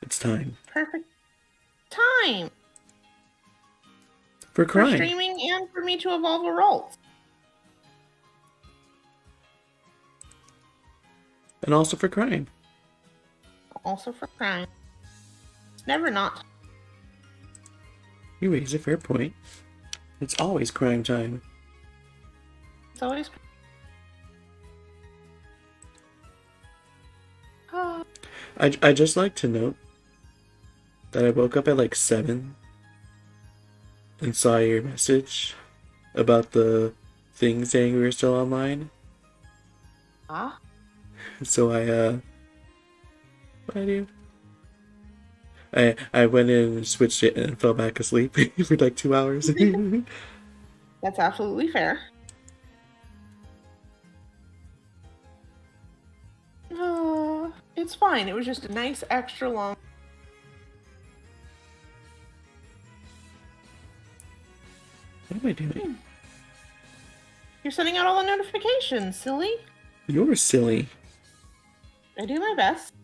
It's time. Perfect time. For For crime. streaming and for me to evolve a Ralts. And also for crime. Also for crime. It's never not. You raise a fair point. It's always crime time. It's always. I just like to note that I woke up at like 7 and saw your message about the thing saying we were still online. Ah. So what did I do? I went in and switched it and fell back asleep for like 2 hours. That's absolutely fair. It's fine. It was just a nice extra long. What am I doing? You're sending out all the notifications, silly. You're silly. I do my best.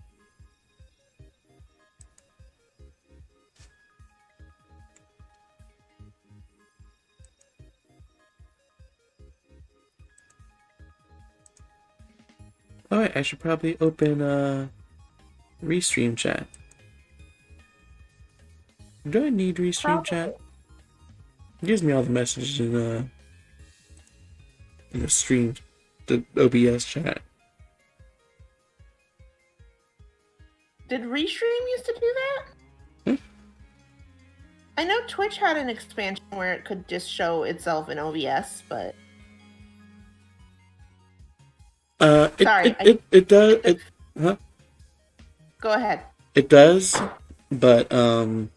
Alright, I should probably open Restream chat. Do I need Restream chat? It gives me all the messages in the stream, the OBS chat. Did Restream used to do that? I know Twitch had an expansion where it could just show itself in OBS, but... Sorry, it does. Huh? Go ahead. It does, but I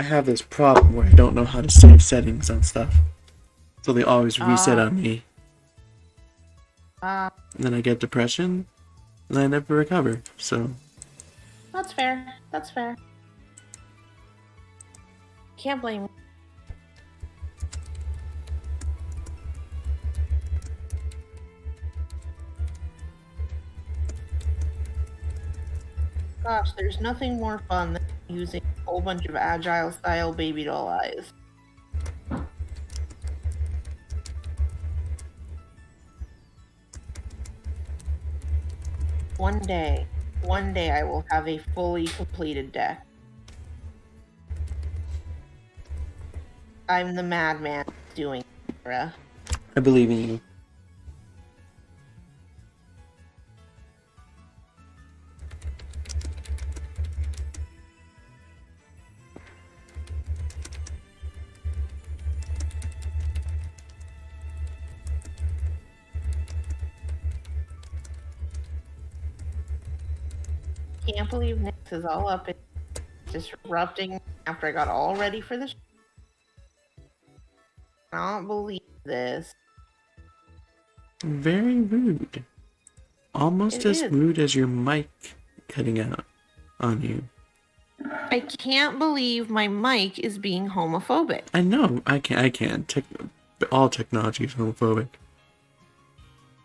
have this problem where I don't know how to save settings on stuff, so they always reset on me. And then I get depression, and I never recover. So that's fair. That's fair. Can't blame me. Gosh, there's nothing more fun than using a whole bunch of agile style baby doll eyes. One day I will have a fully completed deck. I'm the madman doing it, bruh. I believe in you. Can't believe Nyx is all up and disrupting after I got all ready for the show. I don't believe this. Very rude. Almost as rude as your mic cutting out on you. I can't believe my mic is being homophobic. I know. I can. All technology is homophobic.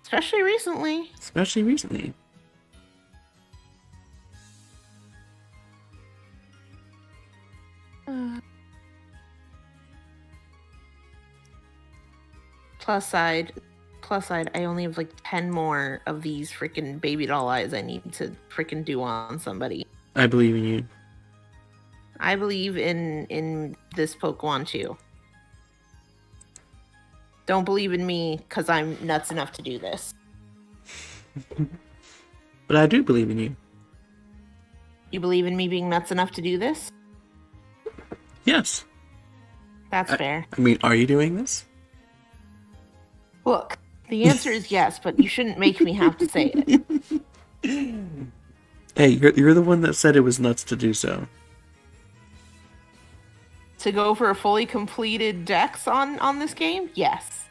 Especially recently. Plus side, I only have like 10 more of these freaking baby doll eyes I need to freaking do on somebody. I believe in you. I believe in this Pokemon too. Don't believe in me because I'm nuts enough to do this. But I do believe in you. You believe in me being nuts enough to do this? Yes. That's fair. I mean, are you doing this? Look, the answer is yes, but you shouldn't make me have to say it. Hey, you're the one that said it was nuts to do so. To go for a fully completed dex on this game? Yes.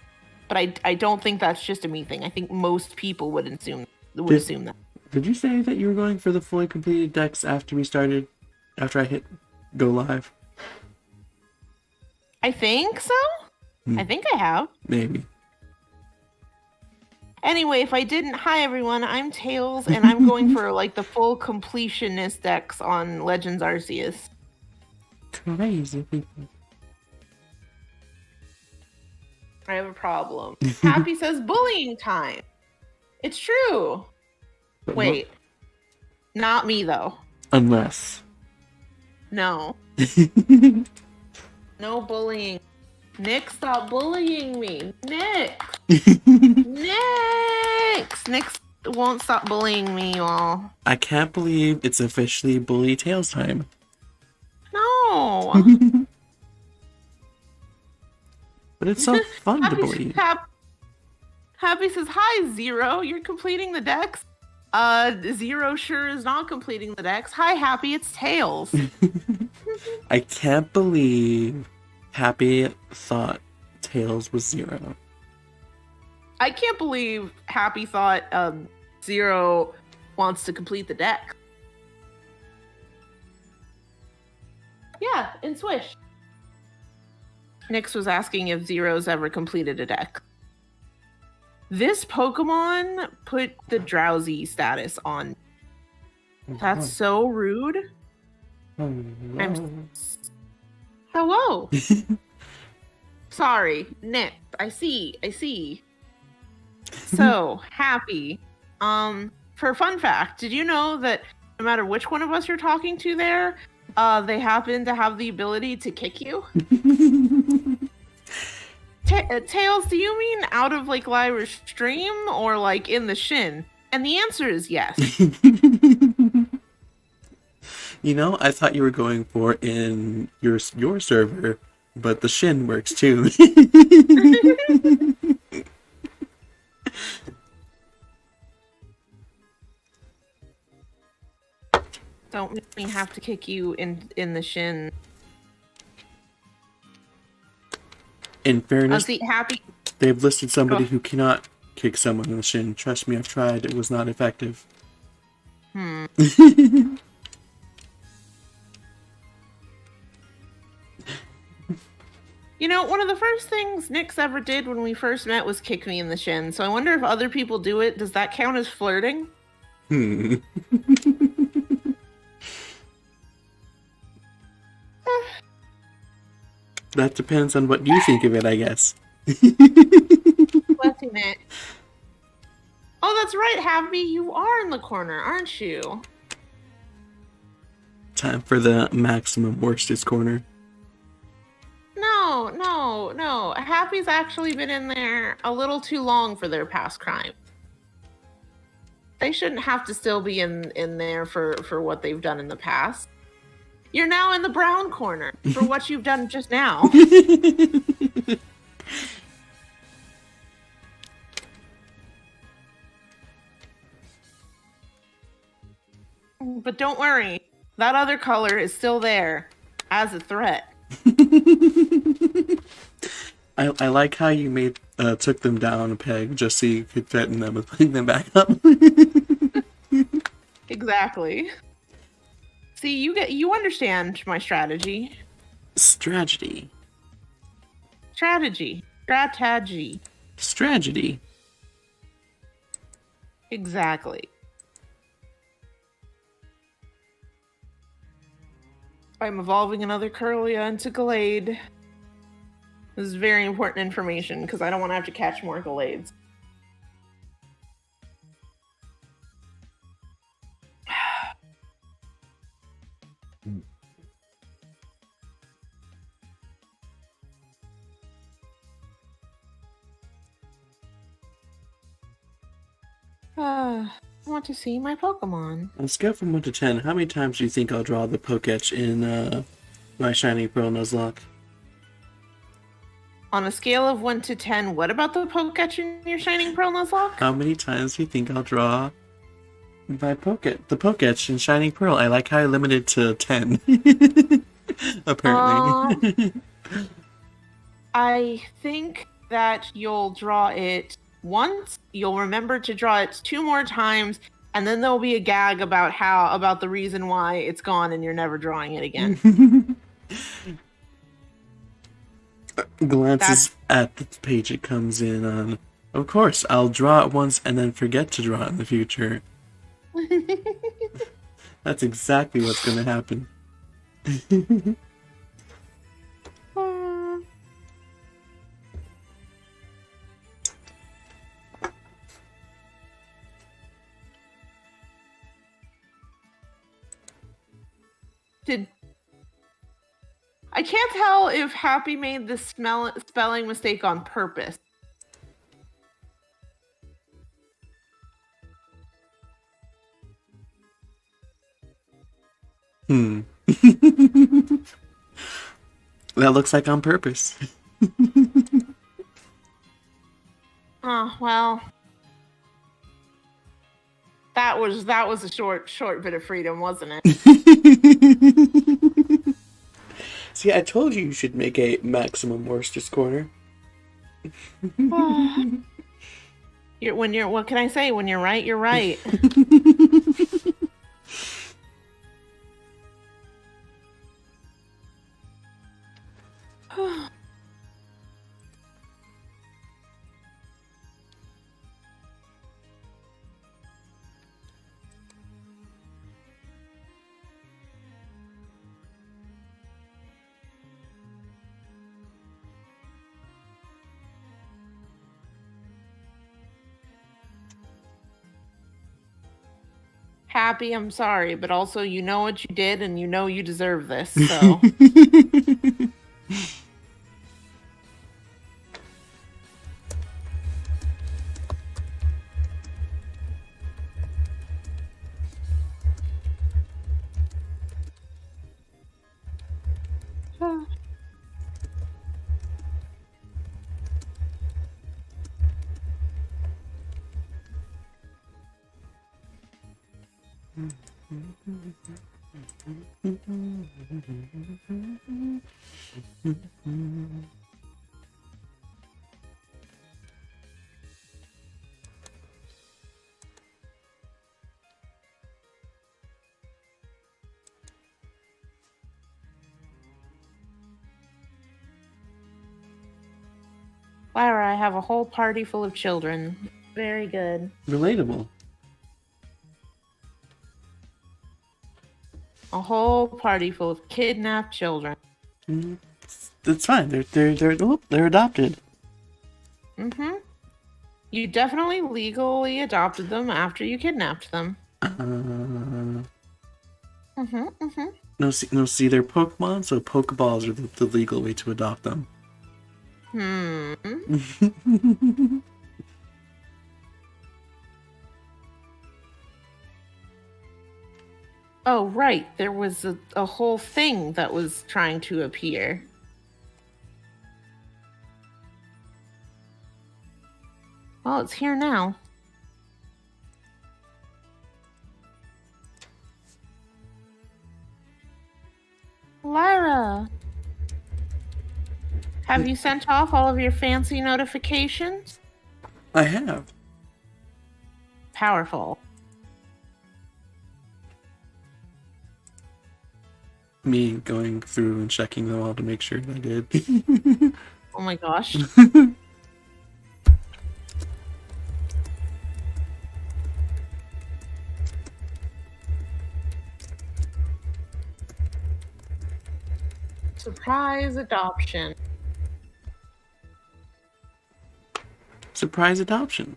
But I don't think that's just a me thing. I think most people would assume that. Did you say that you were going for the fully completed decks after I hit go live? I think so. I think I have. Maybe. Anyway, if I didn't, hi everyone, I'm Tails, and I'm going for like the full completionist decks on Legends Arceus. Crazy people. I have a problem. Happy says bullying time. It's true. Wait. Not me, though. Unless. No. No bullying. Nick, stop bullying me. Nick! Nick won't stop bullying me, y'all. I can't believe it's officially Bully Tails time. No! But it's so fun to bully. Happy says, hi, Zero. You're completing the decks? Zero sure is not completing the decks. Hi, Happy. It's Tails. I can't believe Happy thought Tails was Zero. I can't believe Happy thought Zero wants to complete the deck. Yeah, in Swish. Nix was asking if Zero's ever completed a deck. This Pokemon put the drowsy status on. That's so rude. Hello. Sorry, Nick. I see. So, Happy. For a fun fact, did you know that no matter which one of us you're talking to there, they happen to have the ability to kick you? Tails, do you mean out of like Lyra's stream or like in the shin? And the answer is yes. You know, I thought you were going for in your server, but the shin works too. Don't make me have to kick you in the shin. In fairness, Happy. They've listed somebody who cannot kick someone in the shin. Trust me, I've tried. It was not effective. You know, one of the first things Nix ever did when we first met was kick me in the shin. So I wonder if other people do it. Does that count as flirting? That depends on what you think of it, I guess. Bless you, Nick. Oh, that's right, Happy. You are in the corner, aren't you? Time for the maximum worstest corner. No. Happy's actually been in there a little too long for their past crime. They shouldn't have to still be in there for what they've done in the past. You're now in the brown corner for what you've done just now. But don't worry, that other color is still there as a threat. I like how you took them down a peg just so you could threaten them with putting them back up. Exactly. See, you understand my strategy. Strategy. Exactly. I'm evolving another Curlia into Gallade. This is very important information because I don't want to have to catch more Gallades. I want to see my Pokemon. On a scale from 1 to 10, how many times do you think I'll draw the Poketch in my Shining Pearl Nuzlocke? On a scale of 1 to 10, what about the Poketch in your Shining Pearl Nuzlocke? How many times do you think I'll draw the Poketch in Shining Pearl? I like how I limited to 10. Apparently. I think that you'll draw it once, you'll remember to draw it 2 more times, and then there'll be a gag about the reason why it's gone and you're never drawing it again. Glances at the page it comes in on. Of course, I'll draw it once and then forget to draw it in the future. That's exactly what's gonna happen. I can't tell if Happy made the spelling mistake on purpose. That looks like on purpose. Oh, well. That was a short bit of freedom, wasn't it? See, I told you should make a maximum worstest corner. What can I say? When you're right, you're right. Happy, I'm sorry, but also you know what you did and you know you deserve this, so. Lyra, I have a whole party full of children. Very good. Relatable. A whole party full of kidnapped children. That's fine. They're adopted. Mm-hmm. You definitely legally adopted them after you kidnapped them. No, see, they're Pokemon, so Pokeballs are the legal way to adopt them. Oh, right. There was a whole thing that was trying to appear. Well, it's here now. Lyra! Have you sent off all of your fancy notifications? I have. Powerful. Me going through and checking them all to make sure that I did. Oh my gosh. Surprise adoption. Surprise adoption.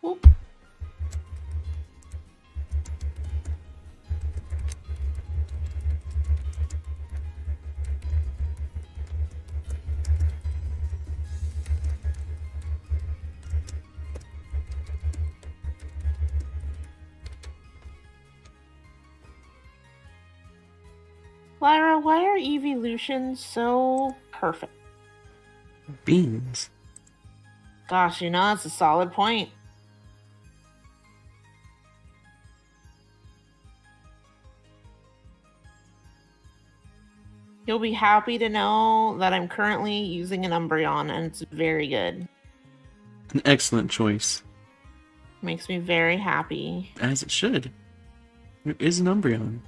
Oop. Lyra, why are evolutions so perfect? Beans. Gosh, that's a solid point. You'll be happy to know that I'm currently using an Umbreon, and it's very good. An excellent choice. Makes me very happy. As it should. It is an Umbreon.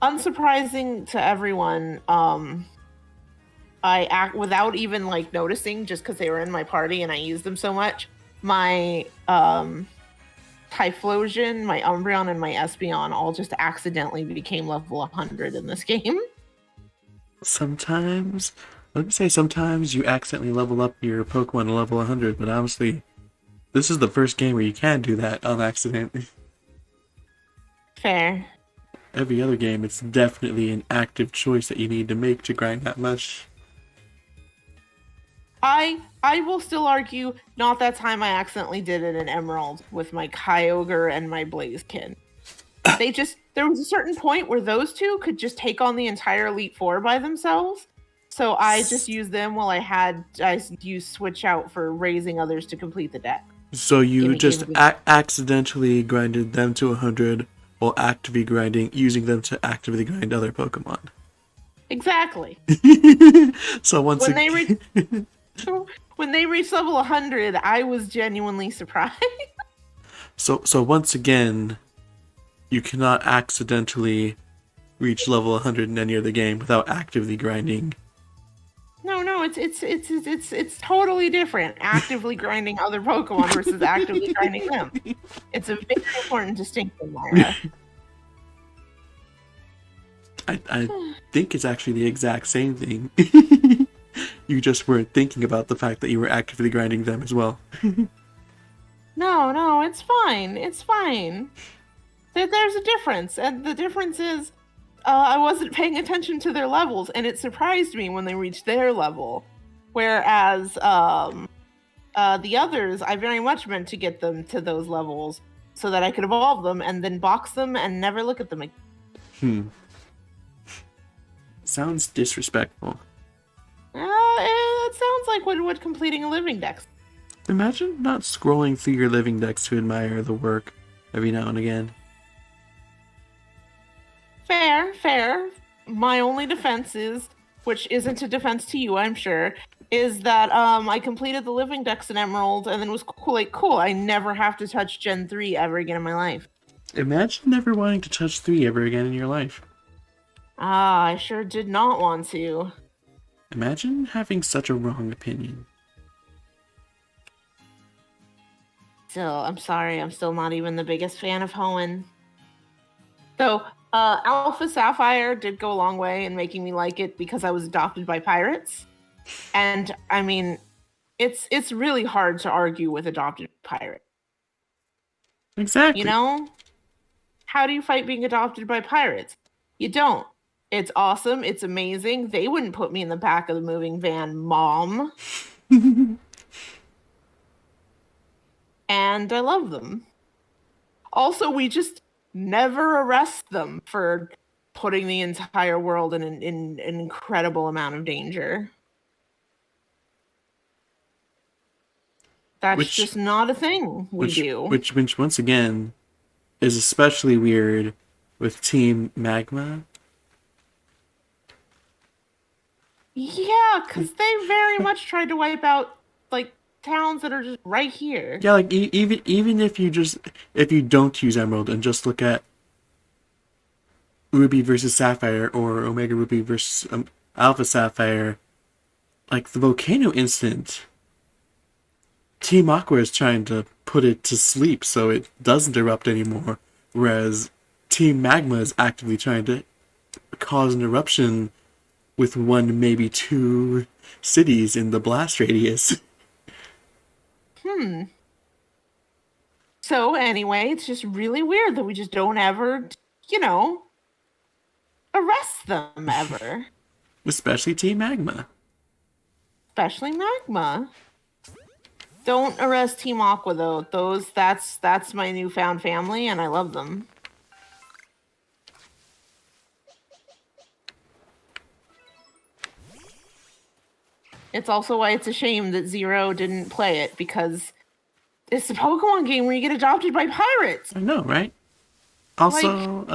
Unsurprising to everyone, I act without even like noticing, just because they were in my party and I used them so much. My Typhlosion, my Umbreon, and my Espeon all just accidentally became level 100 in this game. Sometimes, let me say, sometimes you accidentally level up your Pokemon to level 100, but honestly, this is the first game where you can do that on accident. Fair. Every other game, it's definitely an active choice that you need to make to grind that much. I will still argue, not that time I accidentally did it in Emerald with my Kyogre and my Blaziken. There was a certain point where those two could just take on the entire Elite Four by themselves. So I just used them while I used Switch Out for raising others to complete the deck. So you just accidentally grinded them to 100 while actively using them to actively grind other Pokemon. Exactly. So when they reached level 100, I was genuinely surprised. So once again, you cannot accidentally reach level 100 in any other game without actively grinding. No, it's totally different. Actively grinding other Pokemon versus actively grinding them. It's a very important distinction, Myra. I think it's actually the exact same thing. You just weren't thinking about the fact that you were actively grinding them as well. No, it's fine. It's fine. There's a difference, and the difference is I wasn't paying attention to their levels, and it surprised me when they reached their level. Whereas the others, I very much meant to get them to those levels so that I could evolve them and then box them and never look at them again. Sounds disrespectful. It sounds like what completing a living dex. Imagine not scrolling through your living dex to admire the work every now and again. Fair. My only defense is, which isn't a defense to you, I'm sure, is that I completed the living dex in Emerald and then was cool. I never have to touch Gen 3 ever again in my life. Imagine never wanting to touch 3 ever again in your life. I sure did not want to. Imagine having such a wrong opinion. Still, I'm sorry, I'm still not even the biggest fan of Hoenn. So, Alpha Sapphire did go a long way in making me like it because I was adopted by pirates. And, I mean, it's really hard to argue with adopted pirate. Exactly. You know? How do you fight being adopted by pirates? You don't. It's awesome. It's amazing. They wouldn't put me in the back of the moving van, Mom. And I love them. Also, we just never arrest them for putting the entire world in an incredible amount of danger. That's just not a thing we do. Which, once again, is especially weird with Team Magma. Yeah, because they very much tried to wipe out, like, towns that are just right here. Yeah, like, even if you don't use Emerald and just look at Ruby versus Sapphire or Omega Ruby versus Alpha Sapphire, like, the volcano incident, Team Aqua is trying to put it to sleep so it doesn't erupt anymore, whereas Team Magma is actively trying to cause an eruption with 1, maybe 2 cities in the blast radius. So anyway, it's just really weird that we just don't ever, arrest them ever. Especially Team Magma. Especially Magma. Don't arrest Team Aqua though. That's my newfound family and I love them. It's also why it's a shame that Zero didn't play it, because it's a Pokemon game where you get adopted by pirates. I know, right? Also,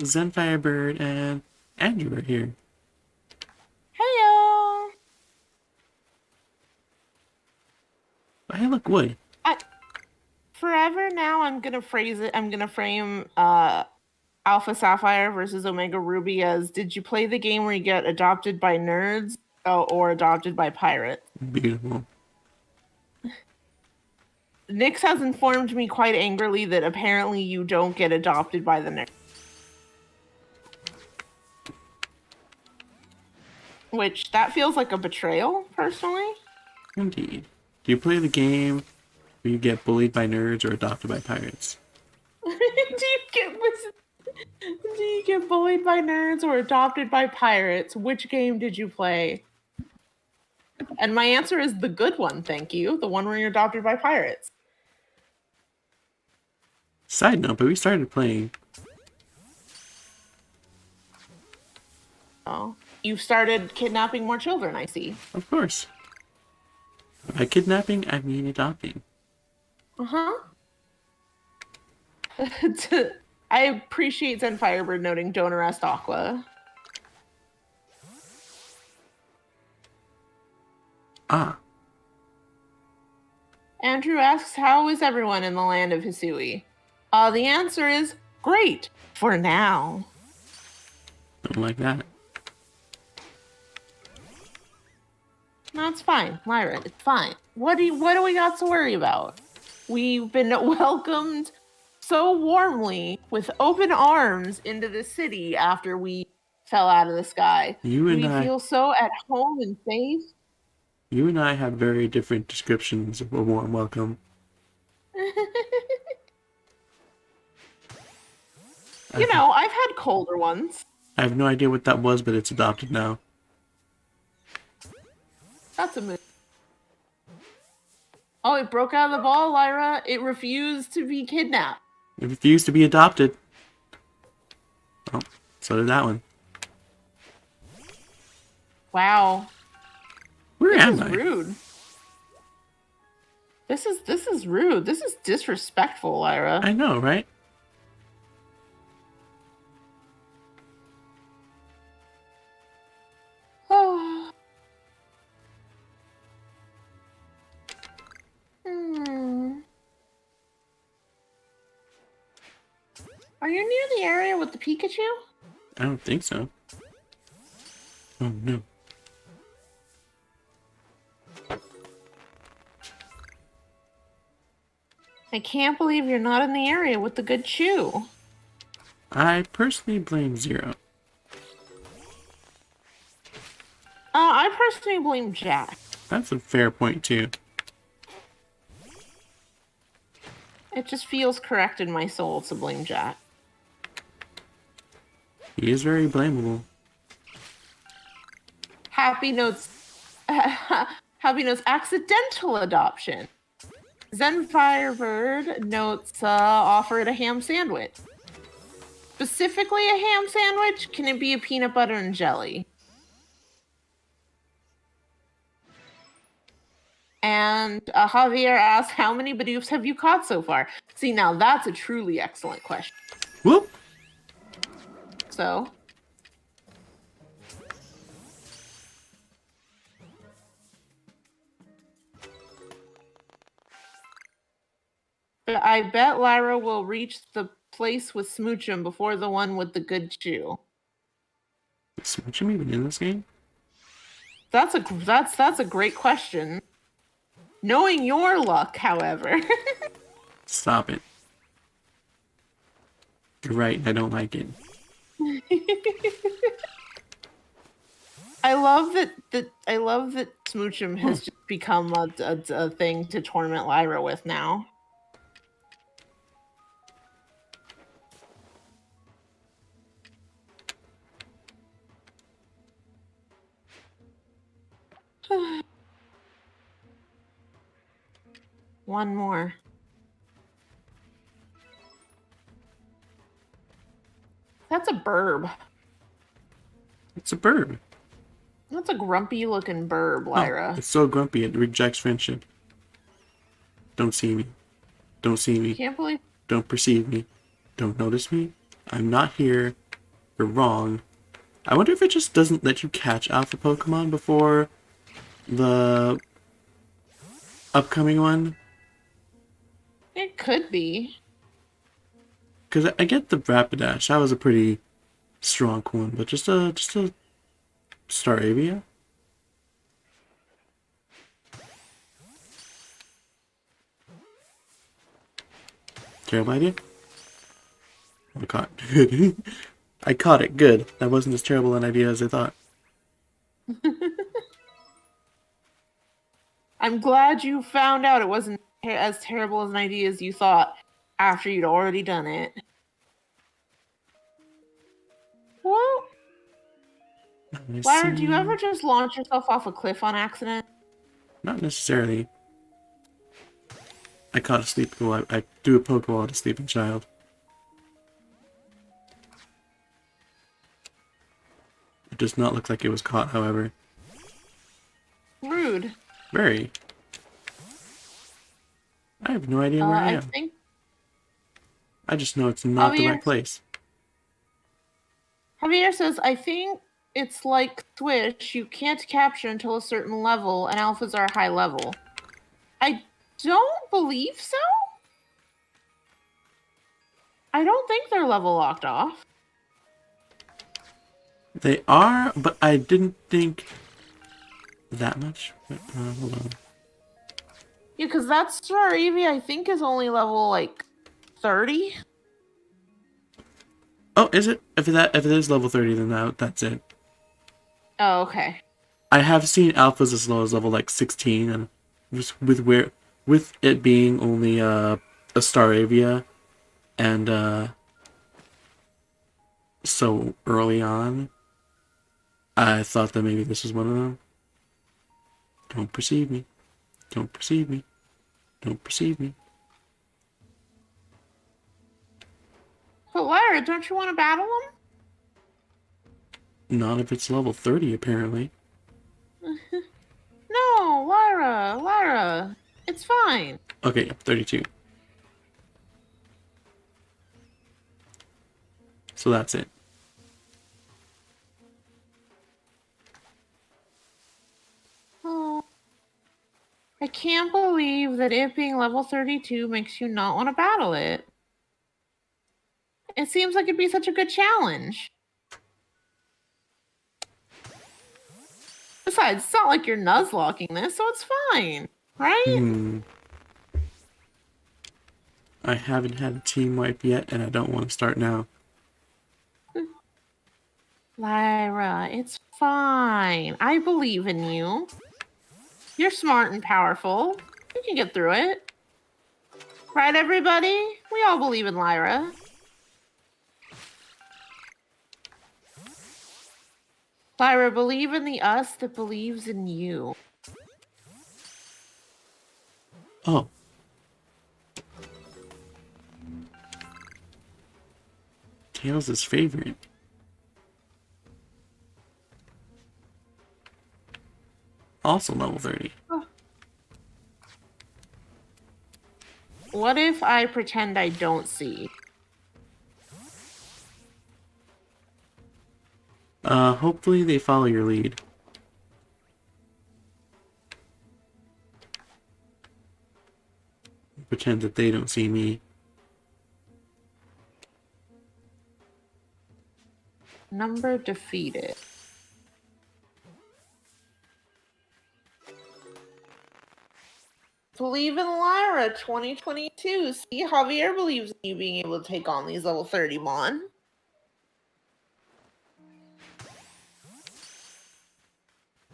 Zen Firebird and Andrew are here. Heyo! Oh, hey, look, wood. Forever now, I'm gonna frame Alpha Sapphire versus Omega Ruby as: did you play the game where you get adopted by nerds or adopted by pirates? Beautiful. Nyx has informed me quite angrily that apparently you don't get adopted by the nerds. Which, that feels like a betrayal, personally. Indeed. Do you play the game where you get bullied by nerds or adopted by pirates? Do you get bullied by nerds or adopted by pirates? Which game did you play? And my answer is the good one, thank you. The one where you're adopted by pirates. Side note, but we started playing. Oh. You've started kidnapping more children, I see. Of course. By kidnapping, I mean adopting. Uh-huh. I appreciate Zen Firebird noting don't arrest Aqua. Ah. Andrew asks, how is everyone in the land of Hisui? The answer is great, for now. Don't like that. No, it's fine, Lyra, it's fine. What do we got to worry about? We've been welcomed so warmly with open arms into the city after we fell out of the sky. We feel so at home and safe. You and I have very different descriptions of a warm welcome. You know, I've had colder ones. I have no idea what that was, but it's adopted now. That's a move. Oh, it broke out of the ball, Lyra. It refused to be kidnapped. It refused to be adopted. Oh, so did that one. Wow. Where am I? This is rude. This is rude. This is disrespectful, Lyra. I know, right? Oh. Are you near the area with the Pikachu? I don't think so. Oh no. I can't believe you're not in the area with the good Chew. I personally blame Zero. I personally blame Jack. That's a fair point too. It just feels correct in my soul to blame Jack. He is very blamable. Happy Notes accidental adoption. Zen Firebird notes offered a ham sandwich. Specifically a ham sandwich? Can it be a peanut butter and jelly? And Javier asks, how many Bidoofs have you caught so far? See, now that's a truly excellent question. Whoop! So... I bet Lyra will reach the place with Smoochum before the one with the good Chew. Is Smoochum even in this game? That's a great question. Knowing your luck, however. Stop it. You're right, I don't like it. I love that Smoochum has just become a thing to torment Lyra with now. One more. That's a burb. It's a bird. That's a grumpy looking burb, Oh, Lyra. it's so grumpy it rejects friendship. Don't see me. Don't see me. Can't believe. Don't perceive me. Don't notice me. I'm not here. You're wrong. I wonder if it just doesn't let you catch alpha Pokemon before the upcoming one. It could be. Because I get the Rapidash. That was a pretty strong one, but just a Staravia? Terrible idea? I caught it. I caught it. Good. That wasn't as terrible an idea as I thought. I'm glad you found out it wasn't as terrible as an idea as you thought after you'd already done it. Well, Lyra, do you ever just launch yourself off a cliff on accident? Not necessarily. I caught a sleep Pokeball. I threw a Pokeball at a sleeping child. It does not look like it was caught, however. Rude. Very. I have no idea where I am. I just know it's not the right place. Javier says, I think it's like Swish. You can't capture until a certain level, and alphas are high level. I don't believe so. I don't think they're level locked off. They are, but I didn't think that much. Hold on. Yeah, because that Staravia, I think, is only level, like, 30. Oh, is it? If it is level 30, then that's it. Oh, okay. I have seen alphas as low as level like 16, and just with it being only a Staravia, and so early on, I thought that maybe this was one of them. Don't perceive me. Don't perceive me. Don't perceive me. But Lyra, don't you want to battle them? Not if it's level 30, apparently. No, Lyra. It's fine. Okay, 32. So that's it. Oh, I can't believe that it being level 32 makes you not want to battle it. It seems like it'd be such a good challenge. Besides, it's not like you're nuzlocking this, so it's fine, right? I haven't had a team wipe yet, and I don't want to start now. Lyra, it's fine. I believe in you. You're smart and powerful. You can get through it. Right, everybody? We all believe in Lyra. Lyra, believe in the us that believes in you. Oh. Tails' favorite. Also level 30. Oh. What if I pretend I don't see? Hopefully they follow your lead. Pretend that they don't see me. Number defeated. Believe in Lyra 2022. See, Javier believes in you being able to take on these level 30 Mon.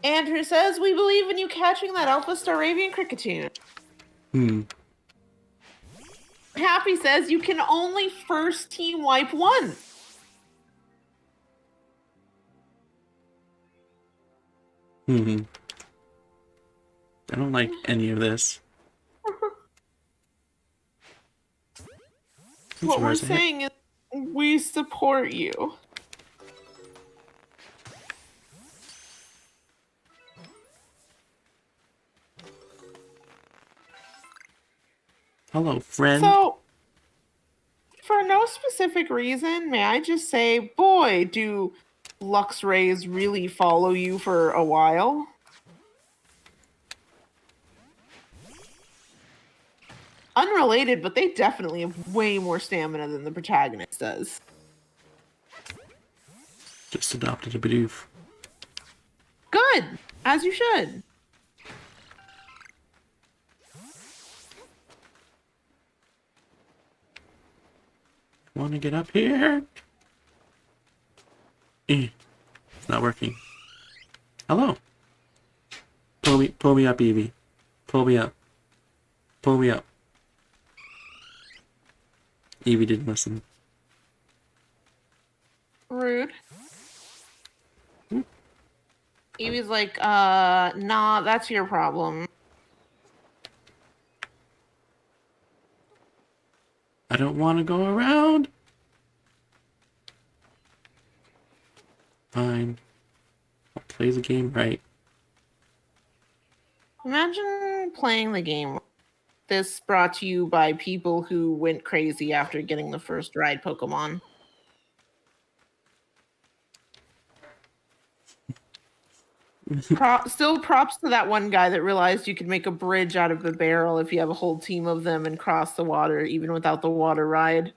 Andrew says, we believe in you catching that Alpha Staravian Cricketune. Happy says, you can only first team wipe once. I don't like any of this. What we're saying is, we support you. Hello, friend. So, for no specific reason, may I just say, boy, do Lux Rays really follow you for a while? Unrelated, but they definitely have way more stamina than the protagonist does. Just adopted a Bidoof. Good, as you should. Want to get up here? It's not working. Hello. Pull me up, Evie. Pull me up. Pull me up. Evie didn't listen. Rude. Evie's like, nah, that's your problem. I don't want to go around. Fine. I'll play the game right. Imagine playing the game. This brought to you by people who went crazy after getting the first ride Pokemon. Still props to that one guy that realized you could make a bridge out of a barrel if you have a whole team of them and cross the water even without the water ride.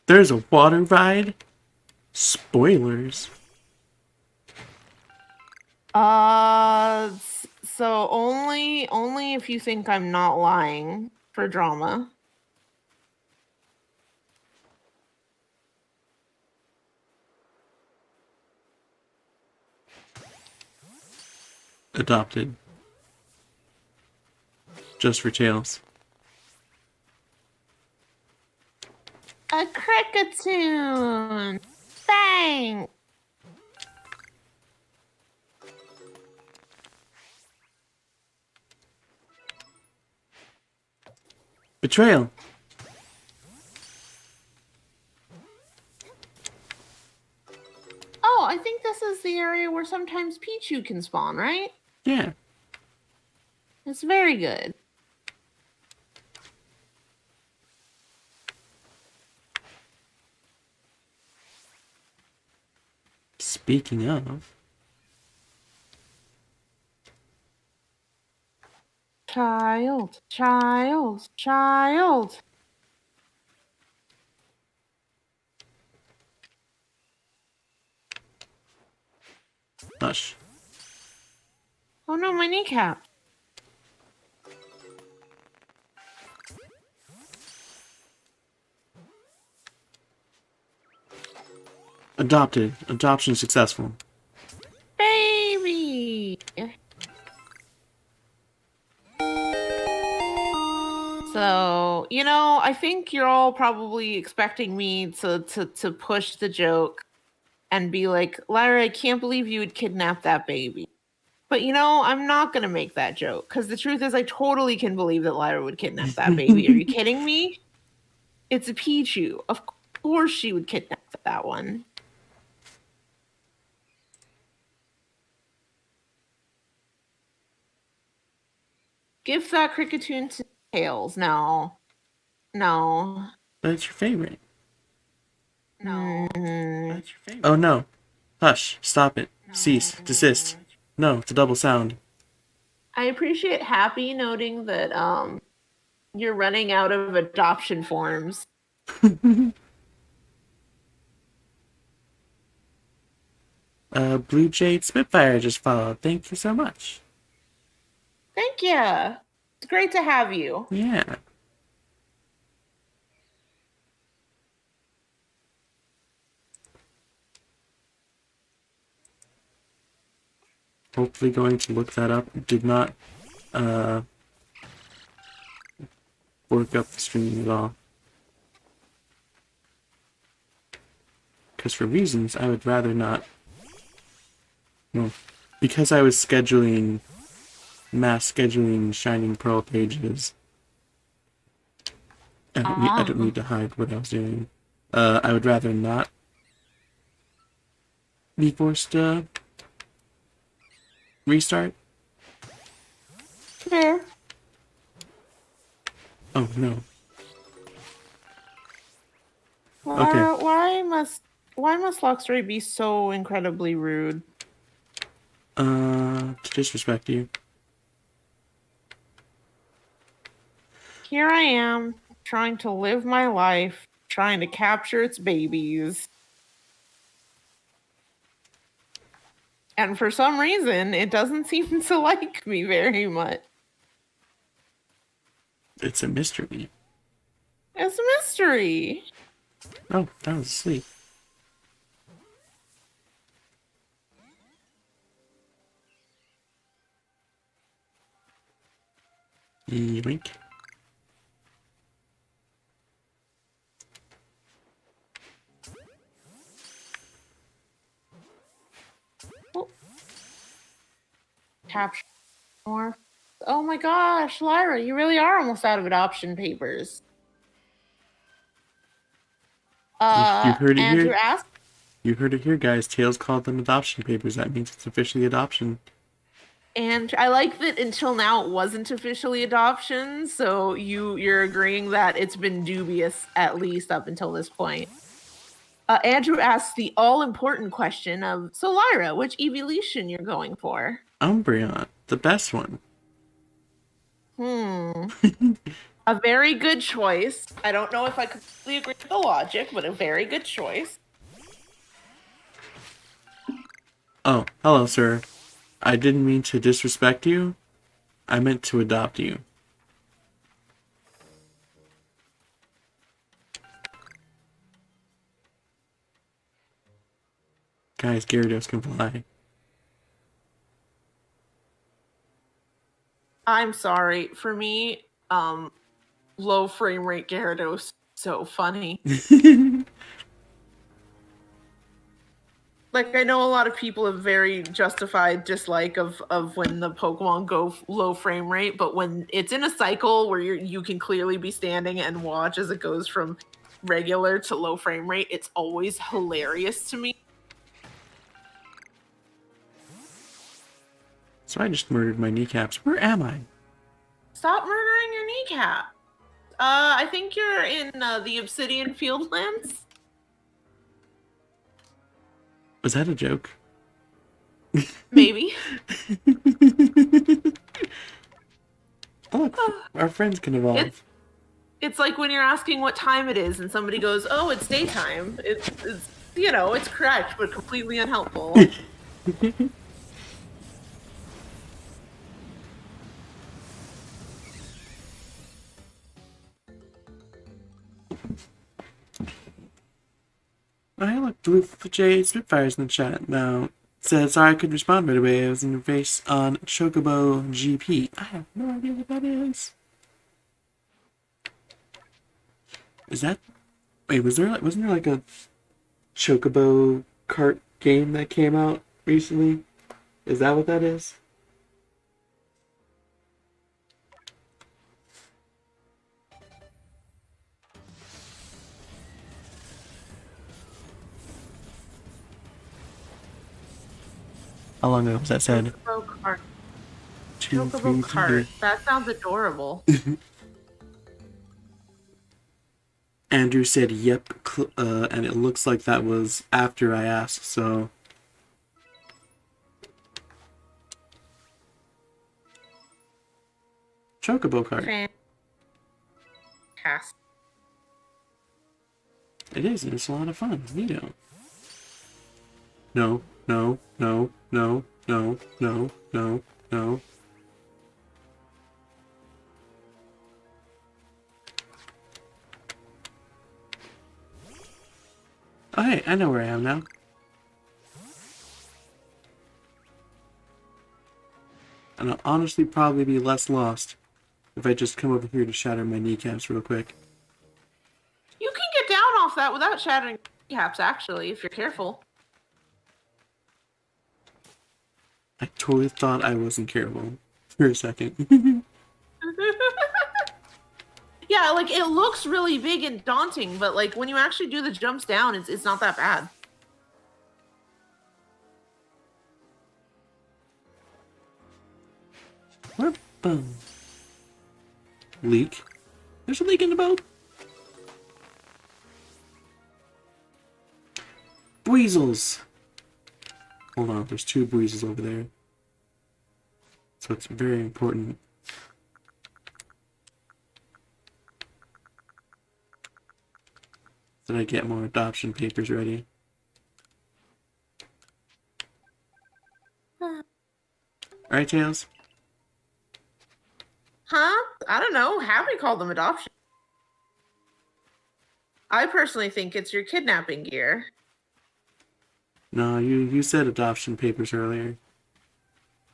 There's a water ride? Spoilers. So only if you think I'm not lying for drama. Adopted. Just for tails. A cricketune! Bang! Betrayal. Oh, I think this is the area where sometimes Pichu can spawn, right? Yeah. It's very good. Speaking of. Child, child, child. Hush. Oh no, my kneecap. Adopted. Adoption successful. Baby! So, I think you're all probably expecting me to push the joke and be like, Lyra, I can't believe you would kidnap that baby. But I'm not going to make that joke because the truth is I totally can believe that Lyra would kidnap that baby. Are you kidding me? It's a Pichu. Of course she would kidnap that one. Give that cricketune to Tails. No. But it's your favorite. No. That's your favorite. Oh no. Hush. Stop it. No. Cease. Desist. No, it's a double sound. I appreciate Happy noting that you're running out of adoption forms. Blue Jade Spitfire just followed. Thank you so much. Thank you. It's great to have you. Yeah. Hopefully going to look that up. Did not work up the stream at all. Because for reasons I would rather not. Well, because I was scheduling mass scheduling Shining Pearl pages. I don't need to hide what I was doing. I would rather not be forced to restart. Fair. Oh no. Okay. Laura, why must Luxray be so incredibly rude? To disrespect you. Here I am, trying to live my life, trying to capture its babies. And for some reason, it doesn't seem to like me very much. It's a mystery. It's a mystery. Oh, that was asleep. Yoink. Oh, capture more. Oh my gosh, Lyra, you really are almost out of adoption papers. You heard it Andrew here. asked, You heard it here, guys. Tails called them adoption papers. That means it's officially adoption. and I like that until now it wasn't officially adoption, so you're agreeing that it's been dubious at least up until this point. Andrew asks the all-important question of, so Lyra, which evolution you're going for? Umbreon, the best one. A very good choice. I don't know if I completely agree with the logic, but a very good choice. Oh, hello, sir. I didn't mean to disrespect you. I meant to adopt you. Guys, Gyarados can fly. I'm sorry. For me, low frame rate Gyarados so funny. Like, I know a lot of people have very justified dislike of when the Pokemon go low frame rate, but when it's in a cycle where you can clearly be standing and watch as it goes from regular to low frame rate, it's always hilarious to me. So I just murdered my kneecaps. Where am I? Stop murdering your kneecap. I think you're in the Obsidian Fieldlands. Was that a joke? Maybe. Oh, look, our friends can evolve. It's like when you're asking what time it is and somebody goes, oh, it's daytime. It's it's correct, but completely unhelpful. I look, Blue Jay Spitfire's in the chat now. Said, sorry I couldn't respond right away. I was in your face on Chocobo GP. I have no idea what that is. Is that... Wait, wasn't there like a Chocobo kart game that came out recently? Is that what that is? How long ago was that said? Chocobo cart. 2, Chocobo 3, cart. 3. That sounds adorable. Andrew said, yep, and it looks like that was after I asked, so... Chocobo cart. Fantastic. It is, and it's a lot of fun. Neato. No, no, no, no, no, no, no, no. Oh, hey, I know where I am now. And I'll honestly probably be less lost if I just come over here to shatter my kneecaps real quick. You can get down off that without shattering caps, actually, if you're careful. I totally thought I wasn't careful for a second. Yeah, like, it looks really big and daunting, but, like, when you actually do the jumps down, it's not that bad. What? Boom. Leak. There's a leak in the boat. Weasels. Hold on, there's 2 breezes over there. So it's very important. That I get more adoption papers ready. Right, Tails? Huh? I don't know. Happy called them adoption. I personally think it's your kidnapping gear. No, you said adoption papers earlier.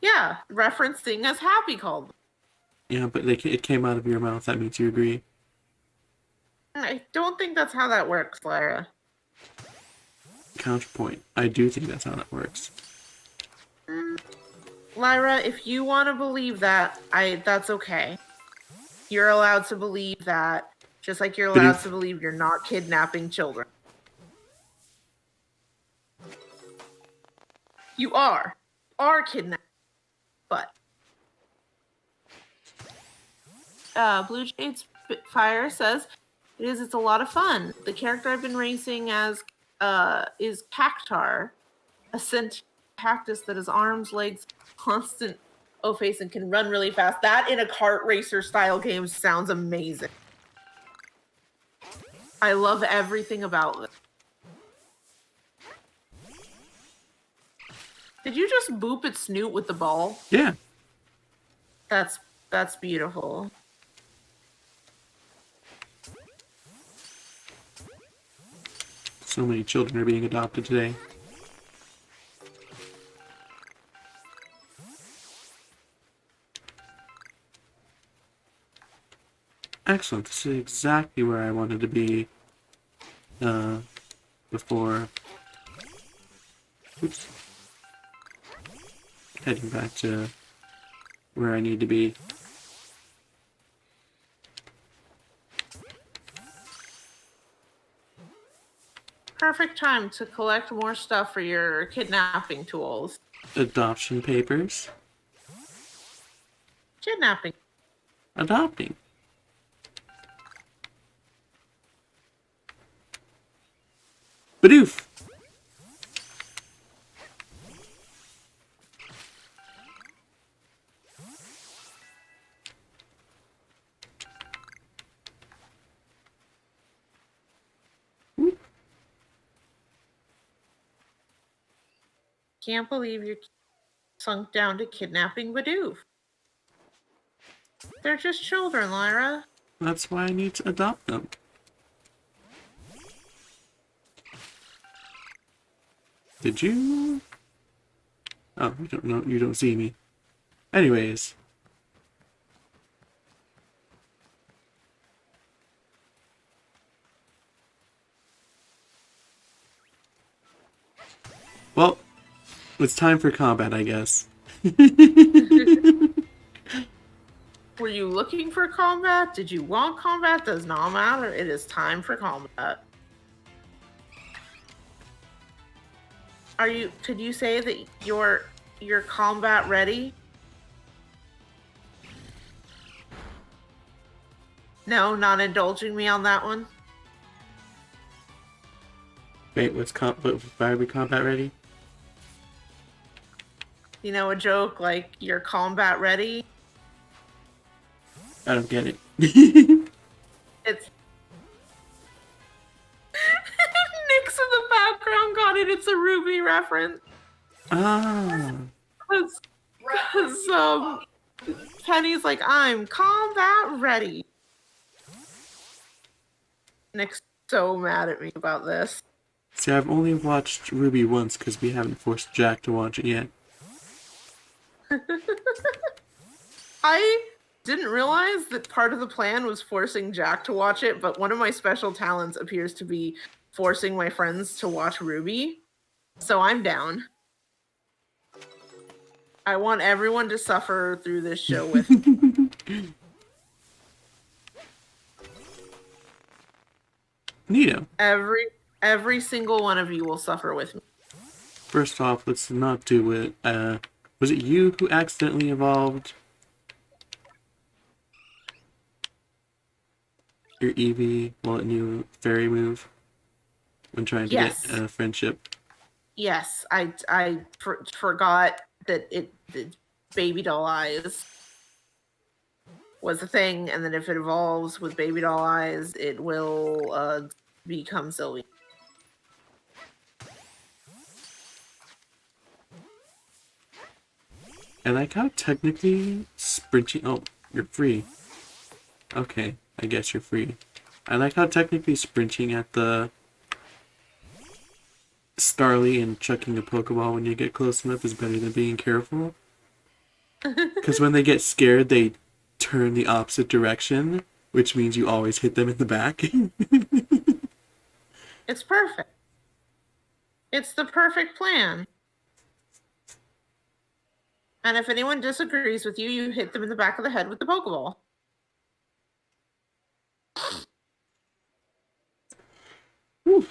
Yeah, referencing as Happy called them. Yeah, but it came out of your mouth. That means you agree. I don't think that's how that works, Lyra. Counterpoint. I do think that's how that works. Lyra, if you want to believe that, that's okay. You're allowed to believe that, just like you're allowed to believe you're not kidnapping children. You are kidnapping, but Blue Jade's Fire says it's a lot of fun. The character I've been racing as is Cactar, a sentient cactus that has arms, legs, constant O-face, and can run really fast. That in a kart racer style game sounds amazing. I love everything about it. Did you just boop its snoot with the ball? Yeah. That's beautiful. So many children are being adopted today. Excellent. This is exactly where I wanted to be before. Oops. Heading back to where I need to be. Perfect time to collect more stuff for your kidnapping tools. Adoption papers. Kidnapping. Adopting. Badoof! Can't believe you're sunk down to kidnapping Badoof. They're just children, Lyra. That's why I need to adopt them. Did you? Oh, you don't know. You don't see me. Anyways. Well, it's time for combat, I guess. Were you looking for combat? Did you want combat? Does not matter. It is time for combat. Could you say that you're combat ready? No, not indulging me on that one. Wait, why are we combat ready? You know, a joke like you're combat ready. I don't get it. It's Nick's in the background got it. It's a Ruby reference. Ah. Because Penny's like, I'm combat ready. Nick's so mad at me about this. See, I've only watched Ruby once because we haven't forced Jack to watch it yet. I didn't realize that part of the plan was forcing Jack to watch it, but one of my special talents appears to be forcing my friends to watch Ruby. So I'm down. I want everyone to suffer through this show with me. Neato. Every single one of you will suffer with me. First off, let's not do it. Was it you who accidentally evolved? your Eevee wallet new fairy move when trying to get Yes. a friendship? Yes, I forgot that the baby doll eyes was a thing, and then if it evolves with baby doll eyes, it will become Sylvie. I like how technically sprinting. Oh, you're free. Okay, I guess you're free. I like how technically sprinting at the Starly and chucking a Pokeball when you get close enough is better than being careful. Because when they get scared, they turn the opposite direction, which means you always hit them in the back. It's perfect. It's the perfect plan. And if anyone disagrees with you, you hit them in the back of the head with the Pokeball. Whew.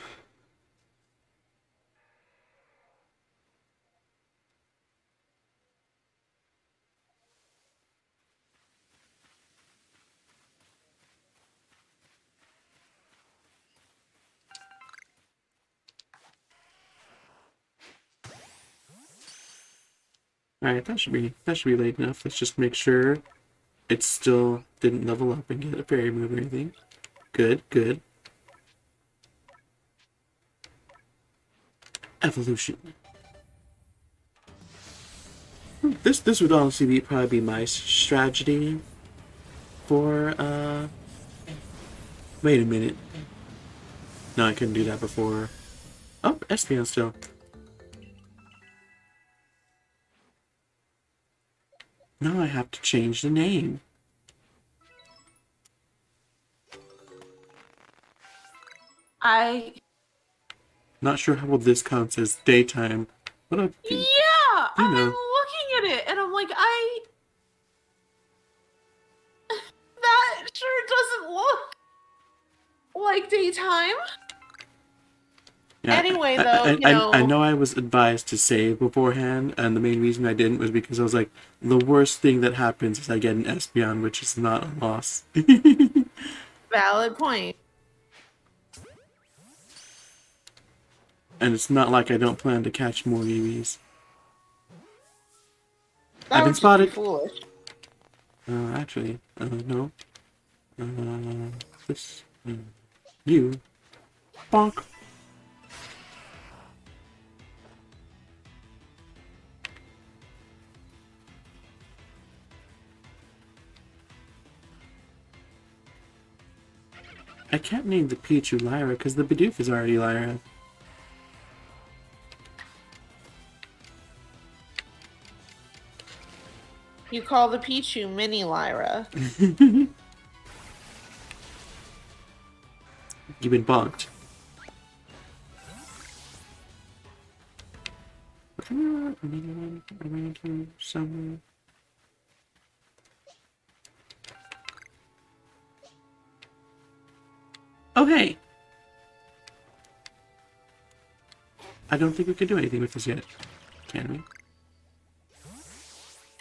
Alright, that should be late enough. Let's just make sure it still didn't level up and get a fairy move or anything. Good, good. Evolution. This would honestly probably be my strategy for wait a minute. No, I couldn't do that before. Oh, Espeon still. Now I have to change the name. Not sure how well this counts as daytime. What a Yeah, you I'm know. looking at it and I'm like, that sure doesn't look like daytime. Yeah, Anyway, though, I know I was advised to save beforehand, and the main reason I didn't was because I was like, the worst thing that happens is I get an Espeon, which is not a loss. valid point. And it's not like I don't plan to catch more Eevees. That I've been would just be spotted. foolish. Actually, no. This, you, bonk. I can't name the Pichu Lyra because the Bidoof is already Lyra. You call the Pichu Mini Lyra. You've been bonked. Somewhere. Oh, hey! I don't think we can do anything with this yet. Can we?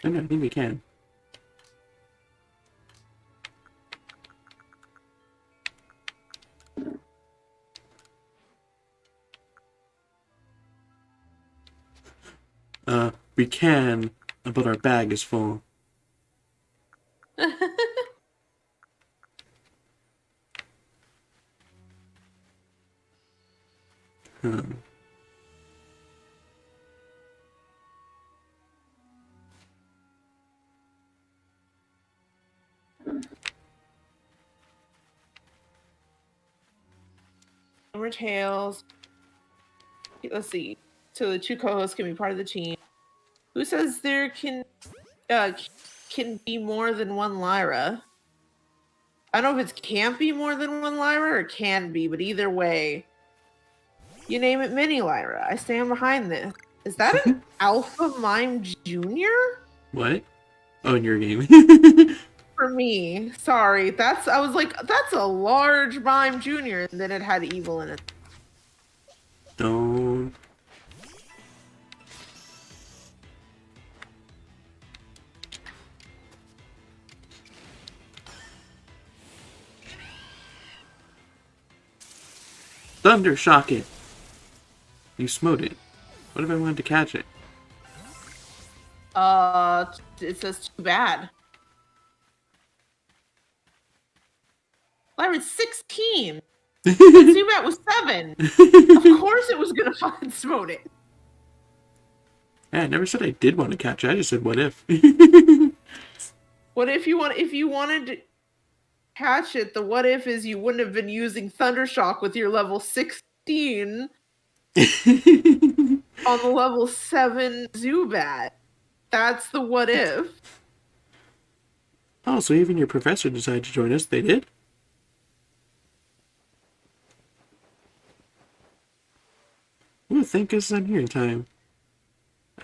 Oh, no, I think we can. We can, but our bag is full. Huh. Hammer Tails. Let's see. So the two co-hosts can be part of the team. Who says there can be more than one Lyra? I don't know if it can't be more than one Lyra or can be, but either way, you name it Mini Lyra. I stand behind this. Is that an Alpha Mime Junior? What? Oh, in your game. For me, sorry. I was like, that's a large Mime Junior, and then it had evil in it. Don't. Thunder shock it. You smote it. What if I wanted to catch it? It says too bad. I was 16. Zubat was 7. Of course it was gonna fucking smote it. Yeah, I never said I did want to catch it. I just said, what if? What if you wanted to catch it? The what if is you wouldn't have been using Thundershock with your level 16 on the level 7 Zubat. That's the what if. Oh, so even your professor decided to join us. They did? Ooh, thank goodness I'm here in time.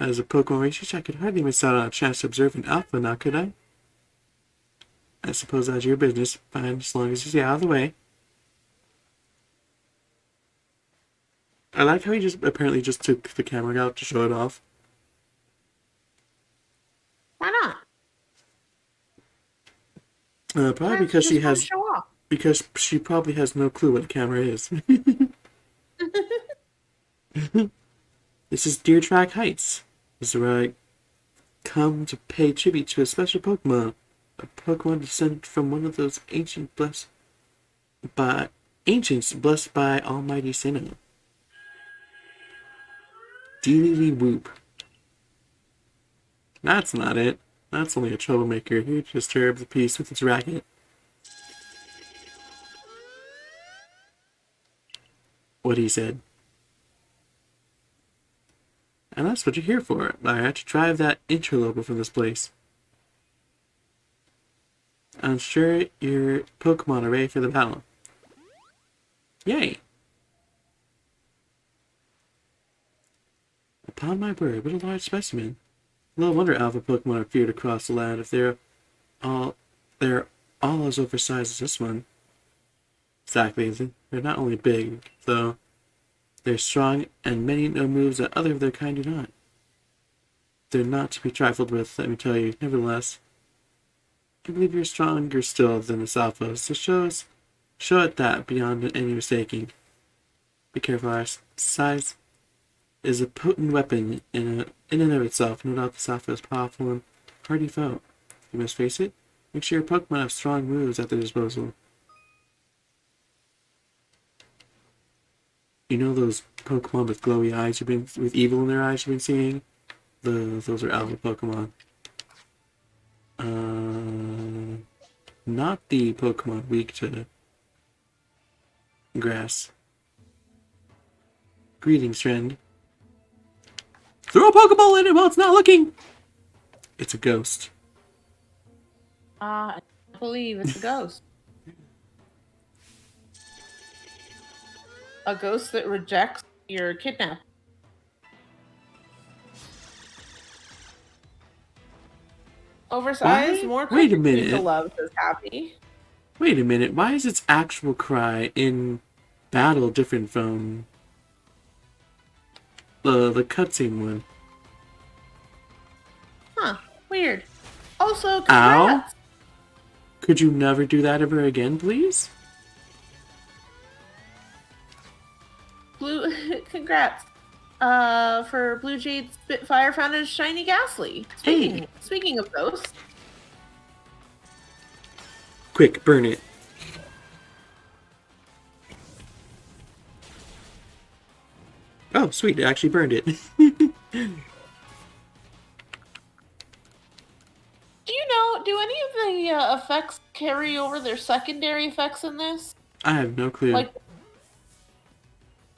As a Pokemon researcher, I could hardly miss out on a chance to observe an alpha now, could I? I suppose that's your business. Fine, as long as you stay out of the way. I like how he just apparently just took the camera out to show it off. Why not? Probably because she has... Show off. Because she probably has no clue what a camera is. This is Deer Track Heights. This is where I come to pay tribute to a special Pokemon. A Pokemon descended from one of those ancients blessed by Almighty Sinnoh. Dealy Whoop. That's not it. That's only a troublemaker who disturbed the peace with its racket. What he said. And that's what you're here for. I had to drive that interloper from this place. I'm sure your Pokemon are ready for the battle. Yay! Upon my word, what a large specimen. No wonder alpha Pokemon are feared across the land if they're all as oversized as this one. Exactly. They're not only big, though. They're strong, and many know moves that other of their kind do not. They're not to be trifled with, let me tell you. Nevertheless, I believe you're stronger still than this alpha, so show it that beyond any mistaking. Be careful, our size is a potent weapon in and of itself. No doubt this alpha is powerful and hardy foe. You must face it. Make sure your Pokemon have strong moves at their disposal. You know those Pokemon with glowy eyes with evil in their eyes you've been seeing? Those are alpha Pokemon. Not the Pokemon weak to grass. Greetings, friend. Throw a Pokeball in it while it's not looking! It's a ghost. I believe it's a ghost. A ghost that rejects your kidnap. Oversized, more Wait a minute. to love, says Happy. Wait a minute. Why is its actual cry in battle different from the cutscene one? Huh. Weird. Also, congrats. Ow? Could you never do that ever again, please? Congrats. For Blue Jade Spitfire found a shiny Ghastly. Speaking of ghosts. Quick, burn it. Oh, sweet, it actually burned it. Do any of the effects carry over their secondary effects in this? I have no clue. Like,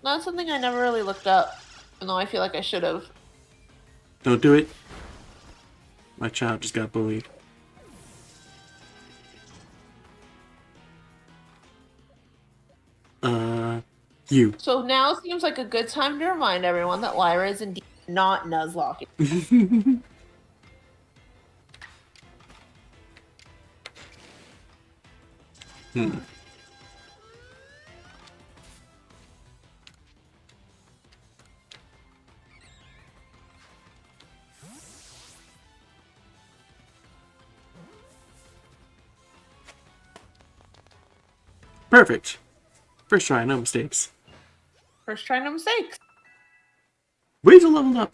that's something I never really looked up, even though I feel like I should have. Don't do it. My child just got bullied. You. So now seems like a good time to remind everyone that Lyra is indeed not Nuzlocke. Perfect. First try, no mistakes. First try, no mistakes. Weasel leveled up.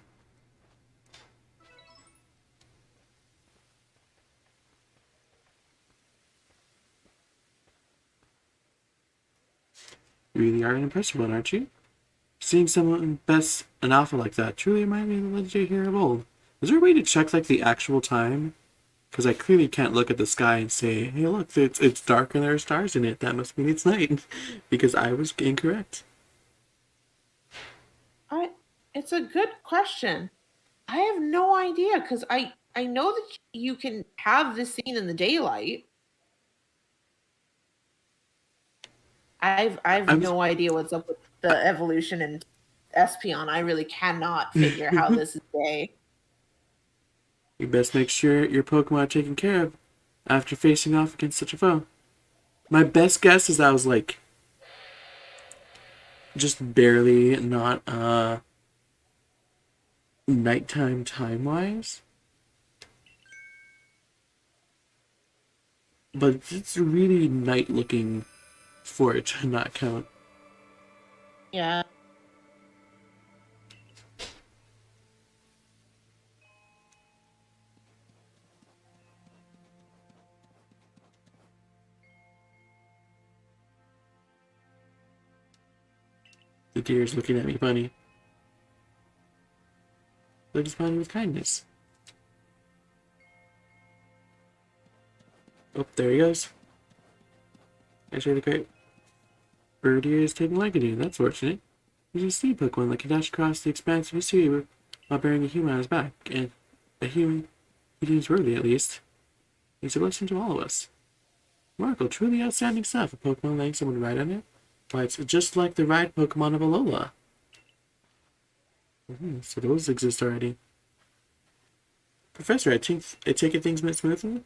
You really are an impressive one, aren't you? Seeing someone best an alpha like that truly reminds me of the legendary hero of old. Is there a way to check like the actual time? Because I clearly can't look at the sky and say, hey look, it's dark and there are stars in it. That must mean it's night. Because I was incorrect. It's a good question. I have no idea because I know that you can have this scene in the daylight. I've no idea what's up with the evolution and Espeon. I really cannot figure how this is day. You best make sure your Pokemon are taken care of after facing off against such a foe. My best guess is that was like just barely not nighttime time wise. But it's really night looking for it to not count. Yeah. The deer's looking at me funny. Look at me with kindness. Oh, there he goes. Actually, the great bird here is taking like a dude. That's fortunate. He's a sea Pokemon that can dash across the expanse of the sea while bearing a human on his back. And a human he deems worthy, at least. He's a blessing to all of us. Markle, truly outstanding stuff. A Pokemon letting someone ride on it. Why, it's just like the ride Pokemon of Alola. So those exist already. Professor, I take it things went smoothly?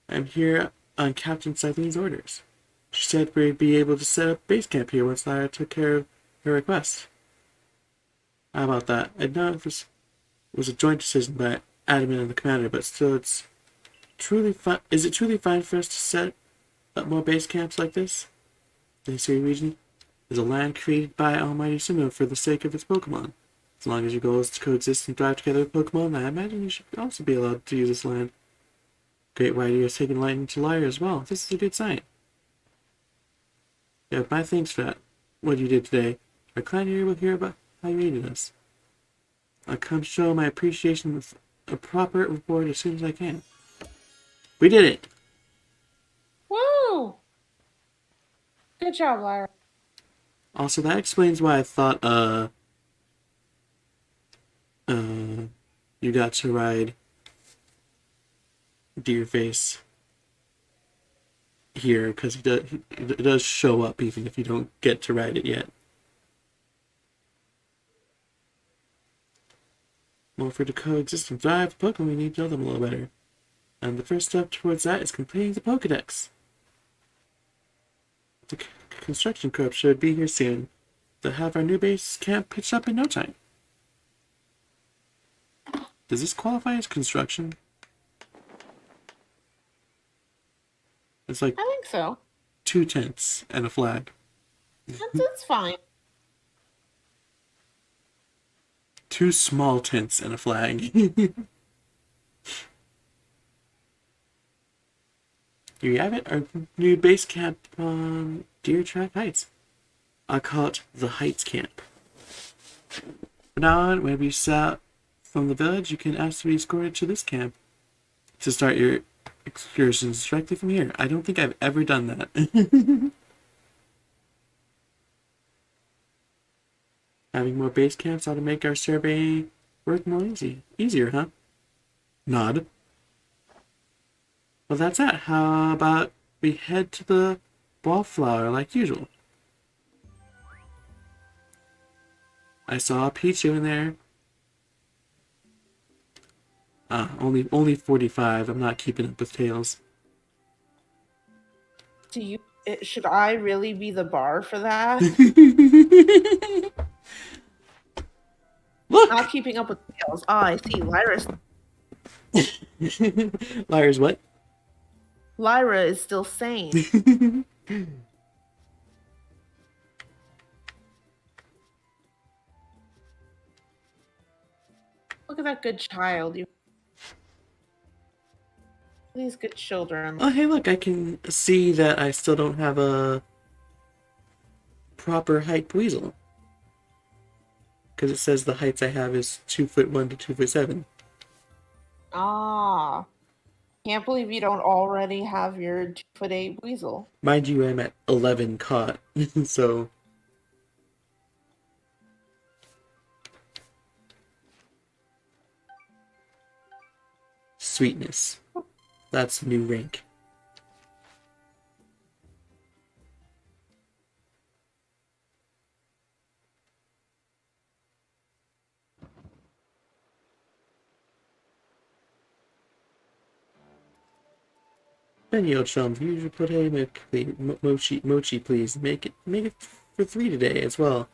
I'm here on Captain Cyclene's orders. She said we'd be able to set up base camp here once Lyra took care of her request. How about that? I know it was a joint decision by Adamant and the commander, but still it's truly fun. Is it truly fine for us to set up more base camps like this? The Hisui region is a land created by Almighty Sinnoh for the sake of its Pokemon. As long as your goal is to coexist and thrive together with Pokemon, I imagine you should also be allowed to use this land. Great White has taken lightning to Lyra as well. This is a good sign. Yeah, my thanks for that. What you did today. Our clan here will hear about how you aided us. I'll come show my appreciation with a proper report as soon as I can. We did it! Woo! Good job, Lyra. Also, that explains why I thought, you got to ride Deerface here, because it does show up even if you don't get to ride it yet. Well, for the coexist and thrive Pokemon, we need to know them a little better. And the first step towards that is completing the Pokedex. The construction corps should be here soon. They'll have our new base camp pitched up in no time. Does this qualify as construction? It's like I think so. 2 tents and a flag. That's fine. 2 small tents and a flag. Here you have it, our new base camp on Deer Track Heights. I'll call it the Heights Camp. From now on, when we set out from the village, you can ask to be escorted to this camp to start your excursions directly from here. I don't think I've ever done that. Having more base camps ought to make our survey work more easier, huh? Nod. Well, that's it. How about we head to the wallflower like usual? I saw Pichu in there. Only 45. I'm not keeping up with Tails. Should I really be the bar for that? Look! Not keeping up with Tails. Oh, I see. Lyra's what? Lyra is still sane. Look at that good child. You these good children. Oh, hey, look, I can see that I still don't have a proper height weasel. Because it says the heights I have is 2'1" to 2'7". Ah. Can't believe you don't already have your 2'8" weasel. Mind you, I'm at 11 caught, so... Sweetness. That's a new rank. Benio chum, usually put a mochi, please. Make it for 3 today as well.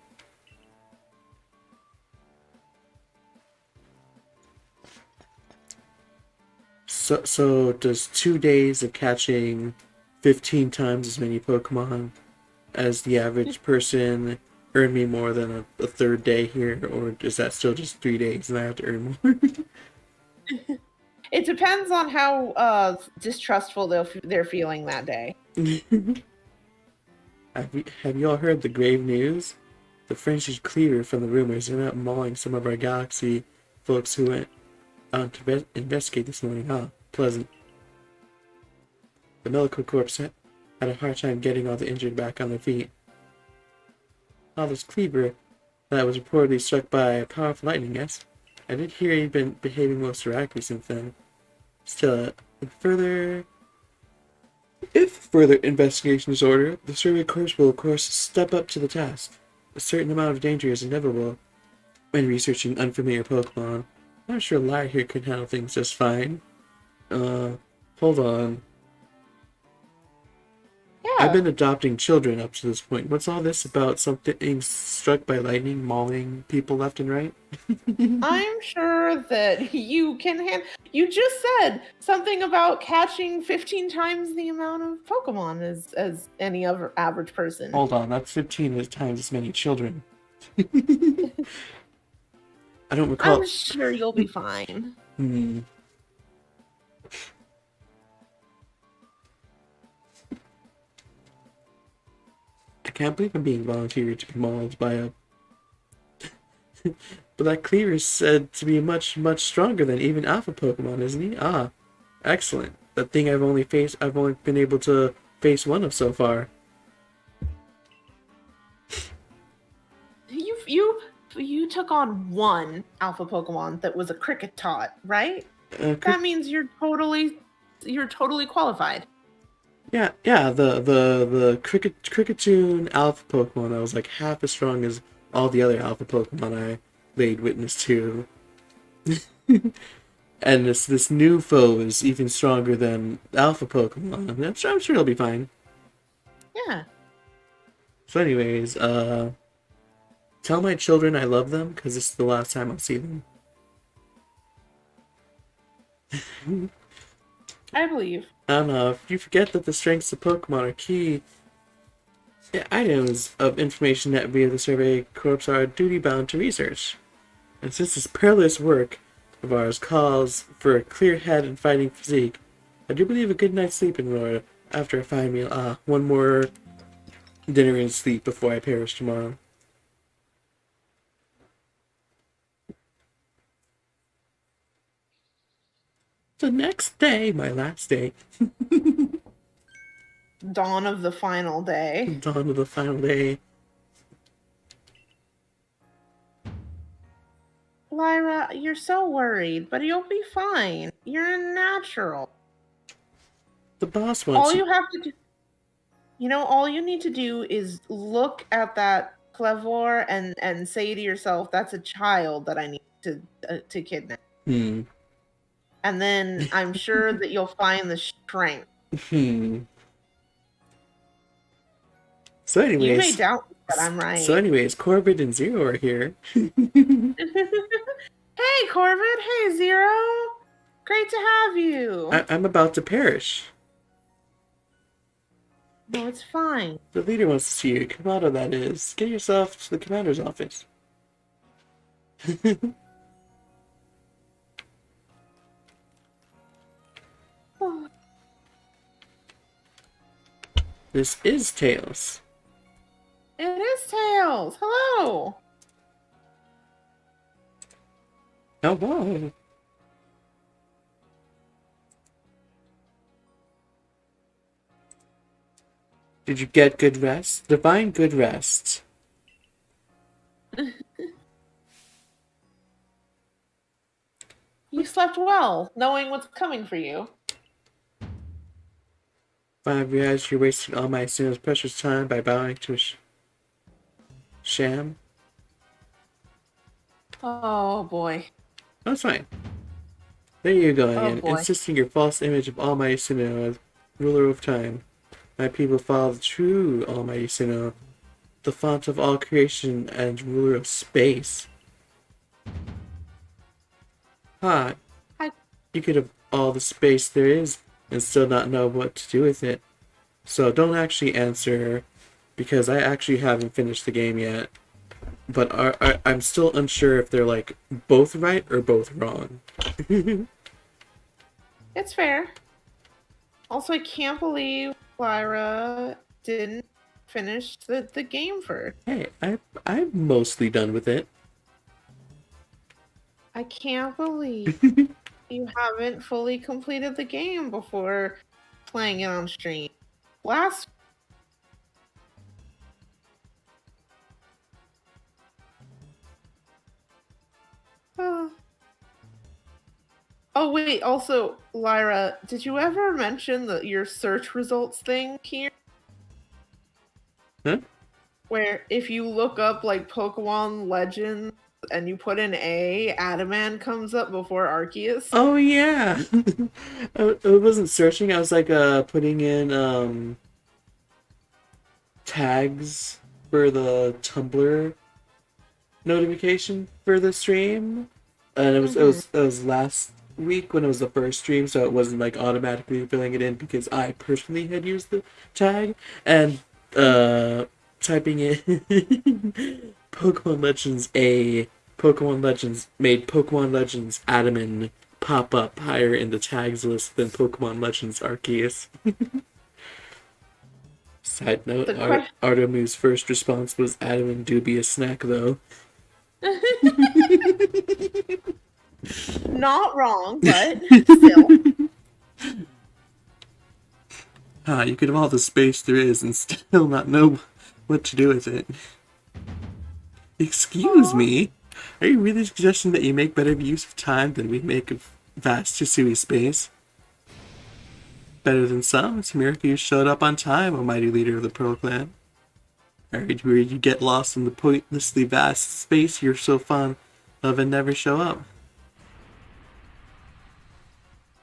So does 2 days of catching 15 times as many Pokemon as the average person earn me more than a third day here, or is that still just 3 days and I have to earn more? It depends on how distrustful they're feeling that day. Have you all heard the grave news? The French is clear from the rumors. They're not mauling some of our galaxy folks who went out to investigate this morning. Ah, pleasant. The medical corps had a hard time getting all the injured back on their feet. This Cleaver that was reportedly struck by powerful lightning, yes? I did hear he'd been behaving most erratically since then. Still, if further investigation is ordered, the Survey Corps will of course step up to the task. A certain amount of danger is inevitable when researching unfamiliar Pokemon. I'm sure Lyra here could handle things just fine. Hold on. Yeah. I've been adopting children up to this point. What's all this about something struck by lightning, mauling people left and right? I'm sure that you can you just said something about catching 15 times the amount of Pokemon as any other average person. Hold on, that's 15 times as many children. I don't recall. I'm sure you'll be fine. I can't believe I'm being volunteered to be mauled by a... But that Cleaver is said to be much stronger than even Alpha Pokemon, isn't he? Ah, excellent. That thing I've only been able to face one of so far. You took on one Alpha Pokemon that was a cricket tot, right? That means you're totally qualified. Yeah, the Cricketune Alpha Pokemon that was like half as strong as all the other Alpha Pokemon I laid witness to. And this new foe is even stronger than Alpha Pokemon. I'm sure it'll be fine. Yeah. So anyways, tell my children I love them, because this is the last time I'll see them. I believe. I don't know, if you forget that the strengths of Pokemon are key items of information that we of the Survey Corps are duty-bound to research. And since this perilous work of ours calls for a clear head and fighting physique, I do believe a good night's sleep in order after a fine meal. One more dinner and sleep before I perish tomorrow. The next day, my last day. Dawn of the final day. Dawn of the final day. Lyra, you're so worried, but you'll be fine. You're a natural. The boss wants all you have to do, all you need to do is look at that Clevor and say to yourself, that's a child that I need to kidnap. And then I'm sure that you'll find the strength. So anyways, you may doubt that I'm right. So anyways, Corbett and Zero are here. Hey Corbett, hey Zero. Great to have you. I'm about to perish. No, it's fine. The leader wants to see you. Kamado, that is. Get yourself to the commander's office. This is Tails. It is Tails. Hello. Hello. Did you get good rest? Divine good rest. You slept well, knowing what's coming for you. I realize you're wasting all my students' precious time by bowing to a sham. Oh boy. That's fine. There you go Oh again, boy. insisting your false image of Almighty Sinnoh as ruler of time. My people follow the true Almighty Sinnoh, the font of all creation and ruler of space. Ha! Hi. You could have all the space there is and still not know what to do with it. So don't actually answer, because I actually haven't finished the game yet. But I'm still unsure if they're like both right or both wrong. It's fair. Also, I can't believe Lyra didn't finish the game first. Hey, I'm mostly done with it. I can't believe you haven't fully completed the game before playing it on stream. Last. Oh. Oh wait, also, Lyra, did you ever mention your search results thing here? Huh? Where if you look up like Pokemon Legends and you put in A, Adaman comes up before Arceus? Oh yeah. I wasn't searching. I was like putting in tags for the Tumblr notification for the stream, and it was last week when it was the first stream, so it wasn't like automatically filling it in because I personally had used the tag and typing in Pokemon Legends A. Pokemon Legends made Pokemon Legends Adaman pop up higher in the tags list than Pokemon Legends Arceus. Side note, Artemu's first response was Adaman dubious snack though. Not wrong, but still. You could have all the space there is and still not know what to do with it. Excuse me? Are you really suggesting that you make better use of time than we make of vast Hisui space? Better than some? It's a miracle you showed up on time, O mighty leader of the Pearl Clan. Or where you get lost in the pointlessly vast space you're so fond of and never show up.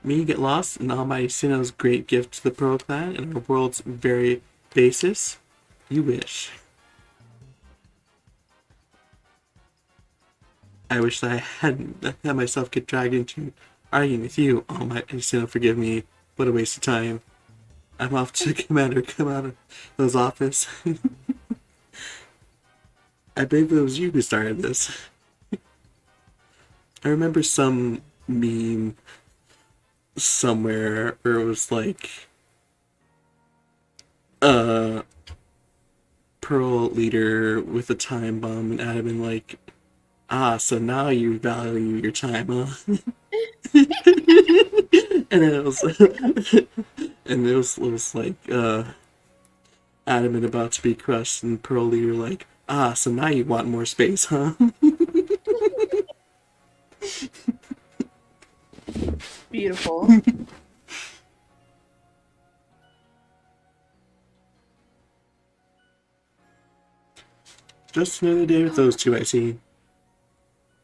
Me get lost in Almighty Sinnoh's great gift to the Pearl Clan and our world's very basis? You wish. I wish that I hadn't let myself get dragged into arguing with you. Almighty Sinnoh, forgive me. What a waste of time. I'm off to Commander Kamado's office. I believe it was you who started this. I remember some meme somewhere where it was like Pearl leader with a time bomb and Adaman like, so now you value your time, huh? And then it was like Adaman about to be crushed and Pearl leader like, so now you want more space, huh? Beautiful. Just another day with those two, I see.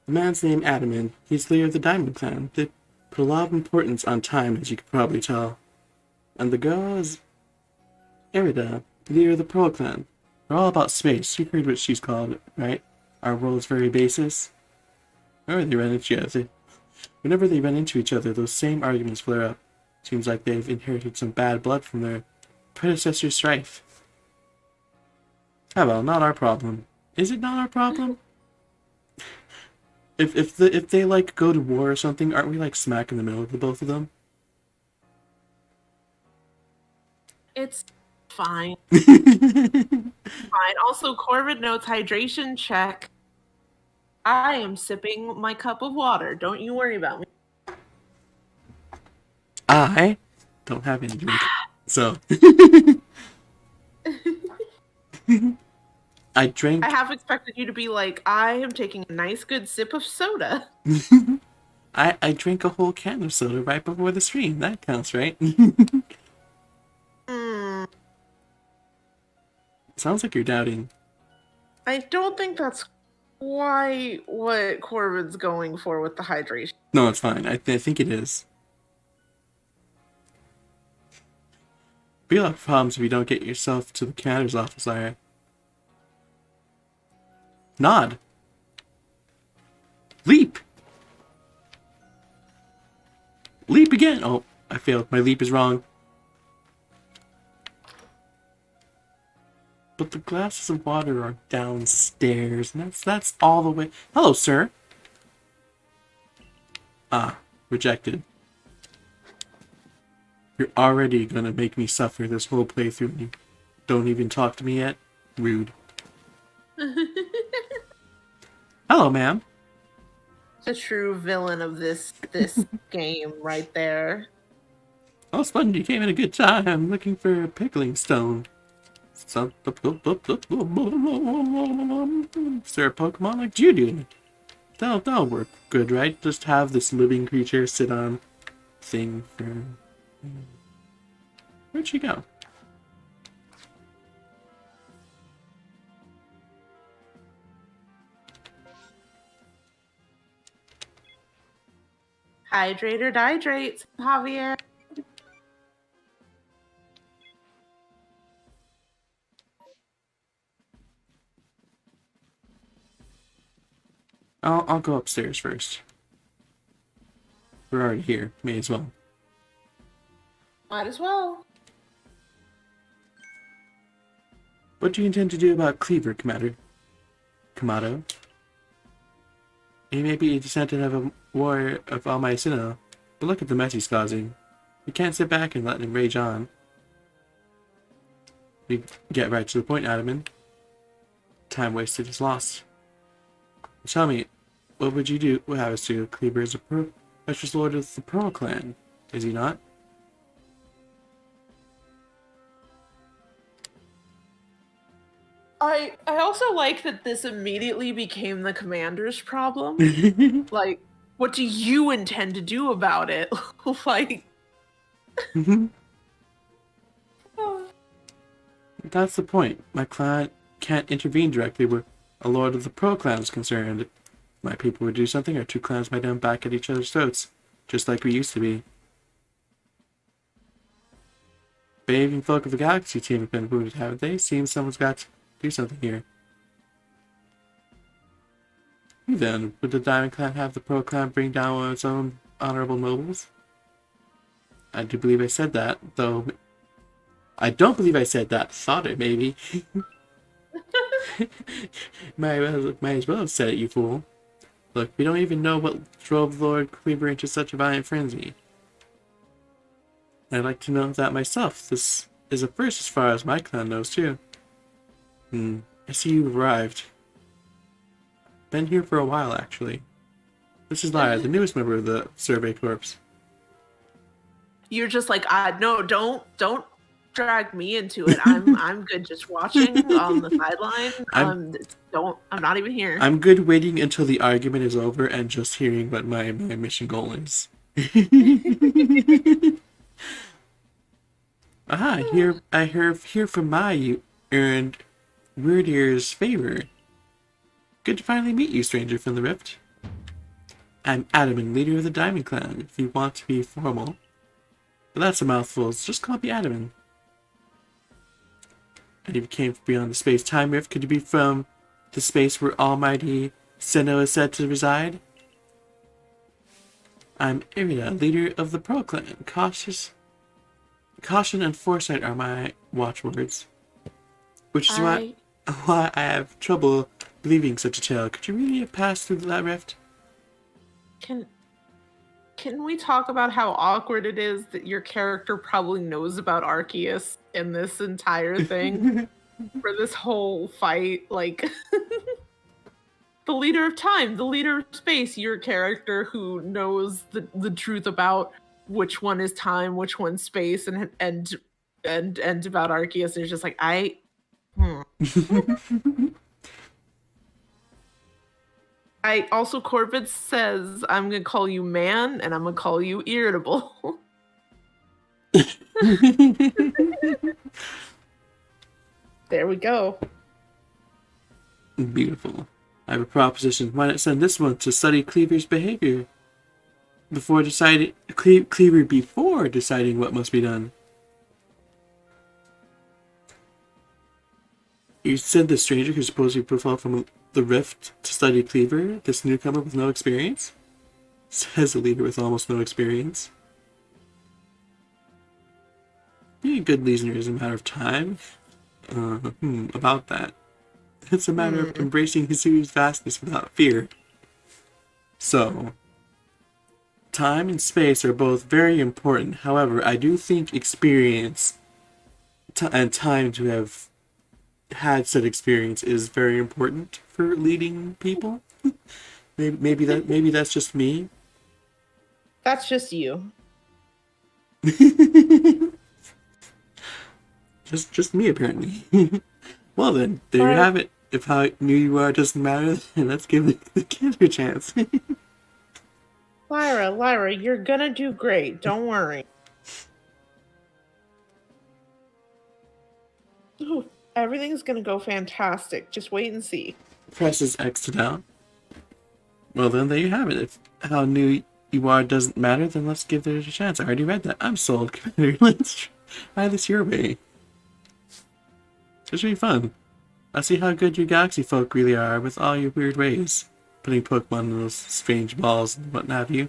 The man's named Adaman. He's leader of the Diamond Clan. They put a lot of importance on time, as you could probably tell. And the girl is Irida, leader of the Pearl Clan. They're all about space. You heard what she's called, right? Our world's very basis. Whenever they run into each other, those same arguments flare up. Seems like they've inherited some bad blood from their predecessor's strife. Well, not our problem. Is it not our problem? If they like go to war or something, aren't we like smack in the middle of the both of them? It's Fine. Fine. Also, Corvid notes hydration check. I am sipping my cup of water. Don't you worry about me. I don't have any drink, so I drank. I half expected you to be like, I am taking a nice good sip of soda. I drank a whole can of soda right before the stream. That counts, right? Sounds like you're doubting. I don't think that's quite what Corvid's going for with the hydration. No, it's fine. I think it is. Be a lot of problems if you don't get yourself to the commander's office, Lyra. Nod. Leap. Leap again. Oh, I failed. My leap is wrong. But the glasses of water are downstairs, and that's all the way. Hello, sir. Ah, rejected. You're already gonna make me suffer this whole playthrough and you don't even talk to me yet? Rude. Hello, ma'am. The true villain of this game right there. Oh, Sponge, you came in a good time. I'm looking for a pickling stone. Is there a Pokemon like Geodude? That'll work good, right? Just have this living creature sit on thing for... Where'd she go? Hydrate or dihydrate, Javier. I'll go upstairs first. We're already here. May as well. Might as well. What do you intend to do about Cleaver, Commander? Kamado? He may be a descendant of a warrior of Almighty Sinnoh, but look at the mess he's causing. You can't sit back and let him rage on. You get right to the point, Adaman. Time wasted is lost. Tell me, what would you do? What happens to Cleaver is a precious lord of the Pearl Clan, is he not? I also like that this immediately became the commander's problem. Like, what do you intend to do about it? Like, That's the point. My clan can't intervene directly where a lord of the Pearl Clan is concerned. If my people would do something, our two clans might end back at each other's throats, just like we used to be. Behaving folk of the Galaxy team have been wounded, haven't they? Seems someone's got to do something here. Then, would the Diamond Clan have the Pearl Clan bring down one of its own honorable nobles? I do believe I said that, though. I don't believe I said that. Thought it, maybe. might as well have said it, you fool. Look, we don't even know what drove Lord Cleaver into such a violent frenzy. I'd like to know that myself. This is a first as far as my clan knows, too. I see you've arrived. Been here for a while, actually. This is Lyra, the newest member of the Survey Corps. you're just like, no, don't drag me into it. I'm good just watching on the sideline. I'm not even here. I'm good waiting until the argument is over and just hearing what my mission goal is. Aha, I hear from Mai you earned Weirdear's favor. Good to finally meet you, stranger from the Rift. I'm Adaman, leader of the Diamond Clan, if you want to be formal. But that's a mouthful, so just call me Adaman. And if you came from beyond the space-time rift, could you be from the space where Almighty Sinnoh is said to reside? I'm Irida, leader of the Pearl Clan. Caution and foresight are my watchwords. Which is why I have trouble believing such a tale. Could you really have passed through that rift? Can can we talk about how awkward it is that your character probably knows about Arceus in this entire thing for this whole fight? Like, the leader of time, the leader of space, your character who knows the truth about which one is time, which one's space, and about Arceus is just like, I also, Corbett says, I'm gonna call you man and I'm gonna call you irritable. There we go. Beautiful. I have a proposition. Why not send this one to study Cleaver's behavior before deciding Cleaver before deciding what must be done? You send the stranger who supposedly profiled from the rift to study Cleaver, this newcomer with no experience? Says a leader with almost no experience. Being a good listener is a matter of time. About that. It's a matter of embracing Hisui's vastness without fear. So, time and space are both very important. However, I do think experience and time to have had said experience is very important for leading people. maybe that's just me. That's just you. just me apparently. Well then, there you have it. If how new you are doesn't matter, then let's give the kid a chance. Lyra, you're gonna do great. Don't worry. Ooh, everything's gonna go fantastic. Just wait and see. Presses X to down. Well then, there you have it. If how new you are doesn't matter, then let's give it a chance. I already read that. I'm sold, Commander. Let's try this your way. It should be fun. Let's see how good you galaxy folk really are with all your weird ways. Putting Pokemon in those strange balls and what have you.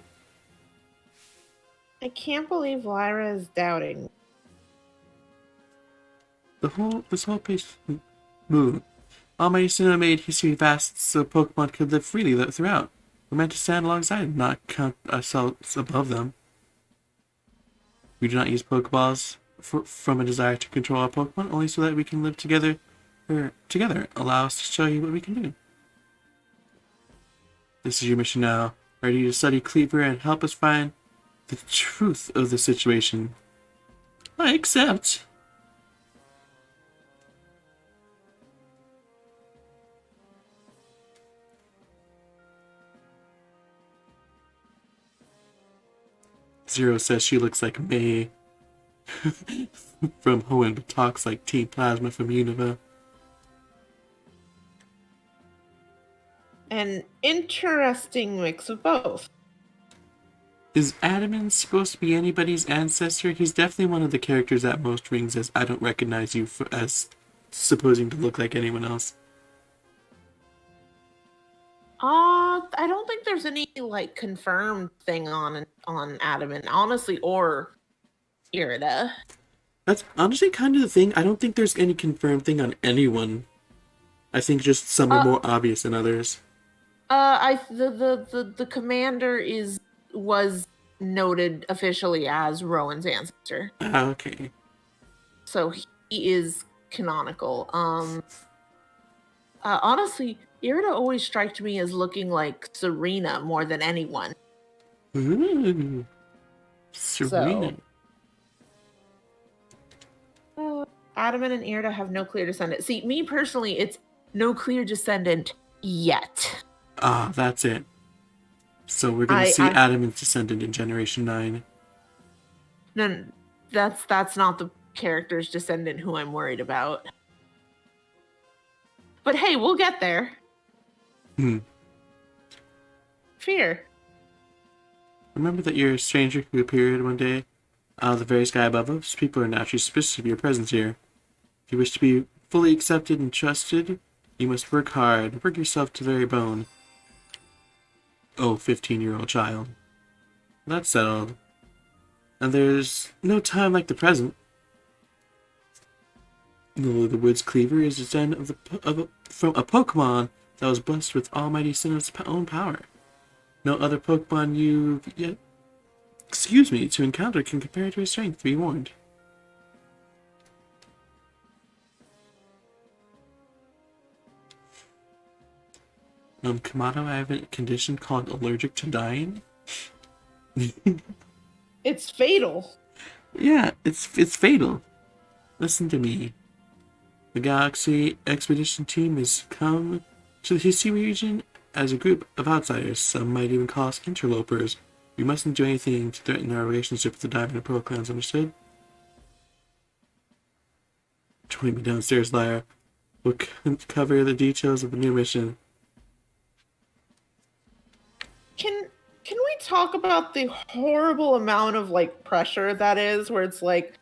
I can't believe Lyra is doubting. This whole page move. Almighty Sinnoh made history vast so Pokemon could live freely throughout. We're meant to stand alongside and not count ourselves above them. We do not use Pokeballs from a desire to control our Pokemon, only so that we can live together. Allow us to show you what we can do. This is your mission now. Ready to study Cleaver and help us find the truth of the situation. I accept. Zero says she looks like May from Hoenn, but talks like Team Plasma from Unova. An interesting mix of both. Is Adamant supposed to be anybody's ancestor? He's definitely one of the characters that most rings as I don't recognize you as supposing to look like anyone else. I don't think there's any like confirmed thing on Adamant, honestly, or Irida. That's honestly kind of the thing. I don't think there's any confirmed thing on anyone. I think just some are more obvious than others. The commander was noted officially as Rowan's ancestor. Okay. So he is canonical. Honestly, Irida always striked me as looking like Serena more than anyone. Ooh. Serena. So, Adamant and Irida have no clear descendant. See, me personally, it's no clear descendant yet. Ah, that's it. So we're going to see Adamant's descendant in Generation 9. No, that's not the character's descendant who I'm worried about. But hey, we'll get there. Fear. Remember that you're a stranger who appeared one day out of the very sky above us? People are naturally suspicious of your presence here. If you wish to be fully accepted and trusted, you must work hard, work yourself to the very bone. Oh, 15-year-old child. That's settled. And there's no time like the present. The Woods Cleaver is a descendant from a Pokemon that was blessed with Almighty Sinnoh's own power. No other Pokemon you've yet Excuse me, to encounter can compare to his strength, be warned. Kamado, I have a condition called allergic to dying. It's fatal. Yeah, it's fatal. Listen to me. The Galaxy Expedition team has come to the History region as a group of outsiders. Some might even call us interlopers. We mustn't do anything to threaten our relationship with the Diamond and Pearl clans, understood? Join me downstairs, Lyra. We'll cover the details of the new mission. Can we talk about the horrible amount of like pressure that is, where it's like,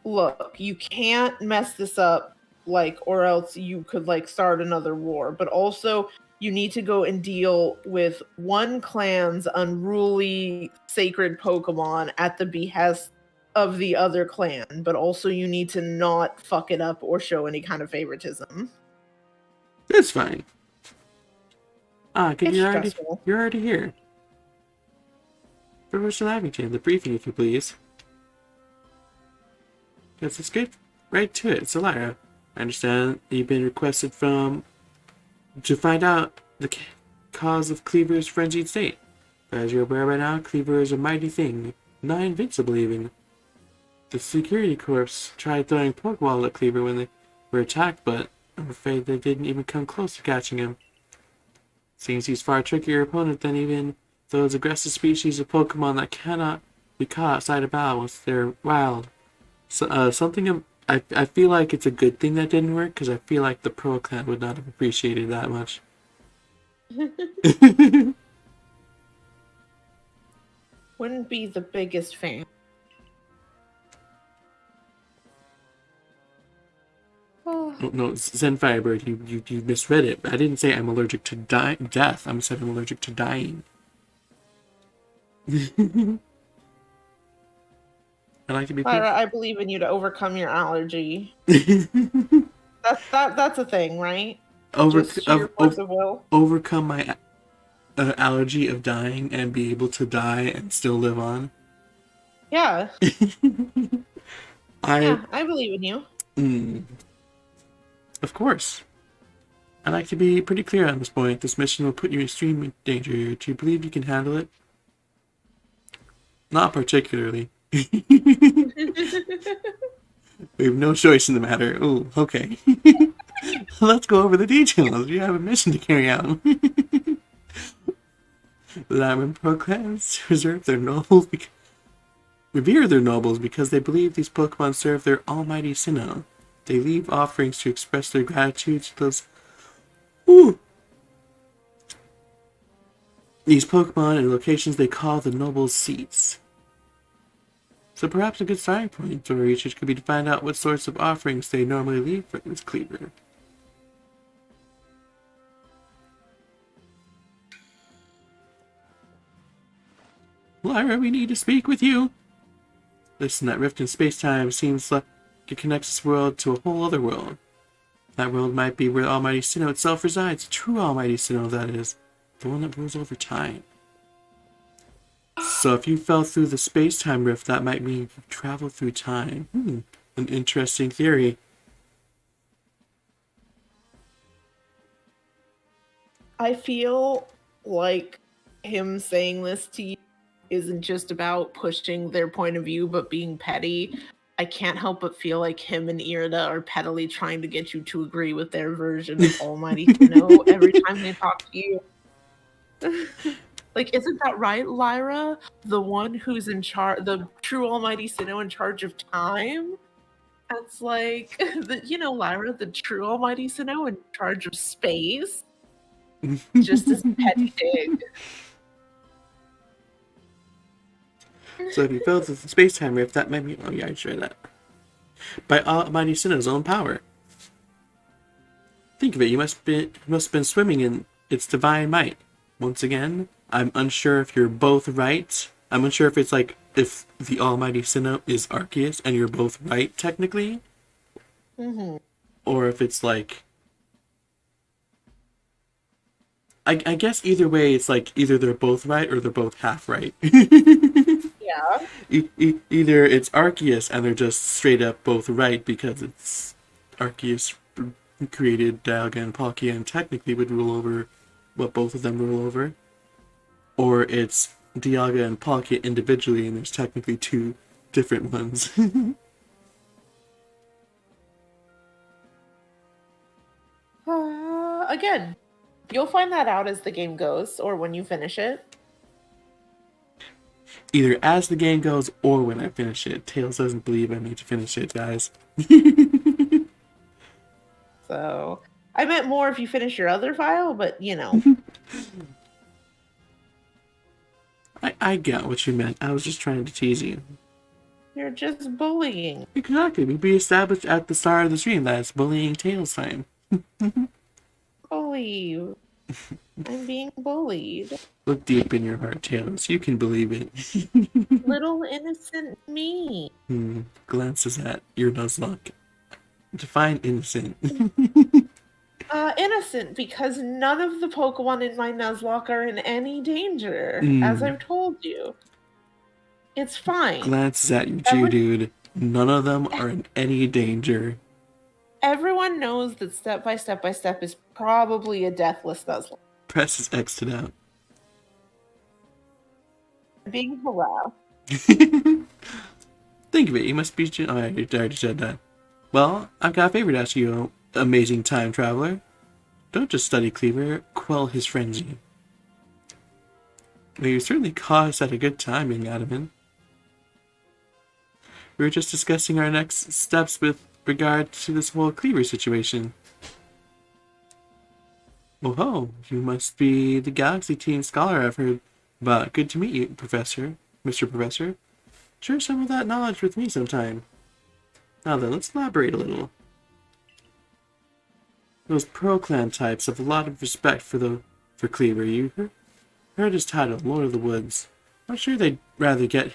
look, you can't mess this up, like, or else you could like start another war, but also you need to go and deal with one clan's unruly sacred Pokemon at the behest of the other clan, but also you need to not fuck it up or show any kind of favoritism. That's fine. It's stressful. You're already here. Professor Lavington, the briefing, if you please. Let's get right to it. So, Lyra, I understand you've been requested to find out the cause of Cleaver's frenzied state. But as you're aware by now, Cleaver is a mighty thing, not invincible even. The security corps tried throwing Pokeball at Cleaver when they were attacked, but I'm afraid they didn't even come close to catching him. Seems he's far trickier opponent than even those aggressive species of Pokemon that cannot be caught outside of battle once they're wild. So, I feel like it's a good thing that didn't work, because I feel like the Pearl Clan would not have appreciated that much. Wouldn't be the biggest fan. Oh, no, Zen Firebird, you misread it. I didn't say I'm allergic to death. I said I'm allergic to dying. I like to be. Lyra, I believe in you to overcome your allergy. That's a thing, right? Just sheer force of will. Overcome my allergy of dying and be able to die and still live on. Yeah. I believe in you. Of course. I like to be pretty clear on this point. This mission will put you in extreme danger. Do you believe you can handle it? Not particularly. We have no choice in the matter. Oh, okay. Let's go over the details. You have a mission to carry out. The Diamond Pro clans revere their nobles because they believe these Pokemon serve their almighty Sinnoh. They leave offerings to express their gratitude to those. These Pokemon in locations they call the nobles' seats. So perhaps a good starting point for research could be to find out what sorts of offerings they normally leave for this Cleaver. Lyra, we need to speak with you. Listen, that rift in space-time seems like it connects this world to a whole other world. That world might be where Almighty Sinnoh itself resides. The true Almighty Sinnoh, that is. The one that rules over time. So if you fell through the space-time rift, that might mean you travel through time. An interesting theory. I feel like him saying this to you isn't just about pushing their point of view, but being petty. I can't help but feel like him and Irida are pettily trying to get you to agree with their version of Almighty Sinnoh every time they talk to you. Like, isn't that right, Lyra? The one who's in charge, the true Almighty Sinnoh in charge of time? That's like, Lyra, the true Almighty Sinnoh in charge of space? Just as petty dig. So if you fell through the space-time rift, that might mean... Oh yeah, I just read that. By Almighty Sinnoh's own power. Think of it, you must have been swimming in its divine might. Once again, I'm unsure if you're both right. I'm unsure if it's like, if the Almighty Sinnoh is Arceus and you're both right, technically. Or if it's like... I guess either way, it's like, either they're both right or they're both half right. Yeah. Yeah. Either it's Arceus and they're just straight up both right because it's Arceus created Dialga and Palkia and technically would rule over what both of them rule over, or it's Dialga and Palkia individually and there's technically two different ones. Again, you'll find that out as the game goes or when you finish it. Either as the game goes or when I finish it. Tails doesn't believe I need to finish it, guys. So, I meant more if you finish your other file, but you know. I get what you meant. I was just trying to tease you. You're just bullying. Exactly. We established at the start of the stream that it's bullying Tails time. Bully. I'm being bullied. Look deep in your heart, Tails. You can believe it. Little innocent me. Glances at your Nuzlocke. Define innocent. Innocent, because none of the Pokemon in my Nuzlocke are in any danger, as I've told you. It's fine. Glances at you, Geodude. None of them are in any danger. Everyone knows that step by step is probably a deathless Nuzlocke. Presses X'd out. Being harassed. Think of it, you must be... Oh, I already said that. Well, I've got a favor to ask you, amazing time traveler. Don't just study Cleaver, quell his frenzy. Well, you certainly caught us at a good time, young Adamant. We were just discussing our next steps with regard to this whole Cleaver situation. Oh ho, you must be the Galaxy Team scholar I've heard about. Good to meet you, Professor. Mr. Professor. Share some of that knowledge with me sometime. Now then, let's elaborate a little. Those Pearl Clan types have a lot of respect for Cleaver. You heard his title, Lord of the Woods. I'm sure they'd rather get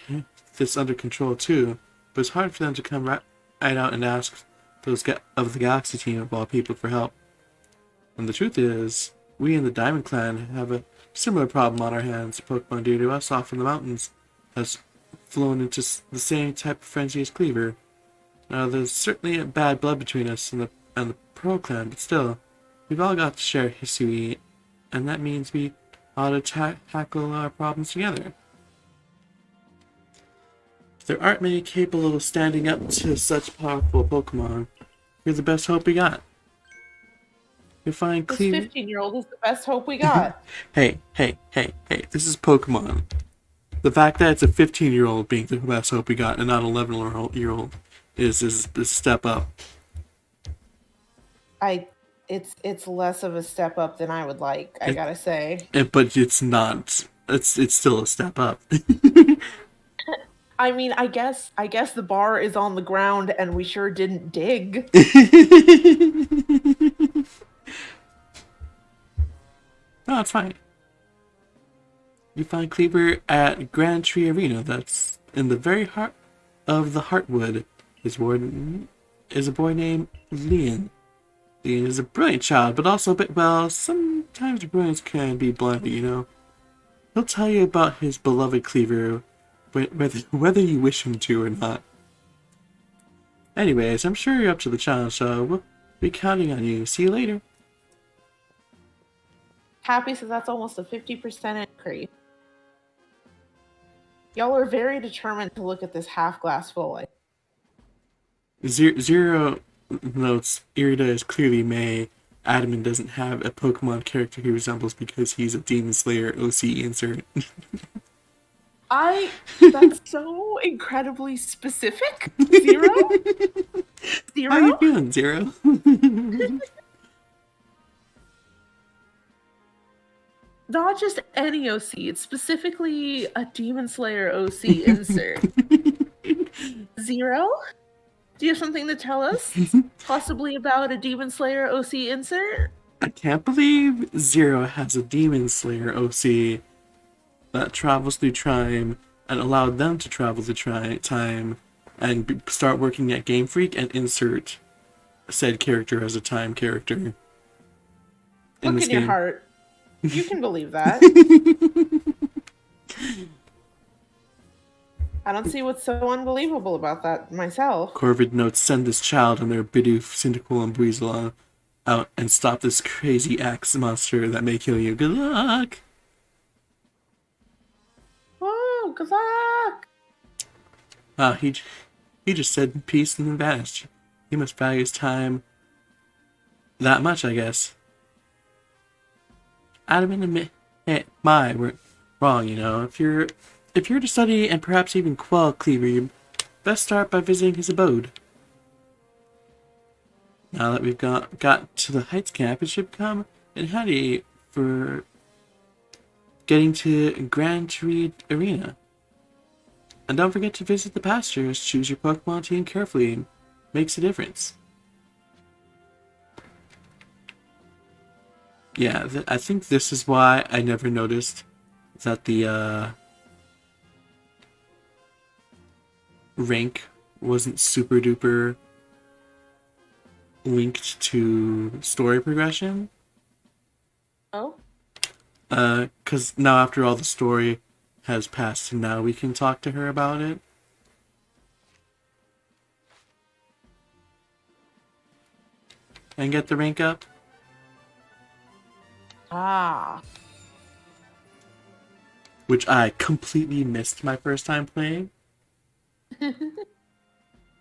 this under control too, but it's hard for them to come right out and ask those of the Galaxy Team of all people for help. And the truth is, we in the Diamond Clan have a similar problem on our hands. Pokemon dear to us off in the mountains has flown into the same type of frenzy as Cleaver. Now, there's certainly a bad blood between us and the Pearl Clan, but still, we've all got to share history, and that means we ought to tackle our problems together. There aren't many capable of standing up to such powerful Pokemon. You're the best hope we got. You'll find Cleaver. This 15-year-old is the best hope we got. Hey, this is Pokemon. The fact that it's a 15-year-old being the best hope we got and not an 11-year-old is a step up. It's less of a step up than I would like, I gotta say. But it's not. It's still a step up. I mean, I guess the bar is on the ground and we sure didn't dig. No, it's fine. You find Cleaver at Grand Tree Arena. That's in the very heart of the Heartwood. His warden is a boy named Leon. Leon is a brilliant child, but also a bit, well, sometimes brilliance can be blinded, you know. He'll tell you about his beloved Cleaver, whether you wish him to or not. Anyways, I'm sure you're up to the challenge, so we'll be counting on you. See you later. Happy says that's almost a 50% increase. Y'all are very determined to look at this half glass full. Zero notes Irida is clearly May. Adamant doesn't have a Pokemon character he resembles because he's a Demon Slayer OC insert. That's so incredibly specific. Zero? How you feeling, Zero? Not just any OC, it's specifically a Demon Slayer OC insert. Zero? Do you have something to tell us? Possibly about a Demon Slayer OC insert? I can't believe Zero has a Demon Slayer OC that travels through time and allowed them to travel through time and start working at Game Freak and insert said character as a time character. Look in your heart. You can believe that. I don't see what's so unbelievable about that myself. Corvid notes, send this child and their Bidoof, Cyndaquil, and Buizel out and stop this crazy axe monster that may kill you. Good luck! Oh, good luck! Wow, he just said peace and then vanished. He must value his time that much, I guess. Adam and admit, hey, we're wrong, you know. If you're to study and perhaps even quell Cleaver, you best start by visiting his abode. Now that we've got to the Heights camp, it should come in handy for getting to Grand Tree Arena. And don't forget to visit the pastures. Choose your Pokemon team carefully. It makes a difference. Yeah, I think this is why I never noticed that the rank wasn't super duper linked to story progression. Oh? Because now after all the story has passed, and now we can talk to her about it. And get the rank up. Ah. Which I completely missed my first time playing.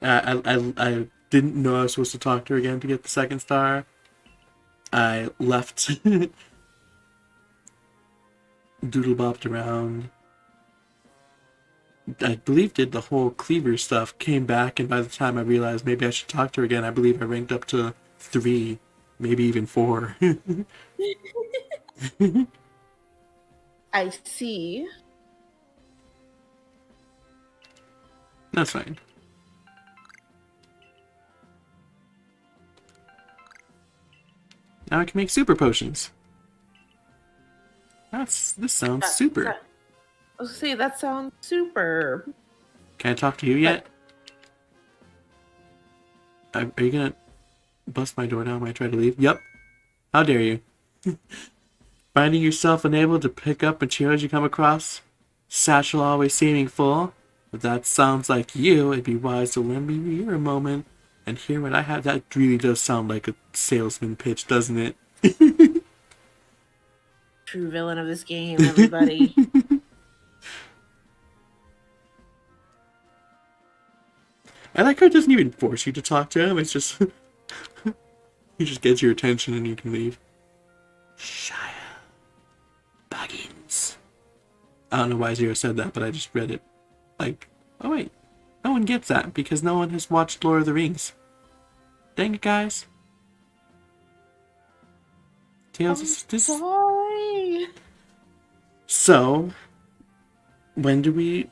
I didn't know I was supposed to talk to her again to get the second star. I left, doodle-bopped around. I believe did the whole Cleaver stuff, came back, and by the time I realized maybe I should talk to her again, I believe I ranked up to 3, maybe even 4. I see. That's fine. Now I can make super potions. This sounds super. See, that sounds super. Can I talk to you yet? Are you gonna bust my door down when I try to leave? Yep. How dare you? Finding yourself unable to pick up materials you come across? Satchel always seeming full? If that sounds like you, it'd be wise to lend me here a moment and hear what I have. That really does sound like a salesman pitch, doesn't it? True villain of this game, everybody. I like how it doesn't even force you to talk to him. It's just he just gets your attention and you can leave. Shia Baggins. I don't know why Zero said that, but I just read it. Like, oh wait, no one gets that because no one has watched Lord of the Rings. Dang it, guys. Tails, this. Sorry. So, when do we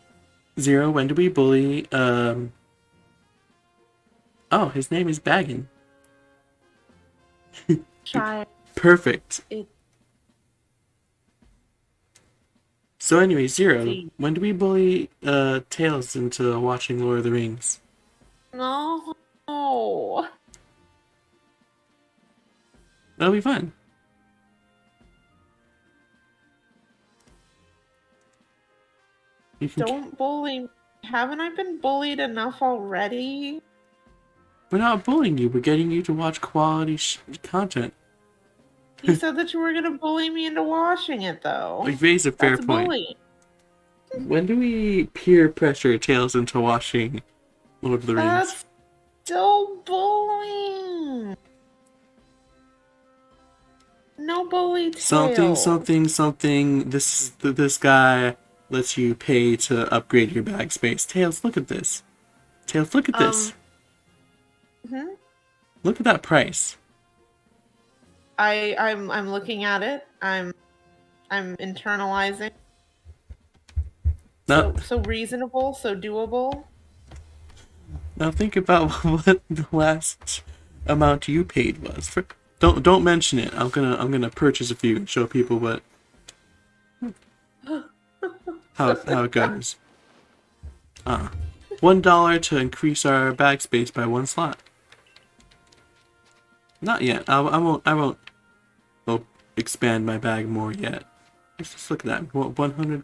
bully? Oh, his name is Baggin. Shy. Perfect. It... So anyway, Zero, when do we bully Tails into watching Lord of the Rings? No. That'll be fun. Don't bully. Haven't I been bullied enough already? We're not bullying you. We're getting you to watch quality content. You said that you were going to bully me into watching it, though. Like, raise a fair point. Bullying. When do we peer pressure Tails into watching Lord of the Rings? That's still bullying. No bully Tails. Something. This guy lets you pay to upgrade your bag space. Tails, look at this. Tails, look at this. Look at that price. I'm looking at it. I'm internalizing. Now, so reasonable, so doable. Now think about what the last amount you paid was. Don't mention it. I'm gonna purchase a few and show people what how it goes. $1 to increase our bag space by 1 slot. Not yet. I won't expand my bag more yet. Let's just look at that. 100.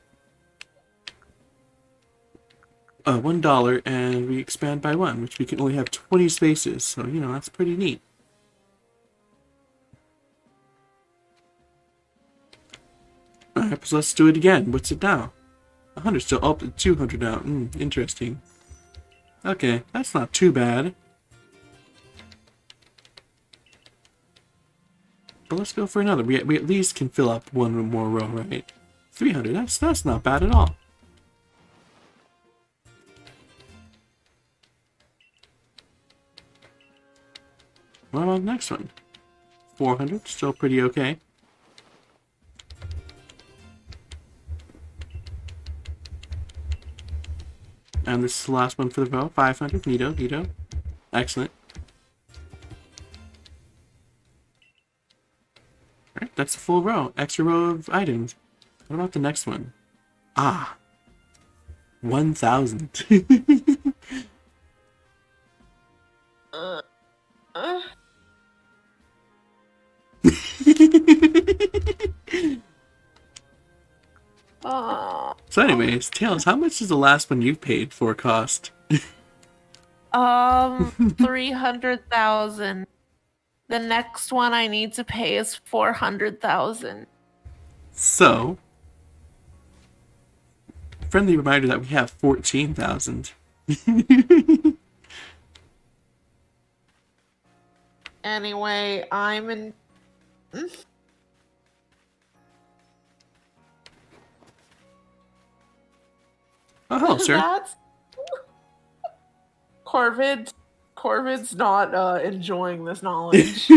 $1, and we expand by 1, which we can only have 20 spaces. So, you know, that's pretty neat. Alright, so let's do it again. What's it now? 100 still up to 200 now. Interesting. Okay, that's not too bad. But let's go for another. We at least can fill up one more row, right? 300. That's not bad at all. What about the next one? 400. Still pretty okay. And this is the last one for the row. 500. Neato, neato. Excellent. Alright, that's a full row. Extra row of items. What about the next one? Ah. 1,000. So anyways, Tails, how much is the last one you paid for cost? 300,000. The next one I need to pay is 400,000. So, friendly reminder that we have 14,000. Anyway, I'm in. Oh, hello, sir. That's Corvid's not enjoying this knowledge.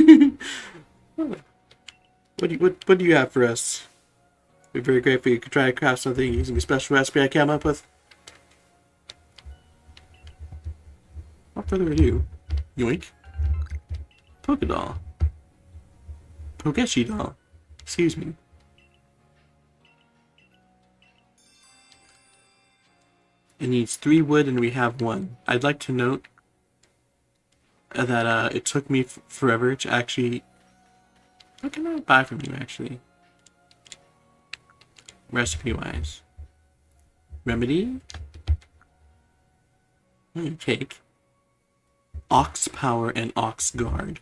What do you have for us? We're very grateful you could try to craft something using a special recipe I came up with. Without further ado, yoink. Pokedoll. Pokeshi doll. Excuse me. It needs 3 wood and we have 1. I'd like to note that it took me forever to actually... What can I buy from you, actually? Recipe-wise. Remedy? Cake. Ox Power and Ox Guard.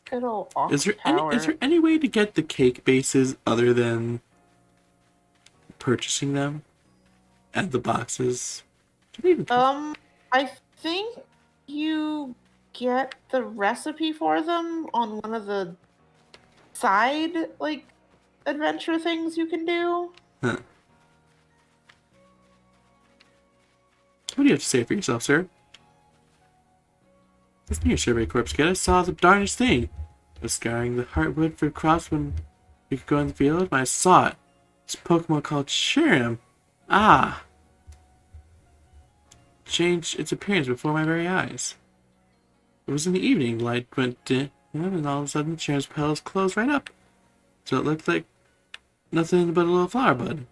Good old Ox Is there Power. any way to get the cake bases other than purchasing them at the boxes? I think you get the recipe for them on one of the side, like, adventure things you can do. Huh. What do you have to say for yourself, sir? This new survey corpse kid, I saw the darnest thing. I was scouring the heartwood for crops when we could go in the field, but I saw it. This Pokemon called Shiram. Ah! Changed its appearance before my very eyes. It was in the evening, light went dim, and all of a sudden Shiram's petals closed right up. So it looked like nothing but a little flower bud.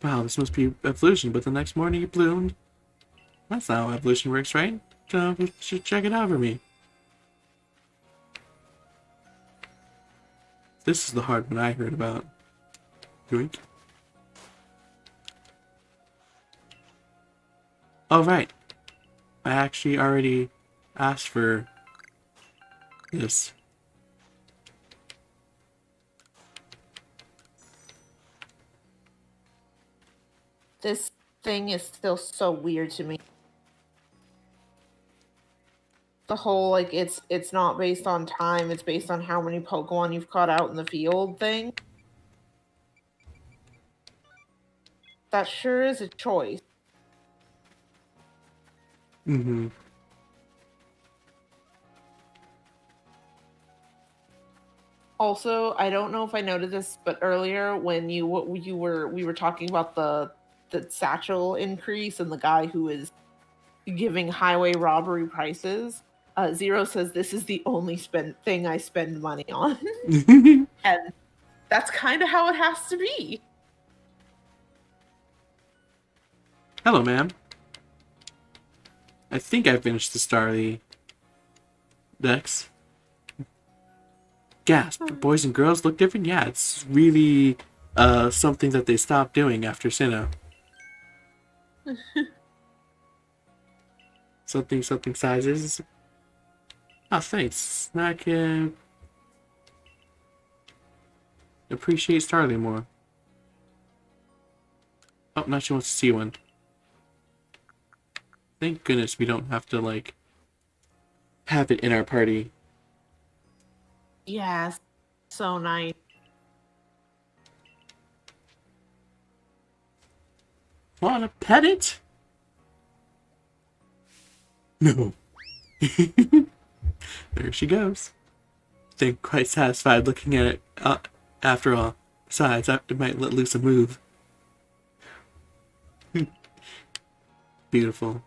Wow, this must be evolution, but the next morning it bloomed. That's not how evolution works, right? You should check it out for me. This is the hard one I heard about. Yoink. Oh, right. I actually already asked for this. This thing is still so weird to me. The whole, like, it's not based on time, it's based on how many Pokemon you've caught out in the field thing. That sure is a choice. Mm-hmm. Also, I don't know if I noted this, but earlier when we were talking about the satchel increase and the guy who is giving highway robbery prices, Zero says this is the only thing I spend money on. And that's kind of how it has to be. Hello, ma'am. I think I finished the Starly decks. Gasp. Boys and girls look different? Yeah, it's really something that they stopped doing after Sinnoh. Something sizes. Ah, thanks. Now I can appreciate Starly more. Oh, now she wants to see one. Thank goodness we don't have to, like, have it in our party. Yes, so nice. Wanna pet it? No. There she goes. Think quite satisfied looking at it after all. Besides, I might let loose a move. Beautiful.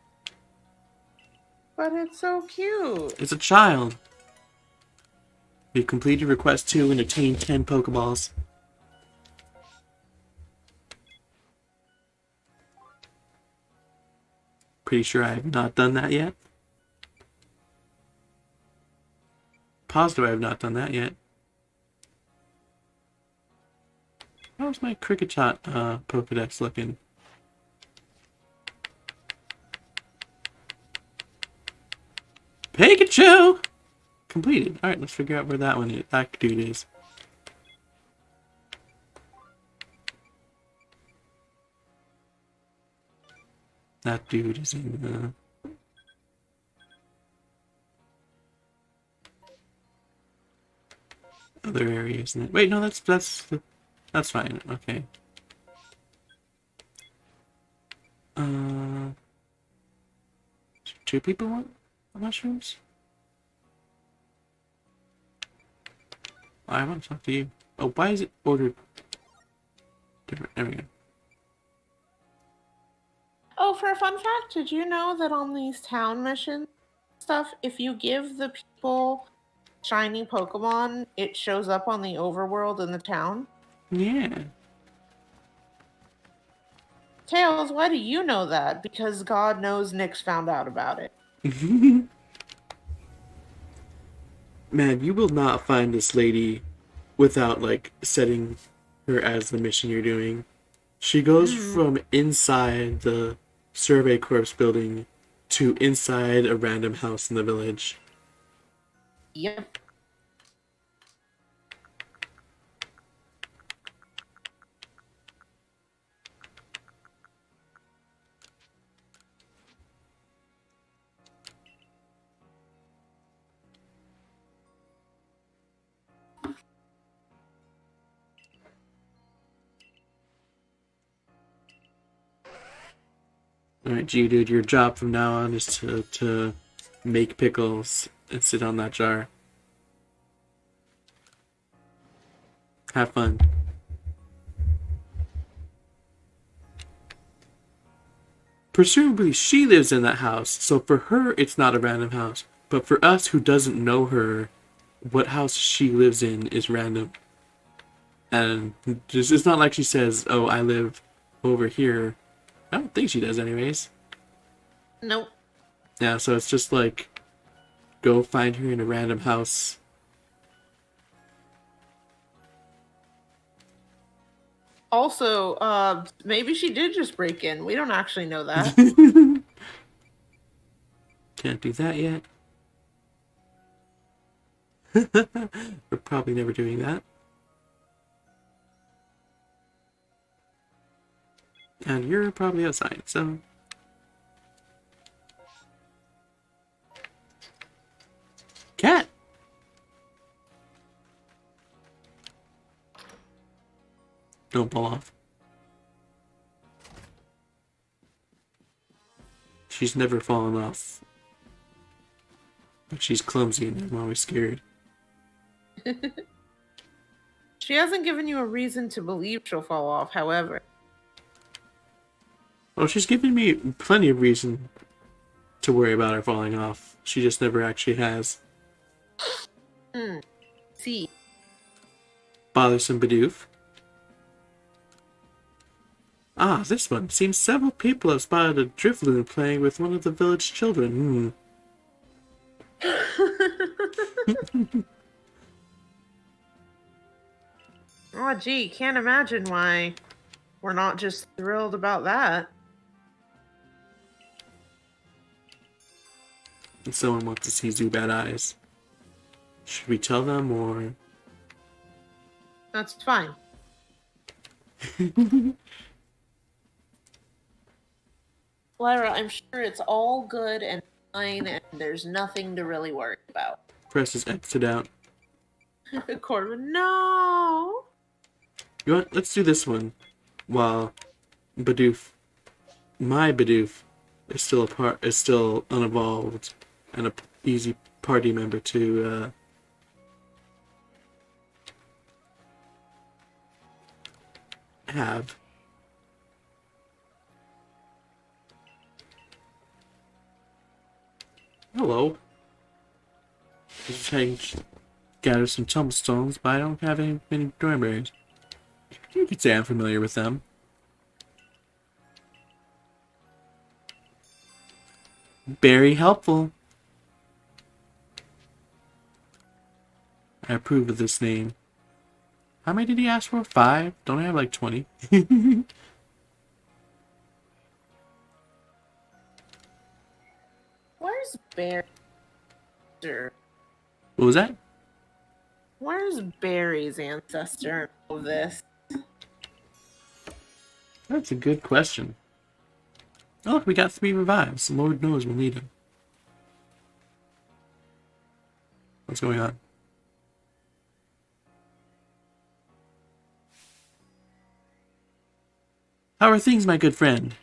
But it's so cute. It's a child. We've completed request 2 and attained 10 Pokeballs. Pretty sure I have not done that yet. Positive I have not done that yet. How's my Cricketshot Pokedex looking? Pikachu! Completed. Alright, let's figure out where that dude is. That dude is in other area, isn't it? Wait, no, that's fine. Okay. Two people want mushrooms? I want to talk to you. Oh, why is it ordered different? There we go. Oh, for a fun fact, did you know that on these town mission stuff, if you give the people shiny Pokemon, it shows up on the overworld in the town? Yeah. Tails, why do you know that? Because God knows Nyx found out about it. Man, you will not find this lady without, like, setting her as the mission you're doing. She goes from inside the Survey Corps building to inside a random house in the village. Yep. Alright, Geodude, your job from now on is to make pickles and sit on that jar. Have fun. Presumably she lives in that house, so for her it's not a random house. But for us who doesn't know her, what house she lives in is random. And it's not like she says, oh, I live over here. I don't think she does anyways. Nope. Yeah, so it's just like, go find her in a random house. Also, maybe she did just break in. We don't actually know that. Can't do that yet. We're probably never doing that. And you're probably outside, so... Cat! Don't fall off. She's never fallen off. But she's clumsy and I'm always scared. She hasn't given you a reason to believe she'll fall off, however. Well, she's given me plenty of reason to worry about her falling off. She just never actually has. See. Bothersome Bidoof. Ah, this one. Seems several people have spotted a Drifloon playing with one of the village children. Oh, gee, can't imagine why we're not just thrilled about that. And someone wants to see Zubat eyes. Should we tell them or? That's fine. Lyra, I'm sure it's all good and fine, and there's nothing to really worry about. Presses exit out. Corbin, no! You know what? Let's do this one. While my Bidoof, is still unevolved, and a easy party member to have. Hello. Just trying to gather some tumblestones, but I don't have many thornberries. You could say I'm familiar with them. Very helpful. I approve of this name. How many did he ask for? 5? Don't I have like 20? Where's Barry? What was that? Where's Barry's ancestor in all of this? That's a good question. Oh, look, we got 3 revives. Lord knows we'll need them. What's going on? How are things, my good friend?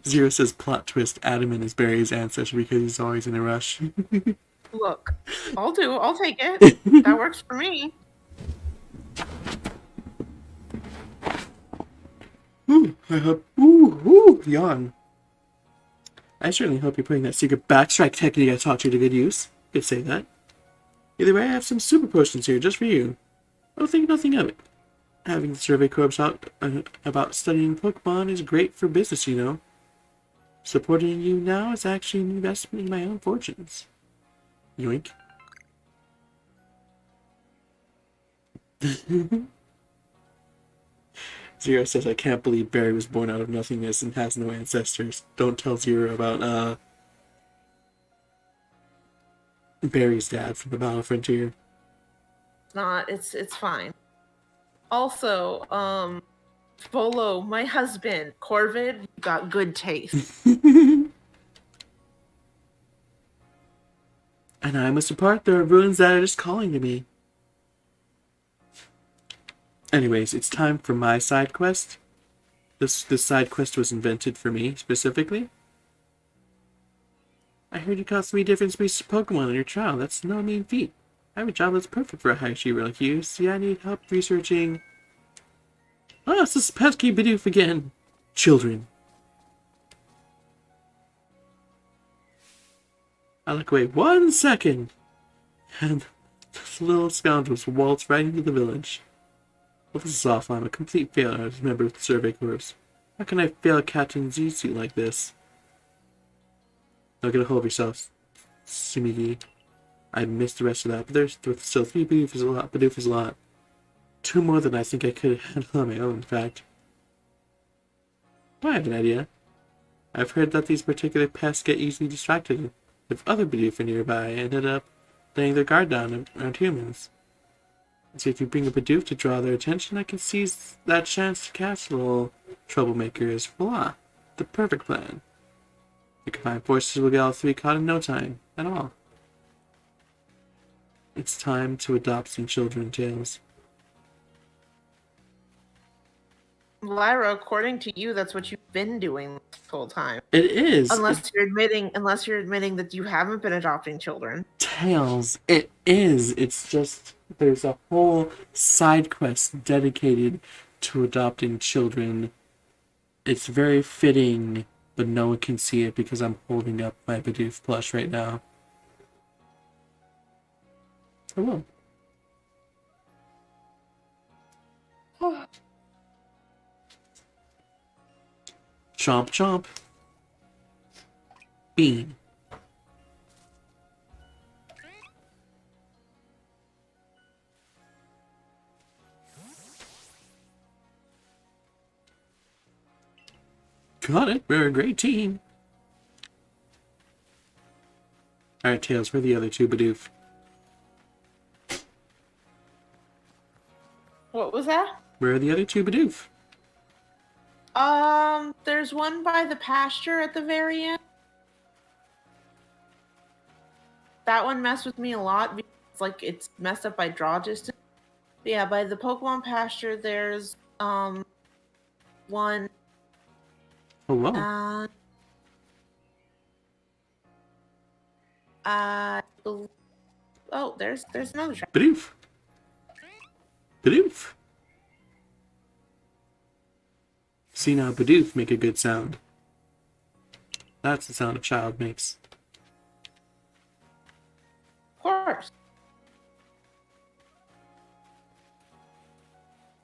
Zero says plot twist. Adamant is Barry's ancestor because he's always in a rush. Look, I'll take it. That works for me. Ooh, I hope. Ooh, yawn. I certainly hope you're putting that secret backstrike technique I taught you to good use. Could say that. Either way, I have some super potions here just for you. Oh, think nothing of it. Having the survey corps out about studying Pokemon is great for business, you know. Supporting you now is actually an investment in my own fortunes. Yoink. Zero says, I can't believe Barry was born out of nothingness and has no ancestors. Don't tell Zero about, Barry's dad from the Battle Frontier. It's fine. Also, Bolo, my husband, Corvid, you got good taste. And I must depart. There are ruins that are just calling to me. Anyways, it's time for my side quest. This side quest was invented for me, specifically. I heard you caught 3 different species of Pokemon in your trial. That's no mean feat. I have a job that's perfect for a high achiever like you. See, I need help researching... Oh, it's this pesky Bidoof again. Children. I look away 1 second. And the little scoundrels will waltz right into the village. Well, this is awful. I'm a complete failure as a member of the Survey Corps. How can I fail Captain Zetsu like this? Now get a hold of yourself, Sumigi. I missed the rest of that, but there's still 3 Bidoof is a lot. Bidoof is a lot. 2 more than I think I could handle on my own, in fact. I have an idea. I've heard that these particular pests get easily distracted if other Bidoof are nearby and end up laying their guard down around humans. So if you bring a Bidoof to draw their attention, I can seize that chance to catch the little troublemakers. Voila! The perfect plan. The combined forces will get all 3 caught in no time at all. It's time to adopt some children, Tails. Lyra, according to you, that's what you've been doing this whole time. It is. Unless you're admitting that you haven't been adopting children. Tails, it is. It's just there's a whole side quest dedicated to adopting children. It's very fitting, but no one can see it because I'm holding up my Bidoof plush right now. Hello. Chomp chomp. Bean. Got it. We're a great team. Alright, Tails, where are the other two, Bidoof? What was that? Where are the other two, Bidoof? There's one by the pasture at the very end. That one messed with me a lot because it's messed up by draw distance. But yeah, by the Pokemon pasture, there's one. Oh, wow. Oh, there's another track. Bidoof. Bidoof. See now, Bidoof make a good sound. That's the sound a child makes. Of course.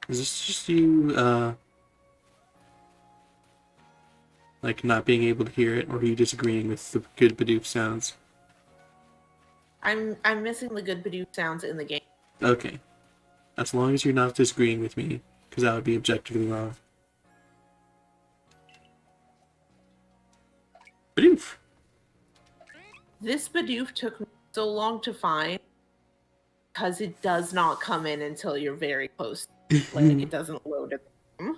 Is this just you, like not being able to hear it, or are you disagreeing with the good Bidoof sounds? I'm missing the good Bidoof sounds in the game. Okay. As long as you're not disagreeing with me, because that would be objectively wrong. Bidoof! This Bidoof took me so long to find because it does not come in until you're very close. Like, it doesn't load at the game.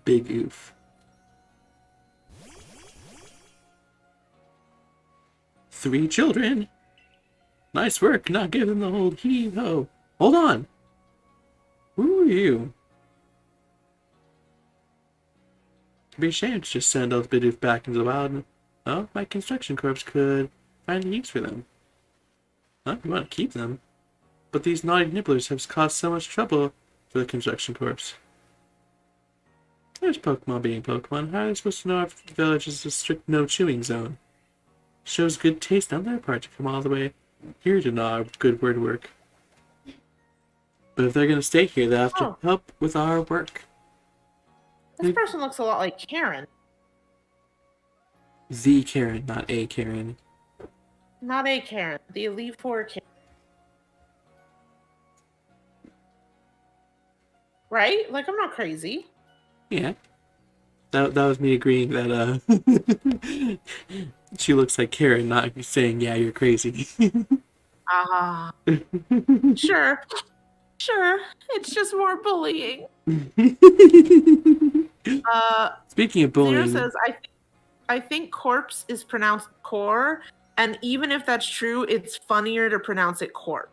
Big oof. Three children! Nice work, not giving the old heave-ho. Hold on! Who are you? It'd be a shame to just send those Bidoof back into the wild. Oh, my construction corps could find a use for them. Huh? You want to keep them? But these naughty nibblers have caused so much trouble for the construction corps. There's Pokemon being Pokemon. How are they supposed to know if the village is a strict no-chewing zone? Shows good taste on their part to come all the way here to know our good word work. But if they're going to stay here, they'll have to help with our work. This person looks a lot like Karen. The Karen, not a Karen. Not a Karen. The Elite Four Karen. Right? Like, I'm not crazy. Yeah. That was me agreeing that she looks like Karen, not saying, yeah, you're crazy. Sure. Sure. It's just more bullying. Speaking of bullying... Zero says, I think corpse is pronounced core, and even if that's true, it's funnier to pronounce it corp.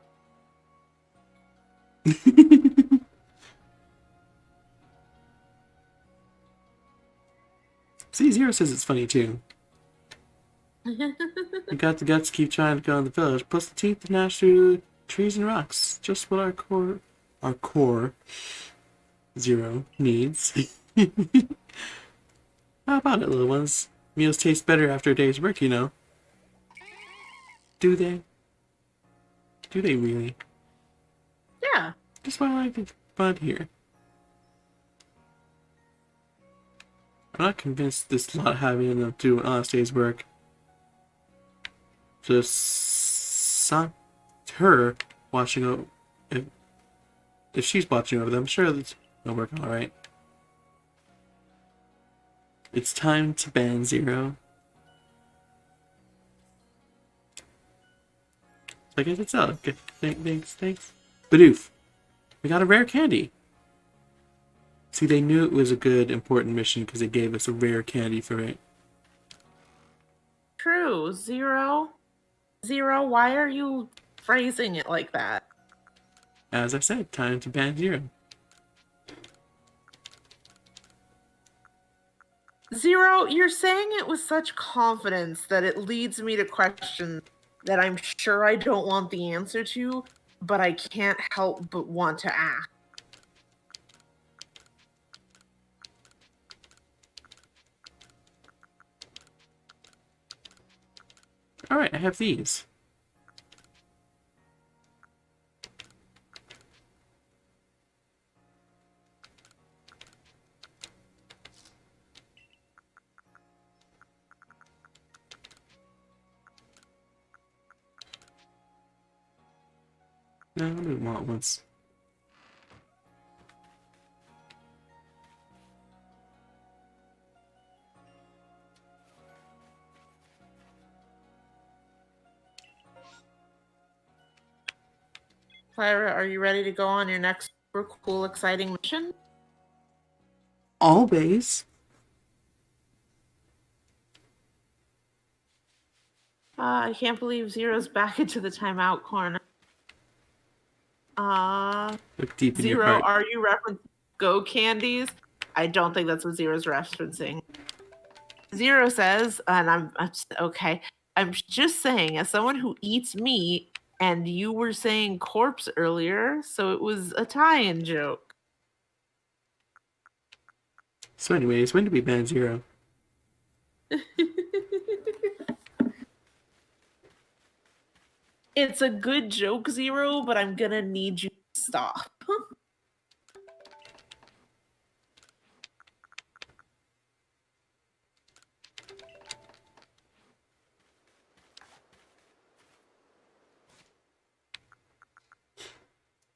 See, Zero says it's funny too. We got the guts to keep trying to go in the village, plus the teeth to gnash through trees and rocks. Just what our core, Zero, needs. How about it, little ones? Meals taste better after a day's work, you know. Do they? Do they really? Yeah. Just what I like the fun here. I'm not convinced this lot having enough to do an honest day's work. Just her watching over. If she's watching over them, I'm sure that's gonna work all right. It's time to ban Zero. I guess it's out. Okay. Thanks. Bidoof, we got a rare candy. See, they knew it was a good, important mission because they gave us a rare candy for it. True. Zero, why are you phrasing it like that? As I said, time to ban Zero. Zero, you're saying it with such confidence that it leads me to questions that I'm sure I don't want the answer to, but I can't help but want to ask. Alright, I have these. No, I didn't want once. Clara, are you ready to go on your next super cool, exciting mission? Always. I can't believe Zero's back into the timeout corner. Look deep in your Zero, heart. are you referencing Go Candies? I don't think that's what Zero's referencing. Zero says, and I'm okay. I'm just saying, as someone who eats meat, and you were saying corpse earlier, so it was a tie-in joke. So anyways, when do we ban Zero? It's a good joke, Zero, but I'm gonna need you to stop.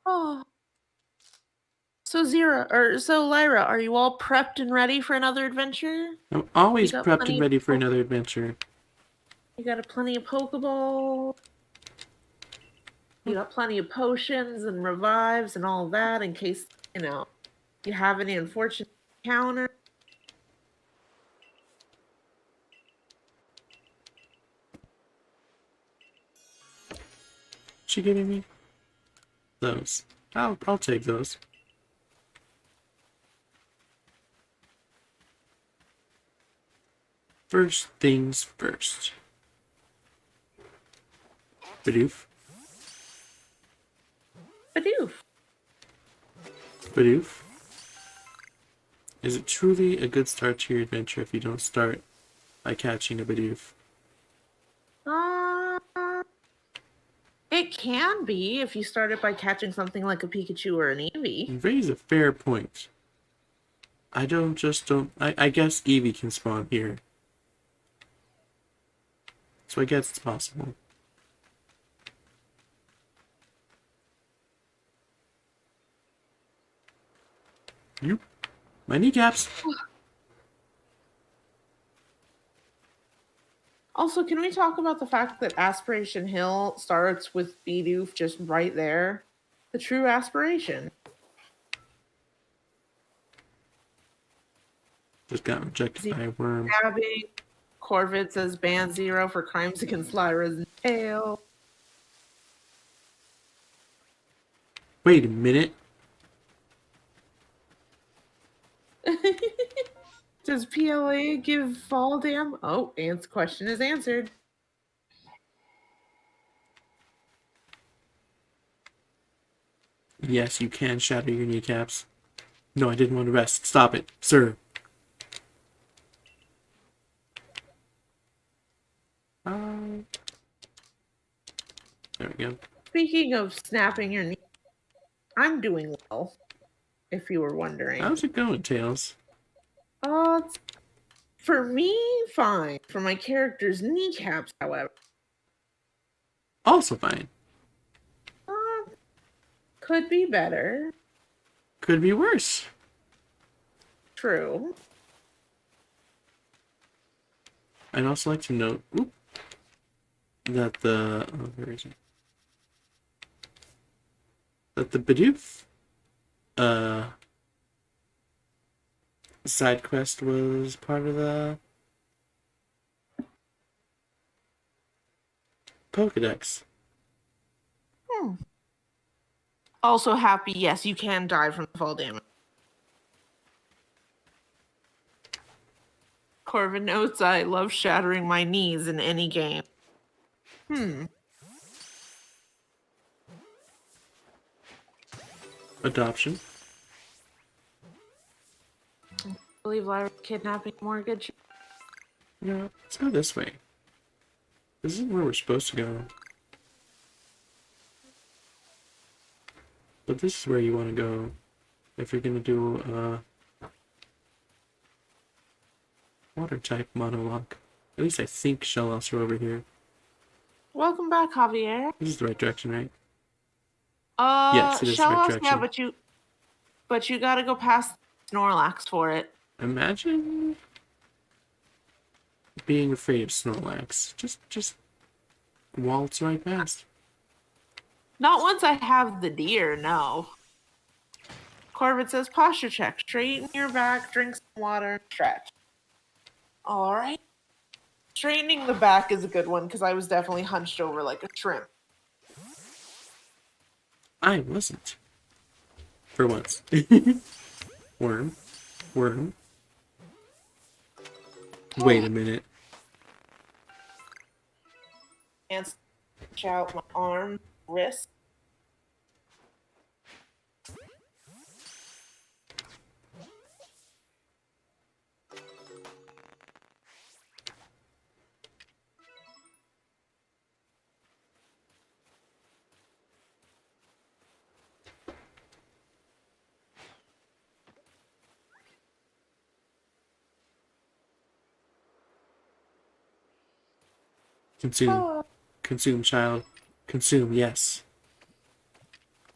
Oh. So Lyra, are you all prepped and ready for another adventure? I'm always prepped and ready for another adventure. You got plenty of Pokeballs. You got plenty of potions and revives and all of that in case, you have any unfortunate encounter. She giving me those. I'll take those. First things first. Bidoof. Bidoof. Bidoof. Is it truly a good start to your adventure if you don't start by catching a Bidoof? It can be if you started by catching something like a Pikachu or an Eevee. You raise a fair point. I guess Eevee can spawn here. So I guess it's possible. You? My kneecaps! Also, can we talk about the fact that Aspiration Hill starts with Bidoof just right there? The true aspiration. Just got rejected by a worm. Stabbing. Corvid says ban Zero for crimes against Lyra's tail. Wait a minute. Does PLA give fall dam? Oh, Ant's question is answered. Yes, you can shatter your kneecaps. No, I didn't want to rest. Stop it, sir. There we go. Speaking of snapping your knee, I'm doing well, if you were wondering. How's it going, Tails? For me, fine. For my character's kneecaps, however. Also fine. Could be better. Could be worse. True. I'd also like to note that the where is it? That the Bidoof side quest was part of the Pokedex. Also happy, yes, you can die from fall damage. Corvin notes, I love shattering my knees in any game. Adoption. I believe Lyra kidnapping mortgage. Yeah, let's go this way. This isn't where we're supposed to go. But this is where you want to go if you're gonna do water type monologue. At least I think Shellos are over here. Welcome back, Javier. This is the right direction, right? Yes, it is the right direction. Yeah, but you gotta go past Snorlax for it. Imagine being afraid of Snorlax. Just waltz right past. Not once I have the deer, no. Corbett says, posture check. Straighten your back, drink some water, and stretch. All right. Straightening the back is a good one because I was definitely hunched over like a shrimp. I wasn't. For once. Worm. Worm. Wait a minute. And stretch out my arm, wrist. Consume. Oh. Consume, child. Consume, yes.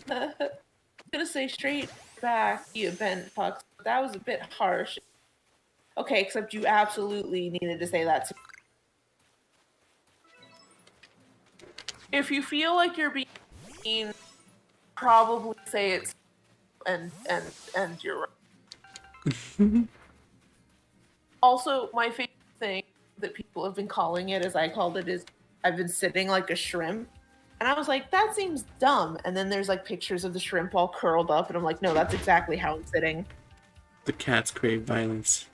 I'm gonna say straight back, you bent fucks. That was a bit harsh. Okay, except you absolutely needed to say that to me. If you feel like you're being mean, probably say it's and you're right. Also, my favorite thing that people have been calling it, as I called it, is I've been sitting like a shrimp. And I was like, that seems dumb. And then there's like pictures of the shrimp all curled up, and I'm like, no, that's exactly how I'm sitting. The cats crave violence.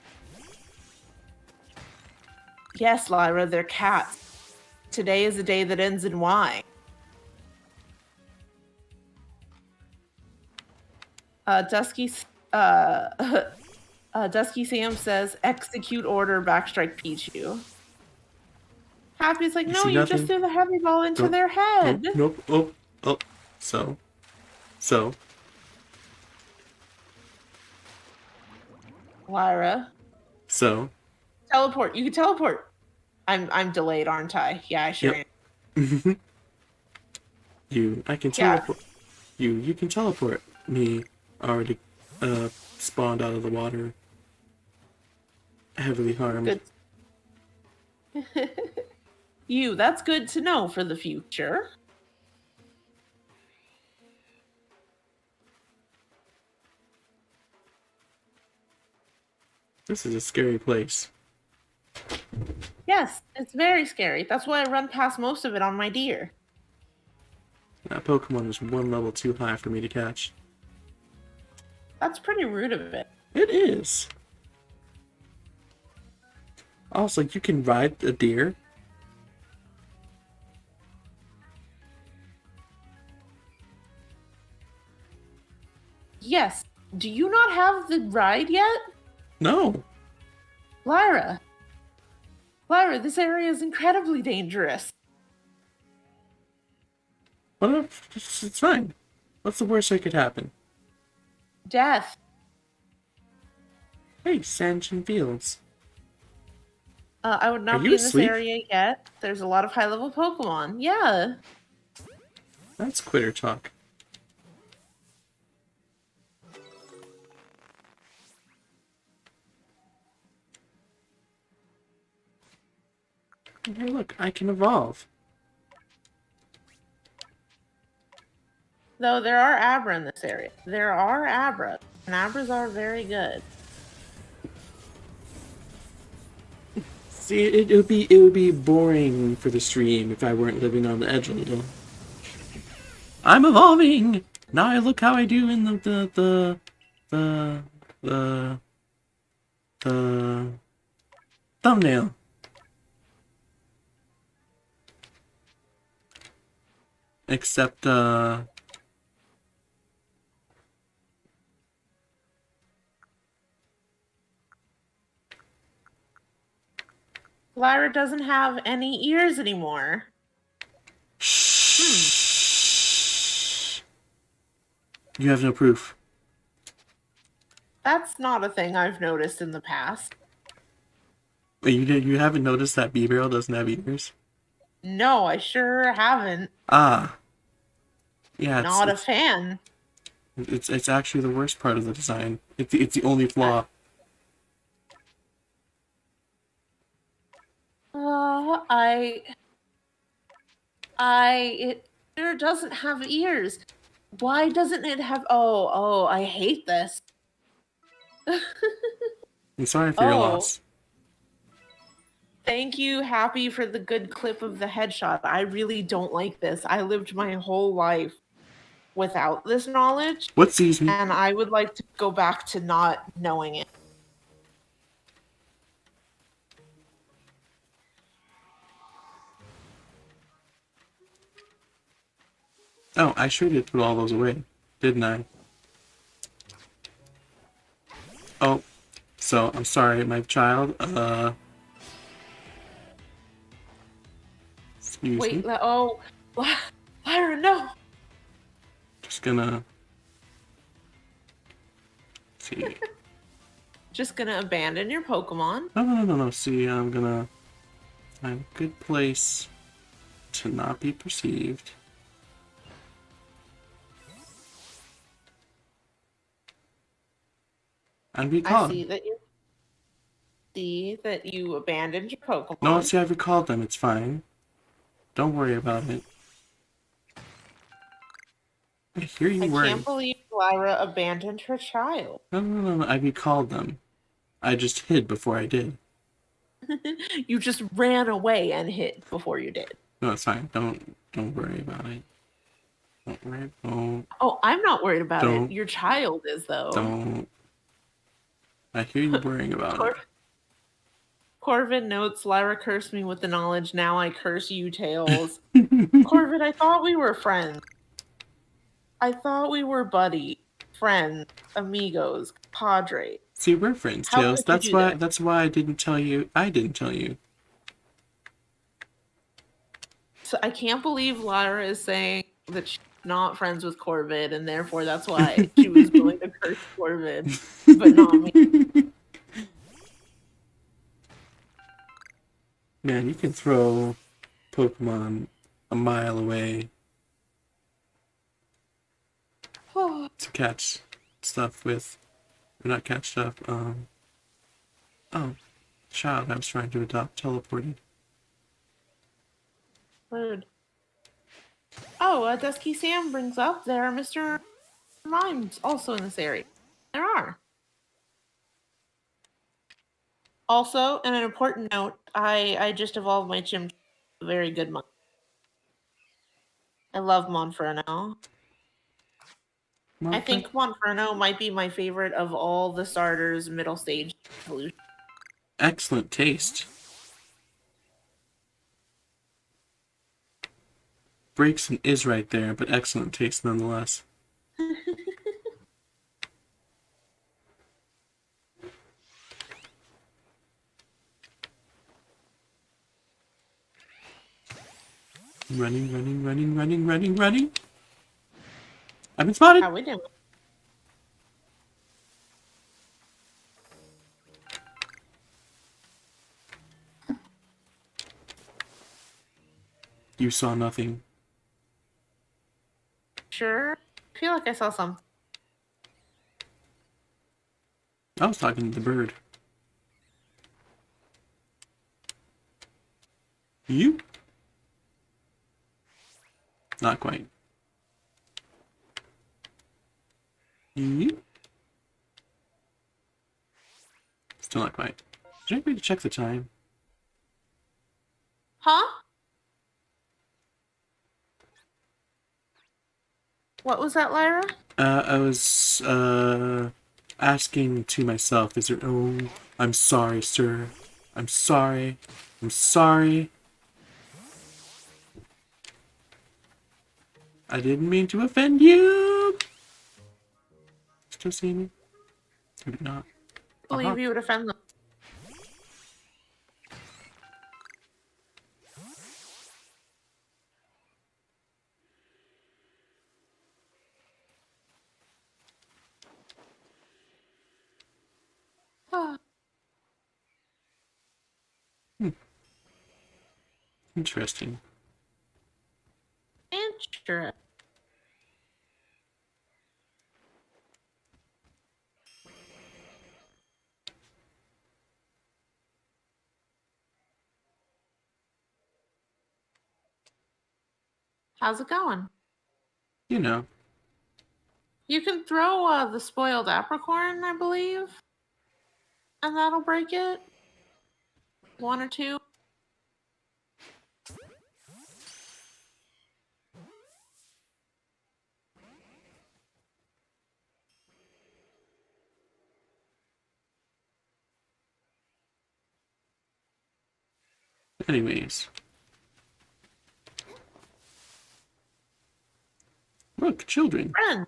Yes, Lyra, they're cats. Today is a day that ends in Y. Dusky Sam says, execute order, backstrike Pichu. Happy's like, no, you just threw the heavy ball into their head. Nope. Oh. So. Lyra. So. Teleport. You can teleport. I'm delayed, aren't I? Yeah, I sure am. I can teleport. Yeah. You can teleport. Me already spawned out of the water. Heavily harmed. Good. That's good to know for the future. This is a scary place. Yes, it's very scary. That's why I run past most of it on my deer. That Pokemon is one level too high for me to catch. That's pretty rude of it. It is. Also, you can ride a deer. Yes. Do you not have the ride yet? No. Lyra, this area is incredibly dangerous. What? It's fine. What's the worst that could happen? Death. Hey, Sanjin Fields. I would not be in this area yet. There's a lot of high-level Pokemon. Yeah. That's quitter talk. Hey, look, I can evolve. Though there are Abra in this area. There are Abra. And Abras are very good. See, it would be boring for the stream if I weren't living on the edge a little. I'm evolving! Now look how I do in the thumbnail. Except, Lyra doesn't have any ears anymore. Shh. You have no proof. That's not a thing I've noticed in the past. Wait, you haven't noticed that B-Barrel doesn't have ears? No, I sure haven't. Ah. Yeah, not a fan. It's actually the worst part of the design. It's the only flaw. doesn't have ears. Why doesn't it have... Oh, I hate this. I'm sorry for your loss. Thank you, Happy, for the good clip of the headshot. I really don't like this. I lived my whole life without this knowledge. What sees me? And I would like to go back to not knowing it. Oh, I sure did put all those away, didn't I? Oh, so I'm sorry, my child. Excuse me. Wait, oh, Lyra, no. Just gonna see. Just gonna abandon your Pokemon. No. See, I'm gonna find a good place to not be perceived. And recall. I see that you abandoned your Pokemon. No, see, I've recalled them. It's fine. Don't worry about it. I hear you worrying. I can't believe Lyra abandoned her child. No. I recalled them. I just hid before I did. You just ran away and hid before you did. No, it's fine. Don't worry about it. Don't worry. Don't. Oh, I'm not worried about it. Your child is, though. Don't. I hear you worrying about it. Corvin notes, Lyra cursed me with the knowledge. Now I curse you, Tails. Corvin, I thought we were friends. I thought we were buddies, friends, amigos, padre. See, we're friends, Tails. That's why I didn't tell you. I didn't tell you. So I can't believe Lyra is saying that she's not friends with Corvid, and therefore that's why she was willing to curse Corvid, but not me. Man, you can throw Pokemon a mile away to catch stuff with, or not catch stuff. Oh, child I was trying to adopt teleported. Rude. Oh, Dusky Sam brings up there are Mr. Mimes also in this area. There are. Also, and an important note, I just evolved my Chim. Very good Mon. I love Monferno. I think Monferno might be my favorite of all the starters middle stage evolution. Excellent taste. Breakson is right there, but excellent taste nonetheless. Running. I've been spotted. How we doing? You saw nothing. Sure. I feel like I saw some. I was talking to the bird. You? Not quite. You? Still not quite. Did anybody check the time? Huh? What was that, Lyra? I was, asking to myself, is there... Oh, I'm sorry, sir. I'm sorry. I didn't mean to offend you! Still see me? Maybe not. I believe you would offend them. Interesting. Interesting. How's it going? You know. You can throw the spoiled apricorn, I believe, and that'll break it. 1 or 2. Anyways. Look, children. Friend.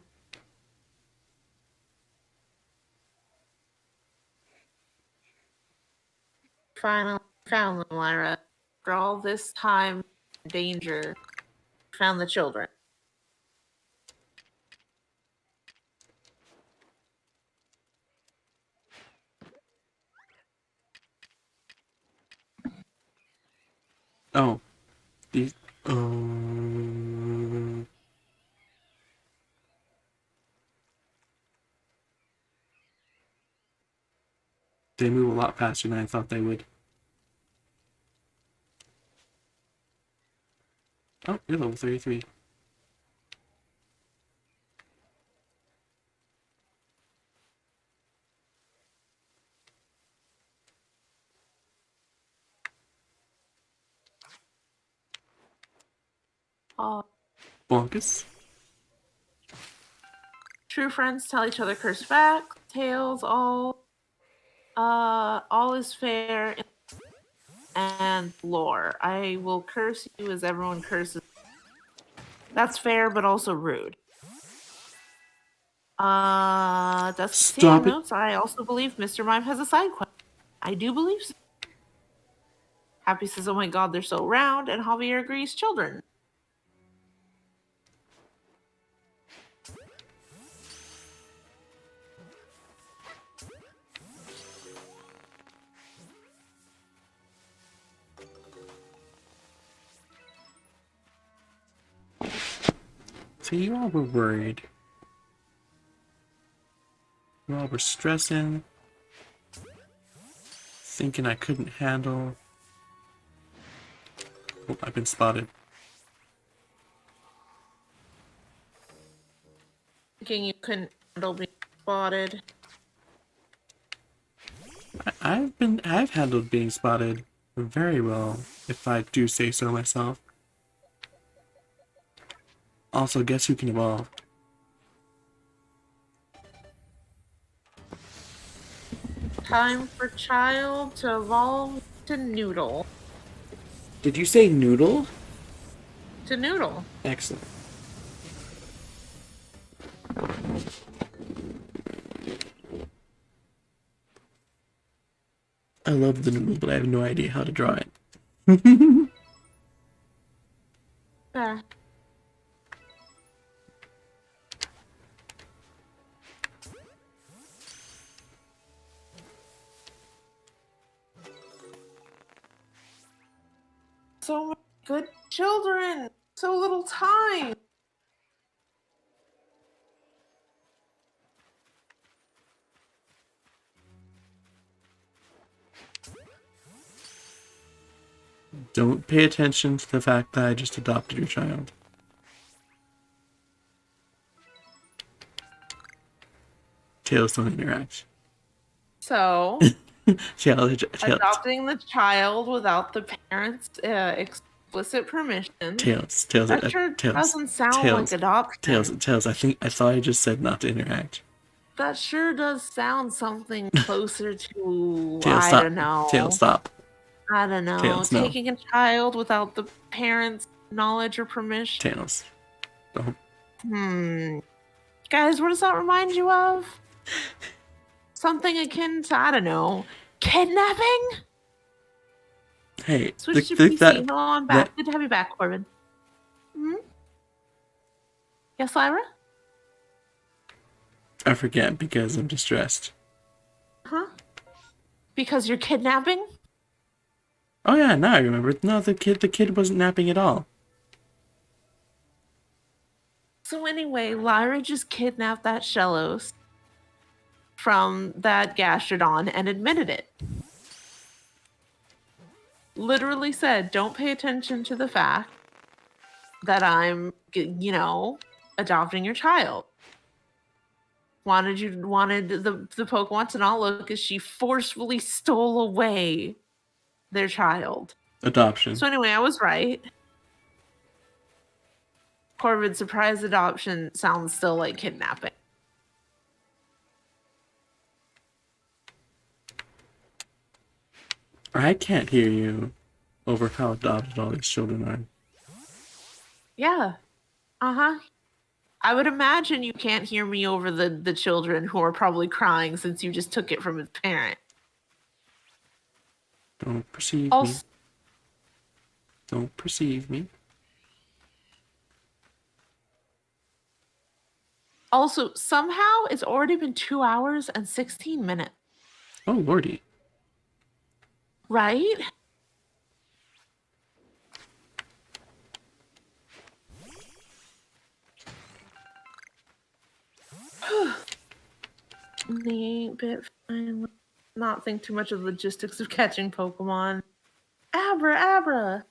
Finally found them, Lyra. After all this time, danger, found the children. Oh. These. They move a lot faster than I thought they would. Oh, you're level 33. Oh. Bonkus. True friends tell each other curse back. Tales all is fair and lore. I will curse you as everyone curses. That's fair, but also rude. Dusty Stop it. notes. I also believe Mr. Mime has a side quest. I do believe so. Happy says, "Oh my God, they're so round," and Javier agrees, "Children." So you all were worried. You all were stressing. Thinking I couldn't handle. Oh, I've been spotted. Thinking you couldn't handle being spotted. I've handled being spotted very well, if I do say so myself. Also, guess who can evolve? Time for child to evolve to noodle. Did you say noodle? To noodle. Excellent. I love the noodle, but I have no idea how to draw it. Yeah. So many good children. So little time. Don't pay attention to the fact that I just adopted your child. Tails don't interact. So, Tails. adopting the child without the parents' explicit permission. Tails. That sure doesn't sound like adoption. Tails. I thought I just said not to interact. That sure does sound something closer to, Tails, I stop. don't know. Tails, stop. I don't know. Tails, no. Taking a child without the parents' knowledge or permission. Tails. Don't. Guys, what does that remind you of? Something akin to, I don't know, kidnapping? Hey, Switch to PC. Hold on, back. Good to have you back, Corbin. Yes, Lyra? I forget because I'm distressed. Huh? Because you're kidnapping? Oh yeah, now I remember. No, the kid wasn't napping at all. So anyway, Lyra just kidnapped that Shellos from that Gastrodon and admitted it. Literally said, don't pay attention to the fact that I'm, adopting your child. Wanted the Pokemon to not look as she forcefully stole away their child. Adoption. So anyway, I was right. Corvid, surprise adoption sounds still like kidnapping. I can't hear you over how adopted all these children are. Yeah. Uh-huh. I would imagine you can't hear me over the children who are probably crying since you just took it from its parent. Don't perceive me. Don't perceive me. Also, somehow it's already been 2 hours and 16 minutes. Oh, lordy. Right? The 8-bit fine. Not think too much of the logistics of catching Pokemon. Abra.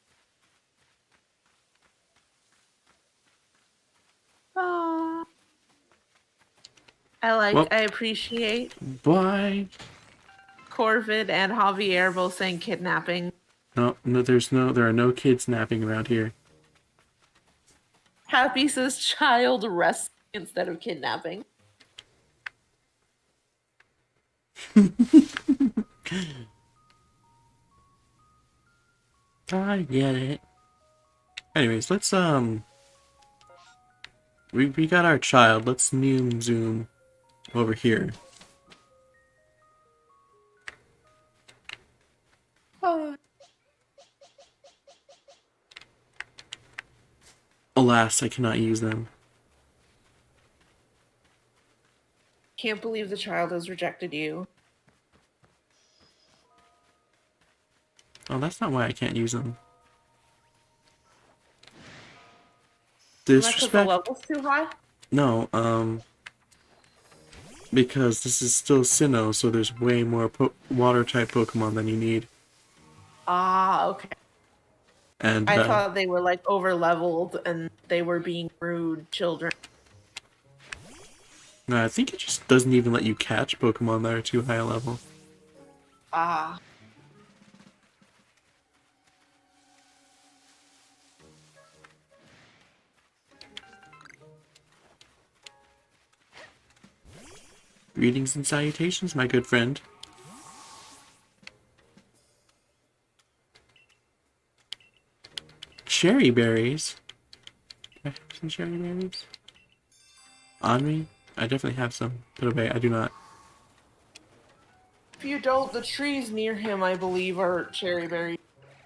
Aww. I appreciate Why? Corvid and Javier both saying kidnapping. No, there are no kids napping around here. Happy says child arrest instead of kidnapping. I get it. Anyways, let's we got our child. Let's zoom over here. Oh. Alas, I cannot use them. Can't believe the child has rejected you. Oh, that's not why I can't use them. Disrespect. The level's too high? No, because this is still Sinnoh, so there's way more water-type Pokemon than you need. Ah, okay. And I thought they were like over-leveled and they were being rude children. no, I think it just doesn't even let you catch Pokemon that are too high a level. Ah. Greetings and salutations, my good friend. Cherry berries? Do I have some cherry berries? On me? I definitely have some. Put away, I do not. If you don't, the trees near him, I believe, are cherry berries.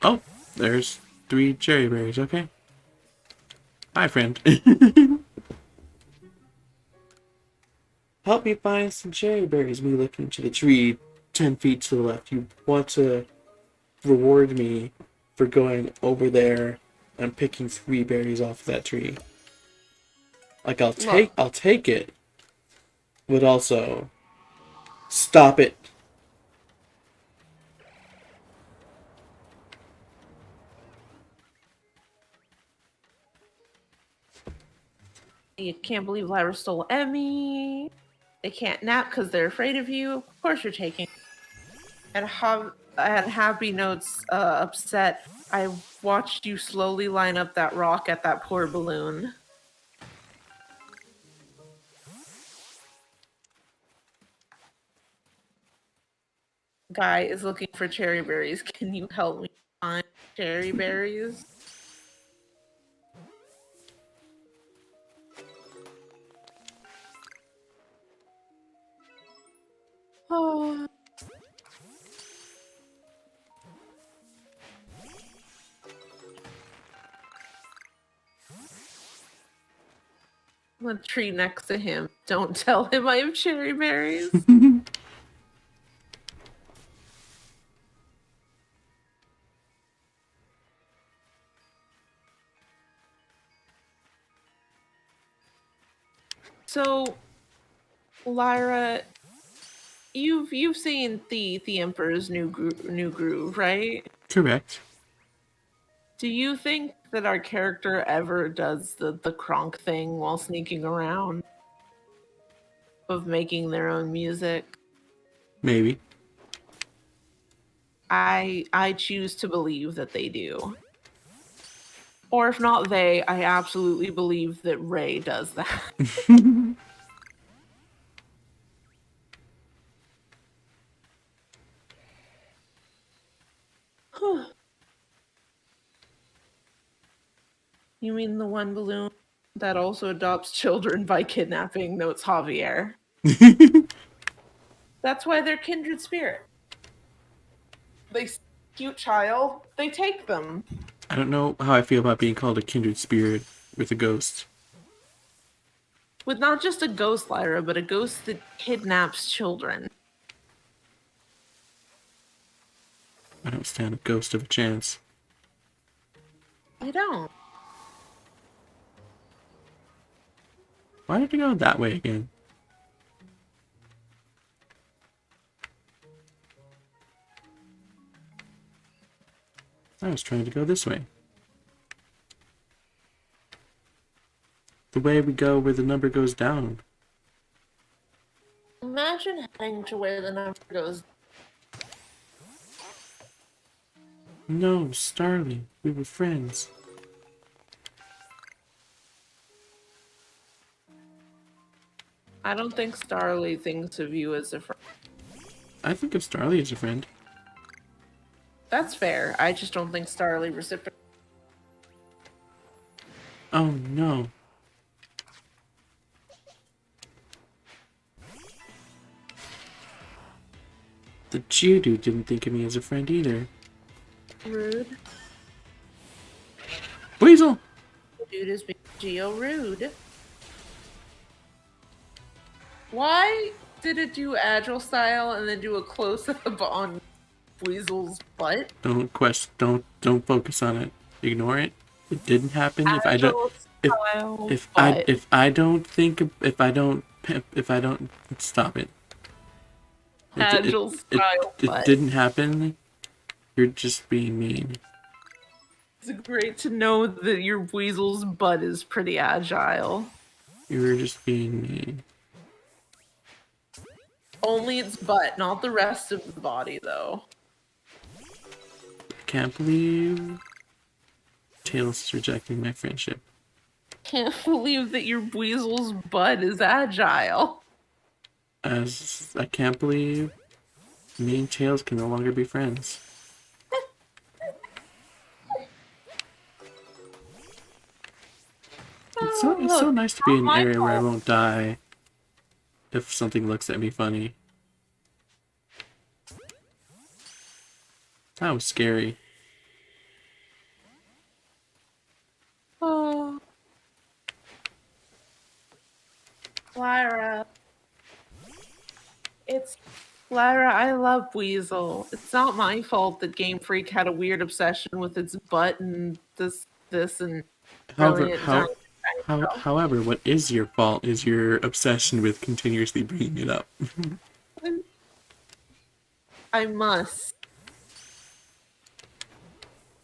Oh, there's 3 cherry berries, okay. Hi, friend. Help me find some cherry berries. Me looking to the tree 10 feet to the left. You want to reward me for going over there and picking 3 berries off of that tree. Like, I'll take it, but also stop it. You can't believe Lyra stole Emmy. They can't nap because they're afraid of you. Of course you're taking. And Happy Notes upset. I watched you slowly line up that rock at that poor balloon. Guy is looking for cherry berries. Can you help me find cherry berries? Oh. The tree next to him. Don't tell him I have cherry berries. So, Lyra, you've seen the Emperor's new groove, right? Correct. Do you think that our character ever does the Kronk thing while sneaking around of making their own music. Maybe. I choose to believe that they do. Or if not they, I absolutely believe that Ray does that. You mean the one balloon that also adopts children by kidnapping? No, it's Javier. That's why they're kindred spirit. They see a cute child, they take them. I don't know how I feel about being called a kindred spirit with a ghost. With not just a ghost, Lyra, but a ghost that kidnaps children. I don't stand a ghost of a chance. You don't. Why did it go that way again? I was trying to go this way. The way we go where the number goes down. Imagine heading to where the number goes. No, Starling, we were friends. I don't think Starly thinks of you as a friend. I think of Starly as a friend. That's fair. I just don't think Starly reciprocates. Oh no. The Geodude didn't think of me as a friend either. Rude. Weasel! Dude is being geo-rude. Why did it do agile style and then do a close-up on Weasel's butt? Don't focus on it. Ignore it. It didn't happen. If I don't stop it. Agile style It butt. didn't happen. You're just being mean. It's great to know that your Weasel's butt is pretty agile. You're just being mean. Only its butt, not the rest of the body, though. I can't believe Tails is rejecting my friendship. Can't believe that your Weasel's butt is agile. As I can't believe me and Tails can no longer be friends. It's so nice to be in an area where I won't die if something looks at me funny. That was scary. Oh. Lyra. Lyra, I love Weasel. It's not my fault that Game Freak had a weird obsession with its butt and this and However, what is your fault is your obsession with continuously bringing it up. I must.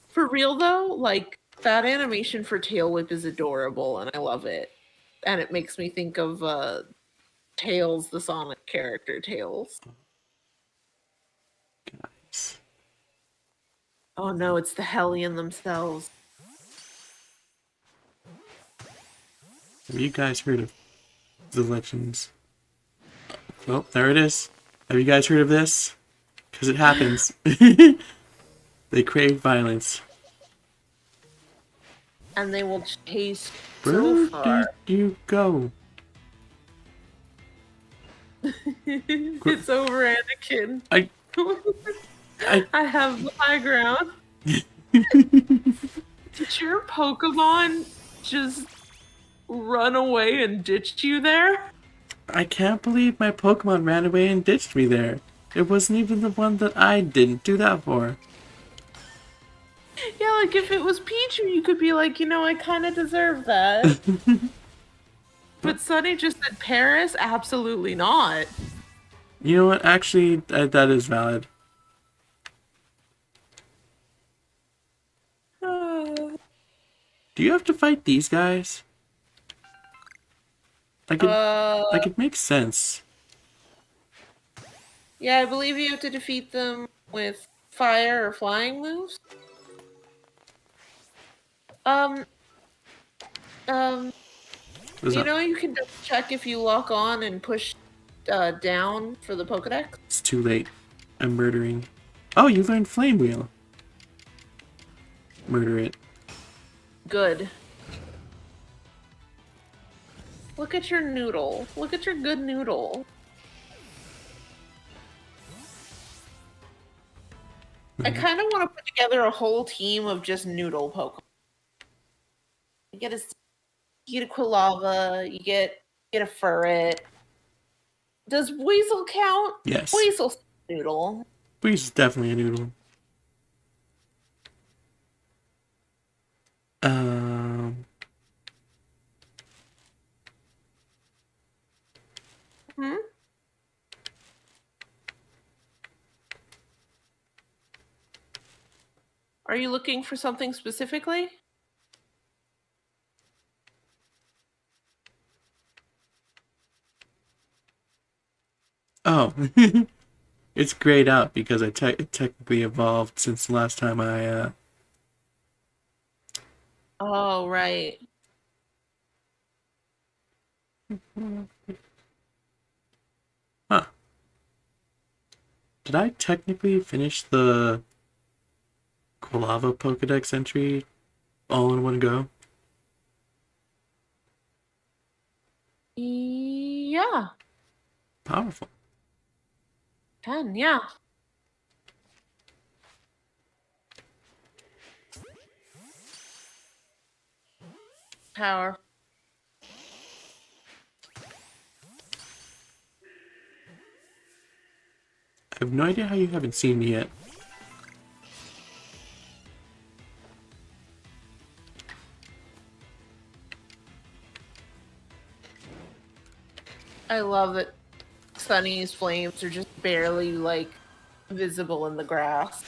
For real though, like that animation for Tail Whip is adorable and I love it. And it makes me think of Tails, the Sonic character, Tails. Guys. Oh no, it's the Hellion themselves. Have you guys heard of the legends? Well, there it is. Have you guys heard of this? Because it happens. They crave violence. And they will chase Where so far. did you go? It's over, Anakin. I I have the high ground. Did your Pokemon just run away and ditched you there? I can't believe my Pokemon ran away and ditched me there. It wasn't even the one that I didn't do that for. Yeah, like if it was Pichu, you could be like, I kind of deserve that. But Sunny just said Paris? Absolutely not. You know what? Actually, that is valid. Do you have to fight these guys? Like it makes sense. Yeah, I believe you have to defeat them with fire or flying moves. You know, you can just check if you lock on and push down for the Pokedex. It's too late. I'm murdering. Oh, you learned Flame Wheel. Murder it. Good. Look at your noodle. Look at your good noodle. I kind of want to put together a whole team of just noodle Pokemon. You get a Quilava, you get a Furret. Does Weasel count? Yes. Weasel's noodle. Weasel's definitely a noodle. Are you looking for something specifically? Oh. It's grayed out because I technically evolved since the last time I, Oh, right. Huh. Did I technically finish the Quilava Pokedex entry all in one go? Yeah. Powerful. 10, yeah. Power. I have no idea how you haven't seen me yet. I love that Sunny's flames are just barely, like, visible in the grass.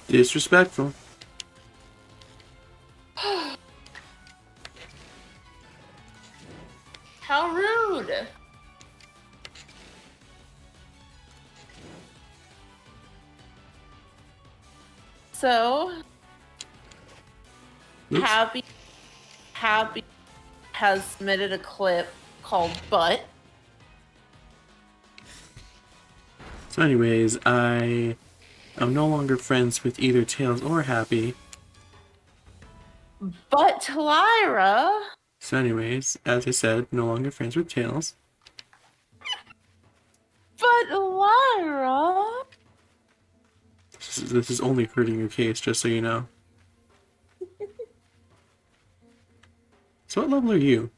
Disrespectful. How rude! So, Oops. Happy has submitted a clip called Butt. So anyways, I am no longer friends with either Tails or Happy. But Lyra. So anyways, as I said, no longer friends with Tails. But Lyra. This is only hurting your case, just so you know. So what level are you?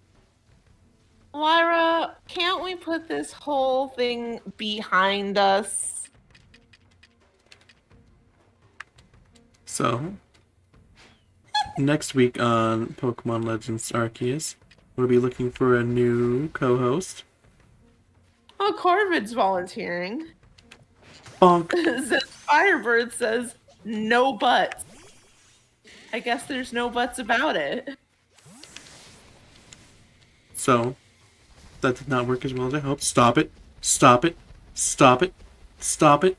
Lyra, can't we put this whole thing behind us? So, next week on Pokemon Legends Arceus, we'll be looking for a new co-host. Oh, Corvid's volunteering. Bonk. Firebird says no buts. I guess there's no buts about it. So, that did not work as well as I hoped. Stop it. Stop it. Stop it. Stop it.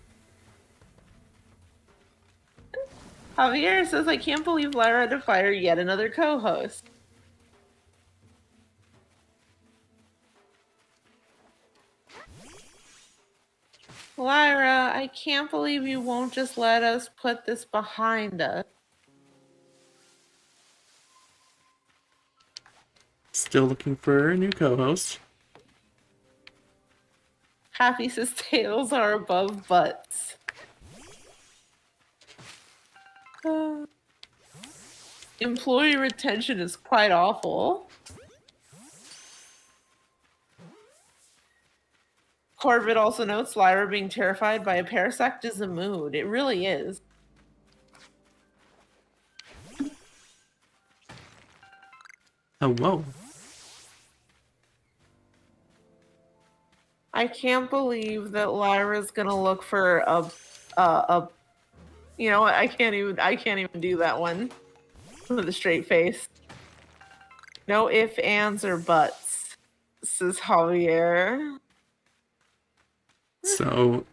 Javier says, I can't believe Lyra had to fire yet another co-host. Lyra, I can't believe you won't just let us put this behind us. Still looking for a new co-host. Happy says tails are above butts. Employee retention is quite awful. Corvid also notes Lyra being terrified by a Parasect is a mood. It really is. Oh, whoa. I can't believe that Lyra's gonna look for a You know what? I can't even do that one with a straight face. No ifs, ands, or buts, says Javier. So,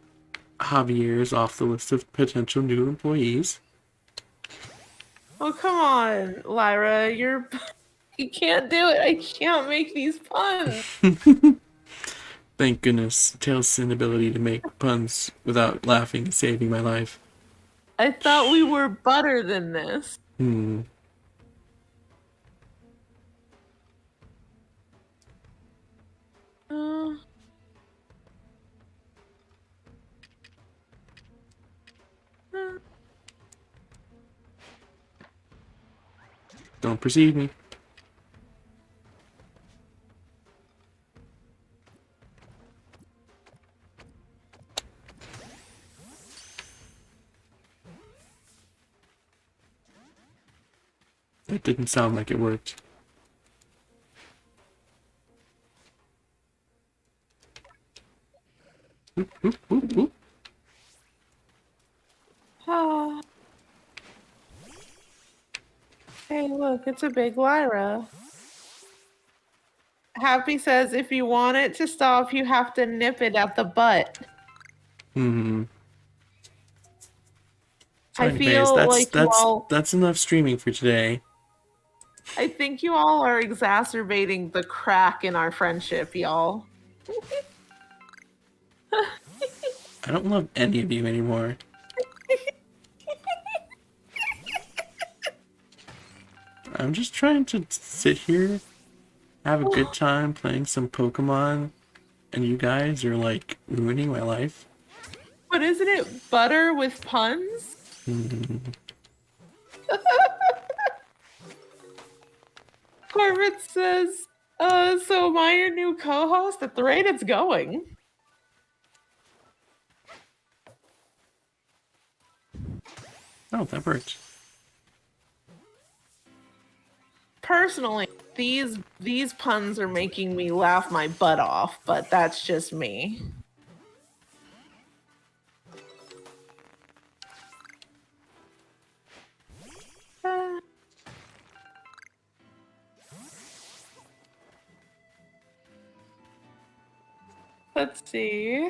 Javier's off the list of potential new employees. Oh, come on, Lyra. You can't do it. I can't make these puns. Thank goodness, Tails' inability to make puns without laughing is saving my life. I thought we were better than this. Uh, Don't perceive me. That didn't sound like it worked. Oop, oop, oop, oop. Hey, look, it's a big Lyra. Happy says if you want it to stop, you have to nip it at the butt. So I anyways, feel like you all... that's enough streaming for today. I think you all are exacerbating the crack in our friendship, y'all. I don't love any of you anymore. I'm just trying to sit here, have a good time playing some Pokemon, and you guys are like ruining my life. But isn't it butter with puns? Corbett says, so am I your new co-host at the rate it's going? Oh, that worked. Personally, these puns are making me laugh my butt off, but that's just me. Let's see.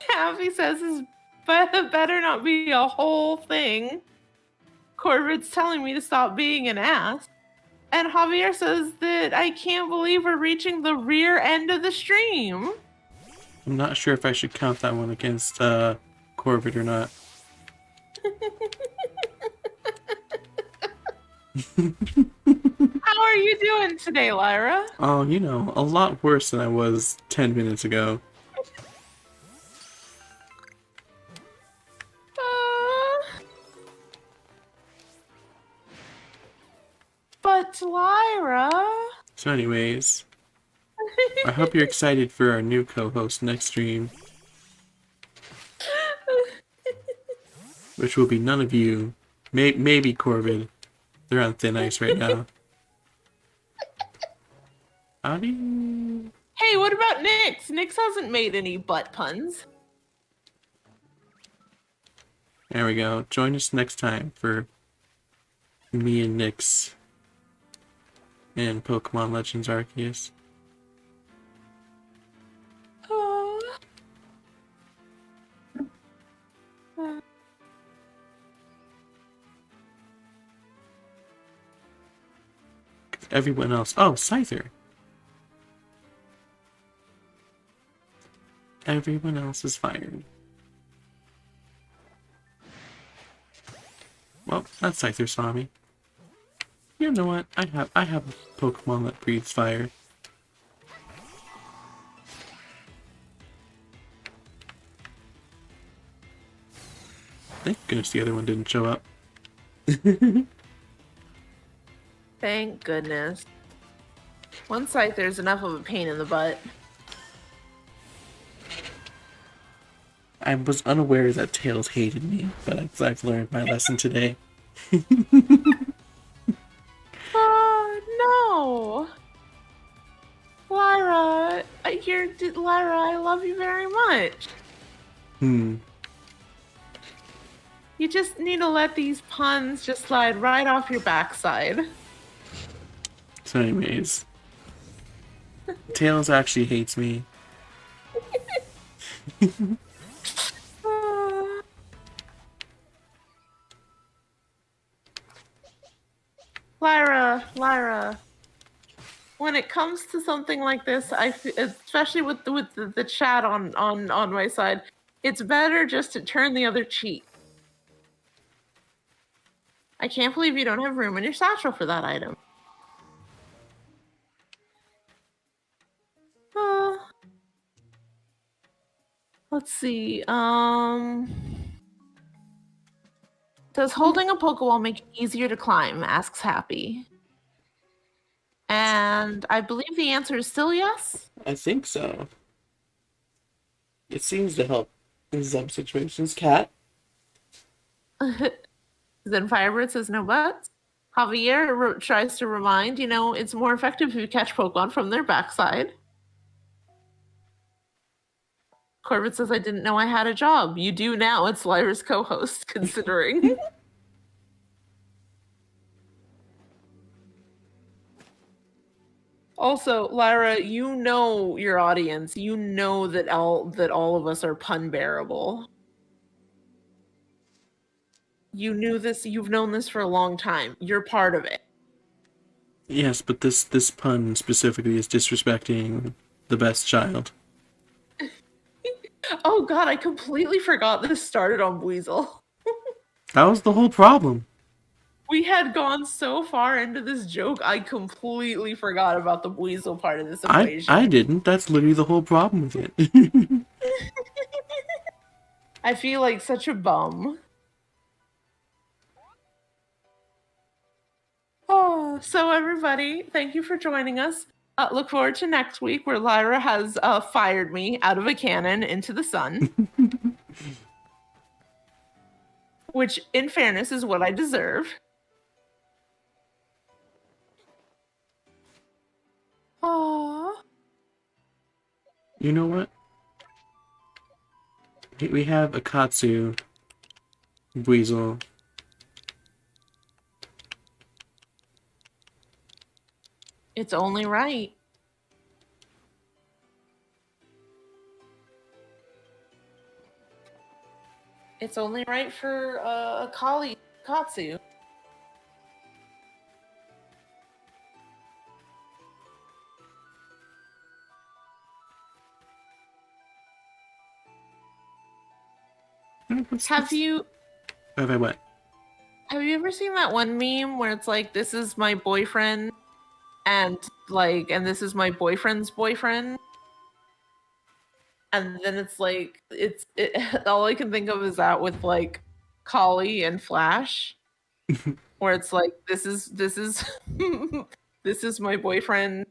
Happy says this better not be a whole thing. Corbett's telling me to stop being an ass. And Javier says that I can't believe we're reaching the rear end of the stream. I'm not sure if I should count that one against Corbett or not. How are you doing today, Lyra? Oh, you know, a lot worse than I was 10 minutes ago. But Lyra... So anyways, I hope you're excited for our new co-host next stream. Which will be none of you. Maybe Corbin. They're on thin ice right now. Howdy. Hey, what about Nyx? Nyx hasn't made any butt puns. There we go. Join us next time for me and Nyx and Pokemon Legends Arceus. Everyone else. Oh, Scyther. Everyone else is fired. Well, that Scyther saw me. You know what? I have a Pokemon that breathes fire. Thank goodness the other one didn't show up. Thank goodness. One Scyther's enough of a pain in the butt. I was unaware that Tails hated me, but I've learned my lesson today. No! Lyra, Lyra, I love you very much. You just need to let these puns just slide right off your backside. So anyways, Tails actually hates me. Lyra, when it comes to something like this, especially with the chat on my side, it's better just to turn the other cheek. I can't believe you don't have room in your satchel for that item. Let's see. Does holding a Pokeball make it easier to climb? Asks Happy. And I believe the answer is still yes. I think so. It seems to help in some situations. Cat? Then Firebird says no buts. Javier tries to remind, it's more effective if you catch Pokemon from their backside. Corbett says, I didn't know I had a job. You do now. It's Lyra's co-host, considering. Also, Lyra, you know your audience. You know that all of us are pun bearable. You knew this. You've known this for a long time. You're part of it. Yes, but this pun specifically is disrespecting the best child. Oh god, I completely forgot this started on Weasel. That was the whole problem. We had gone so far into this joke, I completely forgot about the Weasel part of this equation. I didn't. That's literally the whole problem with it. I feel like such a bum. Oh, so everybody, thank you for joining us. Look forward to next week where Lyra has fired me out of a cannon into the sun. Which, in fairness, is what I deserve. Aww. You know what? We have a Katsu, Weasel. It's only right. It's only right for a colleague, Katsu. Have you What? Have you ever seen that one meme where it's like, this is my boyfriend and this is my boyfriend's boyfriend? And then it's like, all I can think of is that with like Collie and Flash, where it's like, this is this is my boyfriend,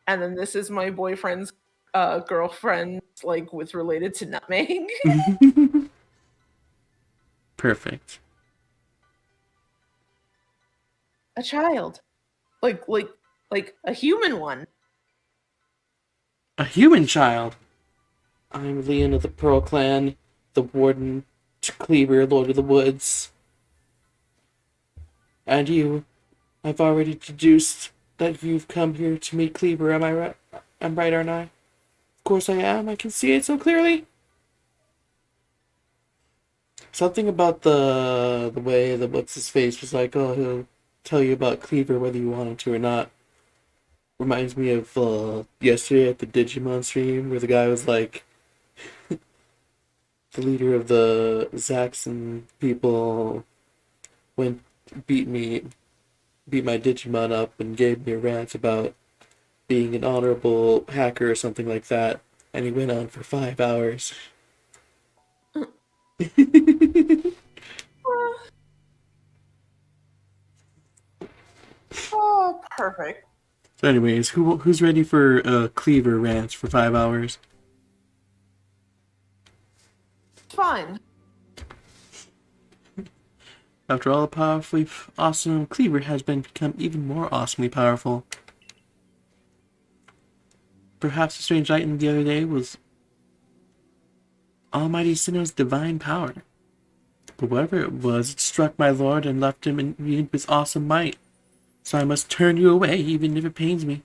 and then this is my boyfriend's girlfriend, like with related to Nutmeg. Perfect. A child, like a human one. A human child. I'm Leon of the Pearl Clan, the Warden, Cleaver, Lord of the Woods. And you, I've already deduced that you've come here to meet Cleaver, am I right? I'm right, aren't I? Of course I am, I can see it so clearly. Something about the way that what's-his-face was like, oh, he'll tell you about Cleaver whether you want him to or not. Reminds me of yesterday at the Digimon stream where the guy was like, the leader of the Zaxxon people beat my Digimon up and gave me a rant about being an honorable hacker or something like that, and he went on for 5 hours. Oh, perfect. So anyways, who's ready for Cleaver rants for 5 hours? Fine. After all, powerfully awesome Cleaver has become even more awesomely powerful. Perhaps the strange lightning the other day was Almighty Sinnoh's divine power. But whatever it was, it struck my lord and left him in need of his awesome might. So I must turn you away, even if it pains me.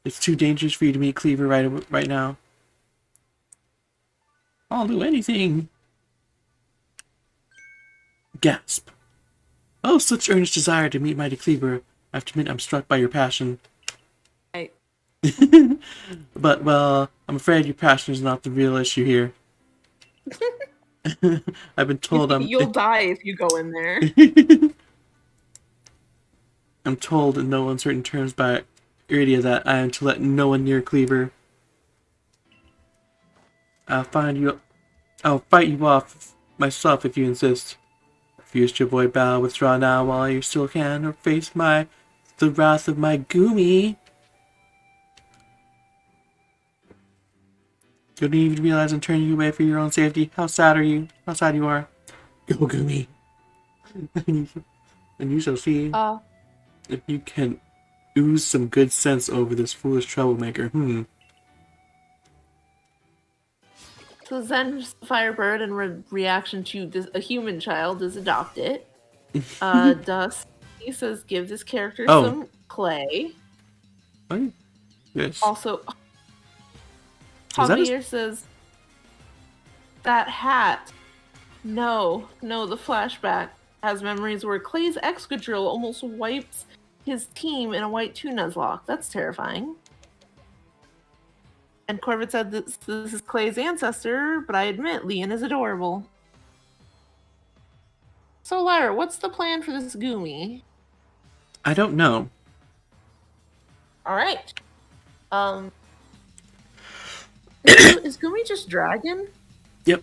It's too dangerous for you to meet Cleaver right now. I'll do anything. Gasp. Oh, such earnest desire to meet mighty Cleaver. I have to admit I'm struck by your passion. But, well, I'm afraid your passion is not the real issue here. I've been told You'll die if you go in there. I'm told in no uncertain terms by Iridia that I am to let no one near Cleaver. I'll fight you off myself if you insist. Refuse to avoid battle, withdraw now while you still can, or face the wrath of my Goomy. You don't even realize I'm turning you away for your own safety. How sad are you? How sad you are. Go, Goomy. And you shall see if you can ooze some good sense over this foolish troublemaker. So Zen Firebird, in reaction to a human child, is adopt it. Dust, he says, give this character some clay. What? Yes. Also, Javier says, that hat. No, the flashback has memories where Clay's Excadrill almost wipes his team in a white 2 Nuzlocke. That's terrifying. And Corvette said this is Clay's ancestor, but I admit Leon is adorable. So, Lyra, what's the plan for this Goomy? I don't know. Alright. Is Goomy just dragon? Yep.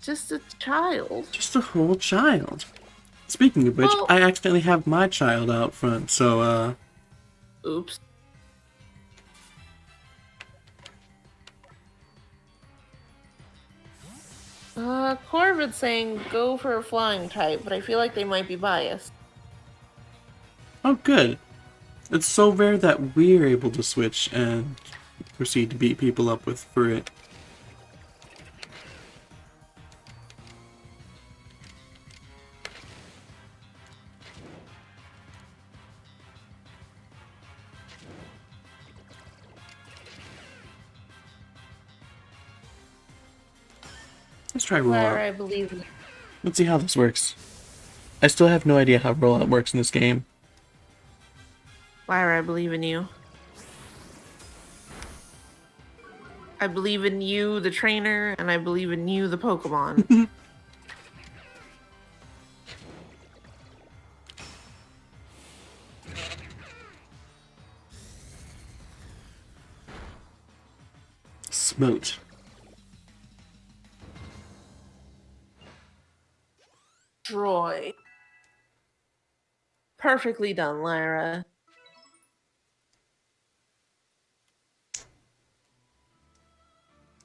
Just a child. Just a whole child. Speaking of which, I accidentally have my child out front, so, Oops. Corvid's saying go for a flying type, but I feel like they might be biased. Oh, good. It's so rare that we're able to switch and proceed to beat people up for it. Let's try rollout. I believe in you. Let's see how this works. I still have no idea how rollout works in this game. Lyra, I believe in you. I believe in you, the trainer, and I believe in you, the Pokemon. Smote. Troy. Perfectly done, Lyra.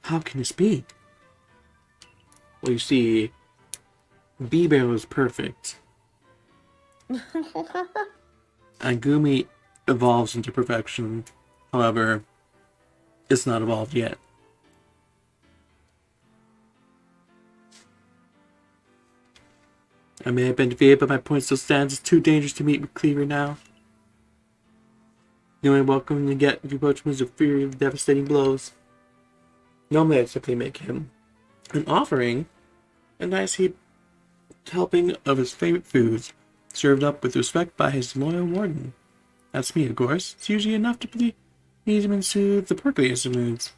How can this be? Well, you see, B-Bear was perfect. And Goomy evolves into perfection. However, it's not evolved yet. I may have been defeated, but my point still stands. It's too dangerous to meet with Cleaver now. The only welcome to get if you approach him is a fury of devastating blows. Normally I'd simply make him an offering, a nice heap helping of his favorite foods, served up with respect by his loyal warden. That's me, of course. It's usually enough to please him and soothe the perkliest of moods.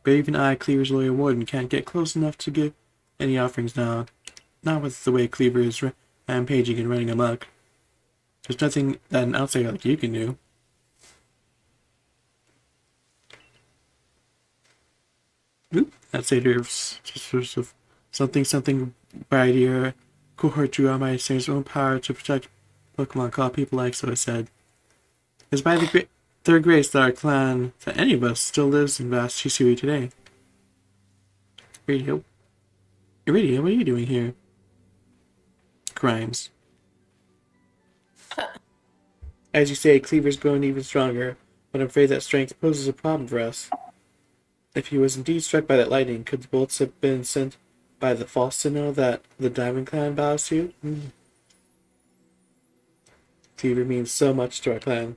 But even I, Cleaver's loyal warden, can't get close enough to give any offerings now. Not with the way Cleaver is rampaging and running amok. There's nothing that an outsider like you can do. Oop, that deserves just sort of something brighter. Cohort drew on my singer's own power to protect Pokemon called people like, so I said. It's by the third grace that our clan, that any of us, still lives in vast Hisui today. Iridia, what are you doing here? Grimes. As you say, Cleaver's grown even stronger. but I'm afraid that strength poses a problem for us. If he was indeed struck by that lightning, could the bolts have been sent by the false signal that the Diamond Clan bows to? Cleaver means so much to our clan.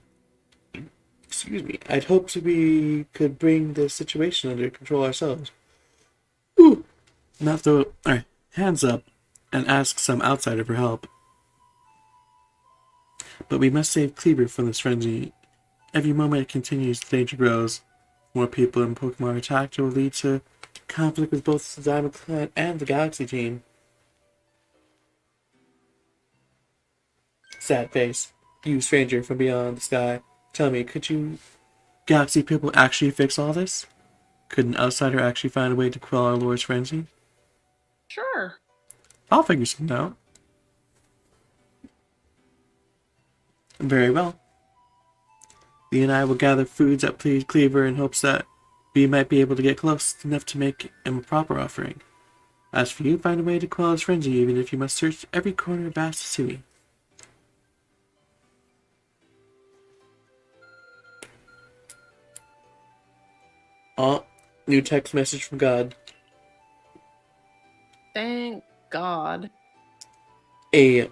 Excuse me. I'd hoped we could bring the situation under control ourselves. Ooh! Not throw our hands up and ask some outsider for help. But we must save Cleaver from this frenzy. Every moment it continues, the danger grows. More people and Pokemon are attacked will lead to conflict with both the Diamond Clan and the Galaxy team. Sad face. You, stranger from beyond the sky. Tell me, could you Galaxy people actually fix all this? Could an outsider actually find a way to quell our Lord's frenzy? Sure. I'll figure something out. Very well. Lee and I will gather foods that please Cleaver in hopes that we might be able to get close enough to make him a proper offering. As for you, find a way to quell his frenzy, even if you must search every corner of vast Sui. Oh, new text message from God. Thank God. A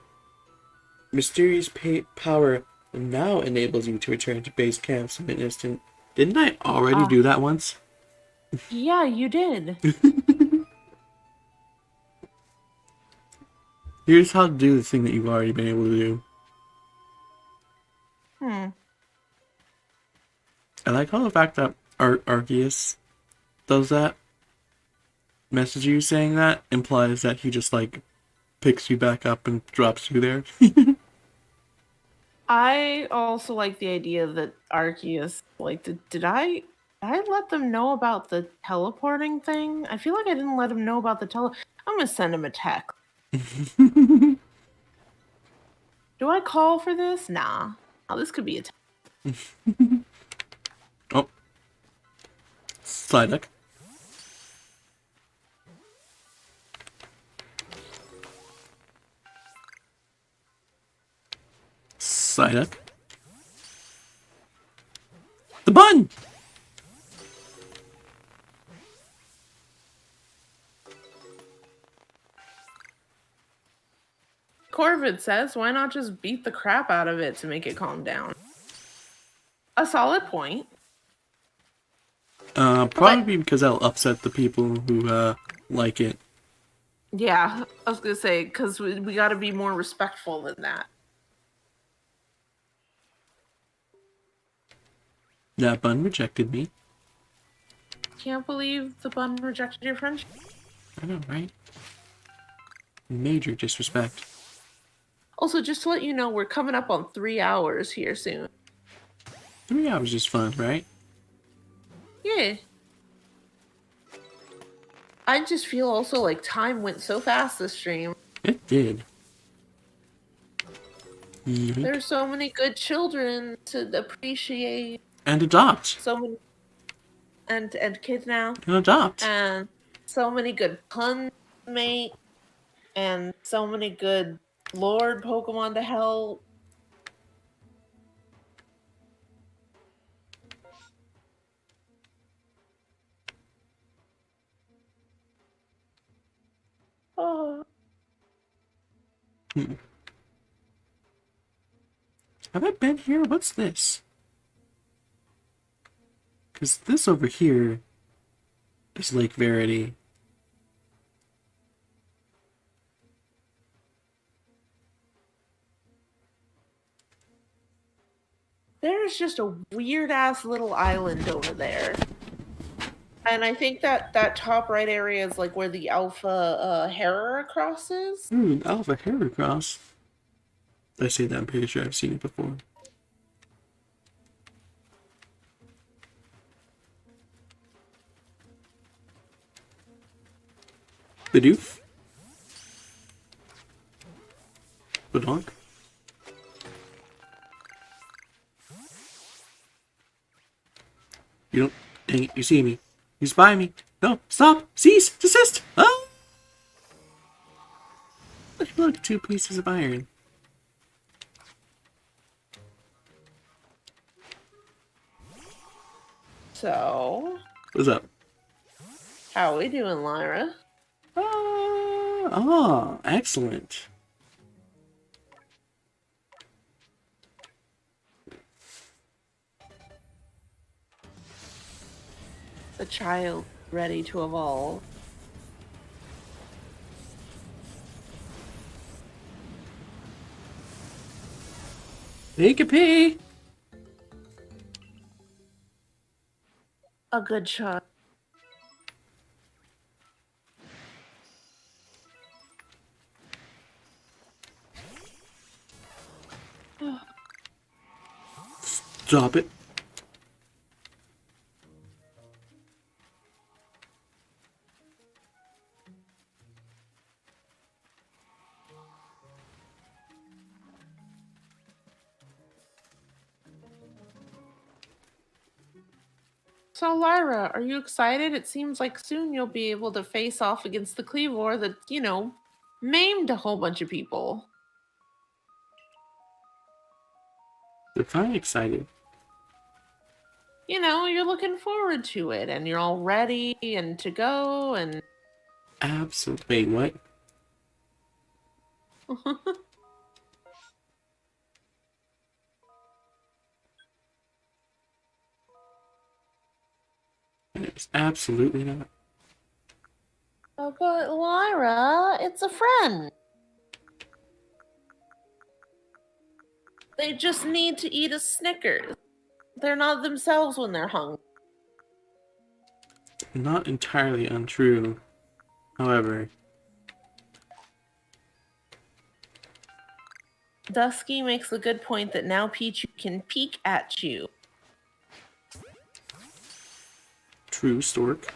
mysterious power now enables you to return to base camps in an instant. Didn't I already do that once? Yeah, you did. Here's how to do the thing that you've already been able to do. I like how the fact that Arceus does that, message you saying that, implies that he just, like, picks you back up and drops you there. I also like the idea that Arceus, like, did I let them know about the teleporting thing? I feel like I didn't let him know about the I'm gonna send him a text. Do I call for this? Nah. Oh, this could be a text. Oh. Psyduck. Psyduck. The bun! Corvid says, why not just beat the crap out of it to make it calm down? A solid point. Probably because that'll upset the people who, like it. Yeah, I was gonna say, because we gotta be more respectful than that. That bun rejected me. Can't believe the bun rejected your friendship. I know, right? Major disrespect. Also, just to let you know, we're coming up on 3 hours here soon. 3 hours is fun, right? Yeah. I just feel also like time went so fast this stream. It did. Yeet. There's so many good children to appreciate. And adopt. So many and kids now. And adopt. And so many good puns mate. And so many good Lord Pokemon to help. Oh. Have I been here? What's this? Because this over here is Lake Verity. There's just a weird-ass little island over there. And I think that top right area is like where the Alpha Herrera crosses. Alpha Heracross. I say that, I'm pretty sure I've seen it before. Bidoof. Badonk. You don't... Dang it, you see me. You spy me. No, stop! Cease! Desist! Oh! Look, 2 pieces of iron. So, What's up? how we doing, Lyra? Excellent. The child ready to evolve. PKP! A good shot. Stop it. So, Lyra, are you excited? It seems like soon you'll be able to face off against the Cleavor that, maimed a whole bunch of people. Define excited. You're looking forward to it and you're all ready and to go and... Absolutely. Wait, what? It's absolutely not. Oh, but Lyra, it's a friend. They just need to eat a Snickers. They're not themselves when they're hungry. Not entirely untrue. However, Dusky makes a good point that now Pichu can peek at you. true, Stork.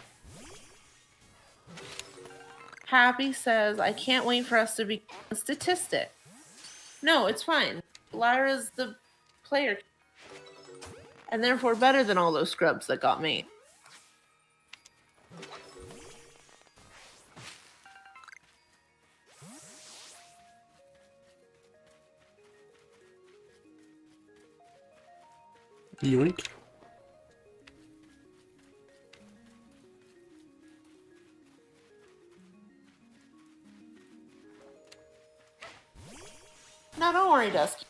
Happy says, I can't wait for us to be a statistic. No, it's fine. Lyra's the player. And therefore better than all those scrubs that got made. Yoink. No, don't worry, Dusky.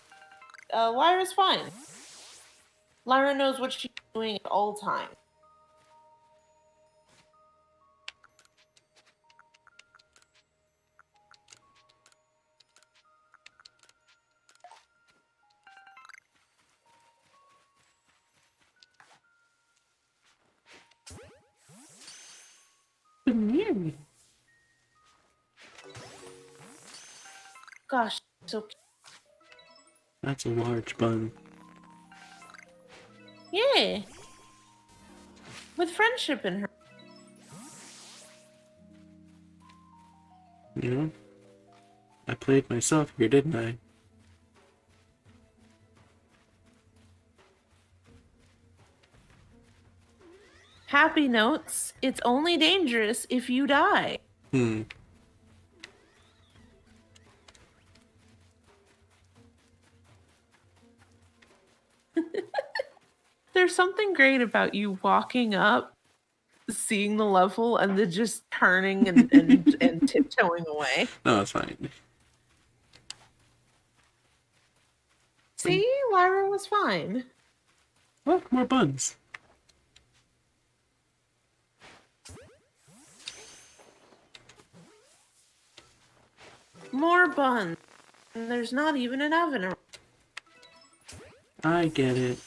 Lyra's fine. Lyra knows what she's doing at all times. Gosh, so cute. That's a large bun. Yeah. With friendship in her. You know? I played myself here, didn't I? Happy notes, it's only dangerous if you die. There's something great about you walking up, seeing the level, and then just turning and tiptoeing away. No, it's fine. See, Lyra was fine. Look, more buns. More buns. And there's not even an oven around. I get it.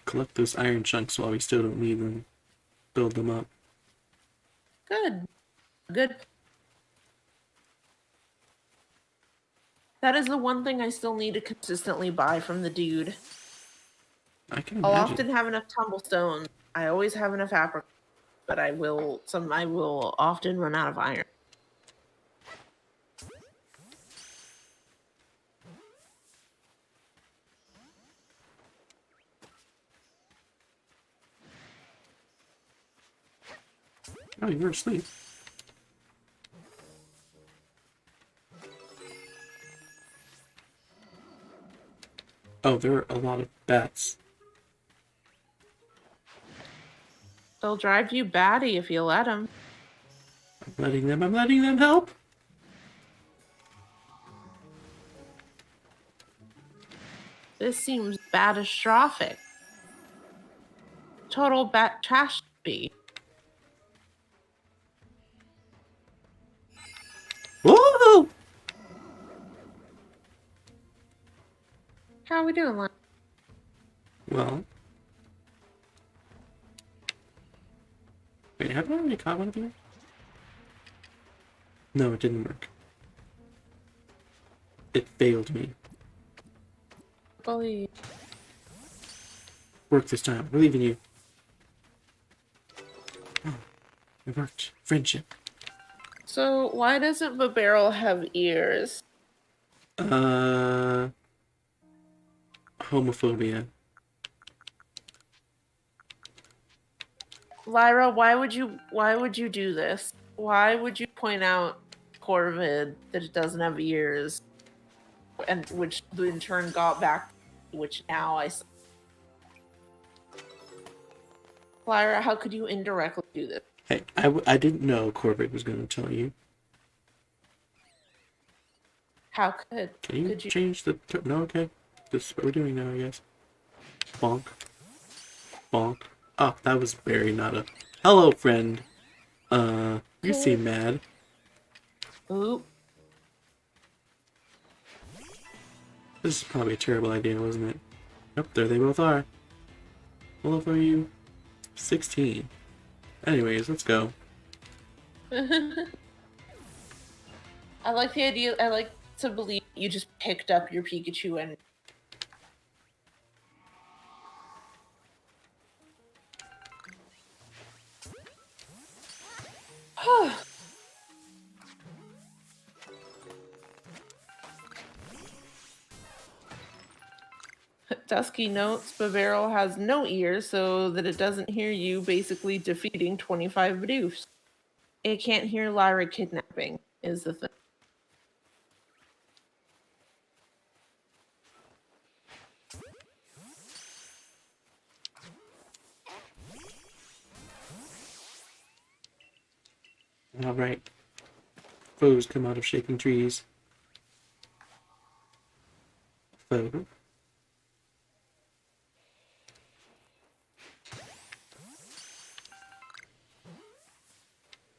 Collect those iron chunks while we still don't need them. Build them up. Good. Good. That is the one thing I still need to consistently buy from the dude. I can I'll imagine. often have enough tumblestones. I always have enough apricots, but I will often run out of iron. Oh, you were asleep. Oh, there are a lot of bats. They'll drive you batty if you let them. I'm letting them help. This seems catastrophic. Total bat tragedy. Whoa! How are we doing, Lon? Well. Wait, haven't I already caught one of you? No, it didn't work. It failed me. Bullied. Work this time. We're leaving you. Oh, it worked. Friendship. So why doesn't the barrel have ears? Homophobia. Lyra, why would you do this? Why would you point out Corvid that it doesn't have ears, and which in turn got back, which now Lyra, how could you indirectly do this? Hey, I didn't know Corbett was going to tell you. How could? Can you Could you change the... No, okay. This is what we're doing now, I guess. Bonk. Bonk. Oh, that was very not a... Hello, friend. You seem mad. Oop. This is probably a terrible idea, wasn't it? Yep, there they both are. How old are you? 16. Anyways, let's go. I like the idea. I like to believe you just picked up your Pikachu and Dusky notes Bavero has no ears so that it doesn't hear you, basically defeating 25 Bidoofs. It can't hear Lyra kidnapping, is the thing. Alright. Foes come out of shaking trees. Foe.